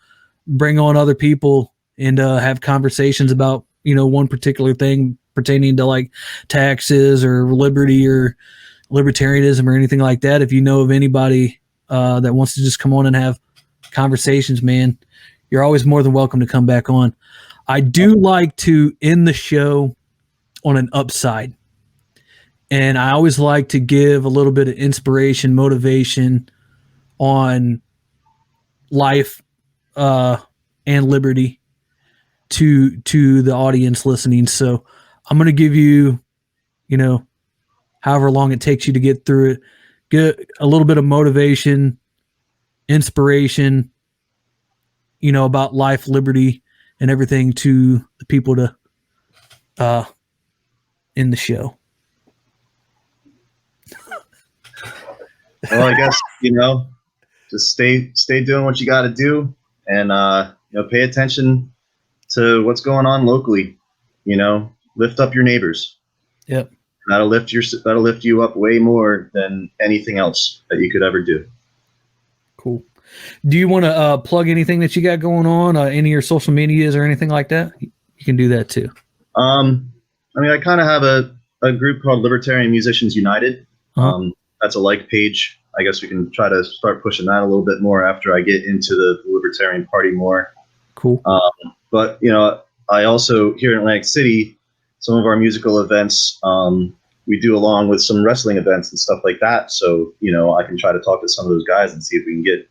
bring on other people and have conversations about, one particular thing pertaining to like taxes or liberty or libertarianism or anything like that. If you know of anybody that wants to just come on and have conversations, man, you're always more than welcome to come back on. I do like to end the show on an upside. And I always like to give a little bit of inspiration, motivation on life and liberty to the audience listening. So I'm going to give you, however long it takes you to get through it, get a little bit of motivation, inspiration, about life, liberty, and everything to the people to end the show. Well, I guess, just stay doing what you got to do, and, pay attention to what's going on locally. Lift up your neighbors. Yep. That'll lift you up way more than anything else that you could ever do. Cool. Do you want to plug anything that you got going on, any of your social medias or anything like that? You can do that too. I kind of have a group called Libertarian Musicians United. Uh-huh. That's a page. I guess we can try to start pushing that a little bit more after I get into the Libertarian Party more. Cool. But, I also, here in Atlantic City, some of our musical events, we do along with some wrestling events and stuff like that. So, I can try to talk to some of those guys and see if we can get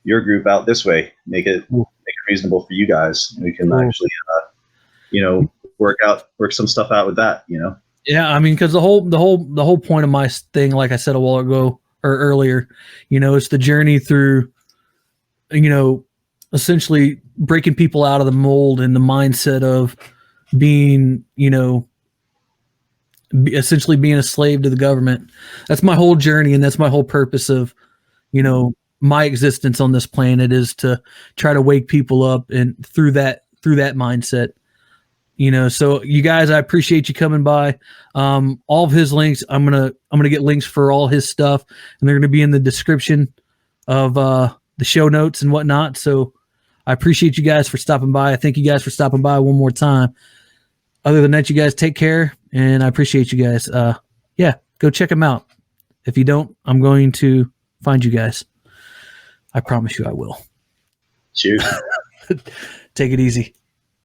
your group out this way, make it reasonable for you guys. We can actually, work some stuff out with that, Yeah, I mean, because the whole point of my thing, like I said a while ago or earlier, it's the journey through, essentially breaking people out of the mold and the mindset of being, essentially being a slave to the government. That's my whole journey, and that's my whole purpose of, my existence on this planet, is to try to wake people up and through that mindset. So you guys, I appreciate you coming by. All of his links, I'm gonna get links for all his stuff, and they're gonna be in the description of the show notes and whatnot. So I appreciate you guys for stopping by. I thank you guys for stopping by one more time. Other than that, you guys take care, and I appreciate you guys. Go check them out. If you don't, I'm going to find you guys. I promise you I will. Cheers. Take it easy.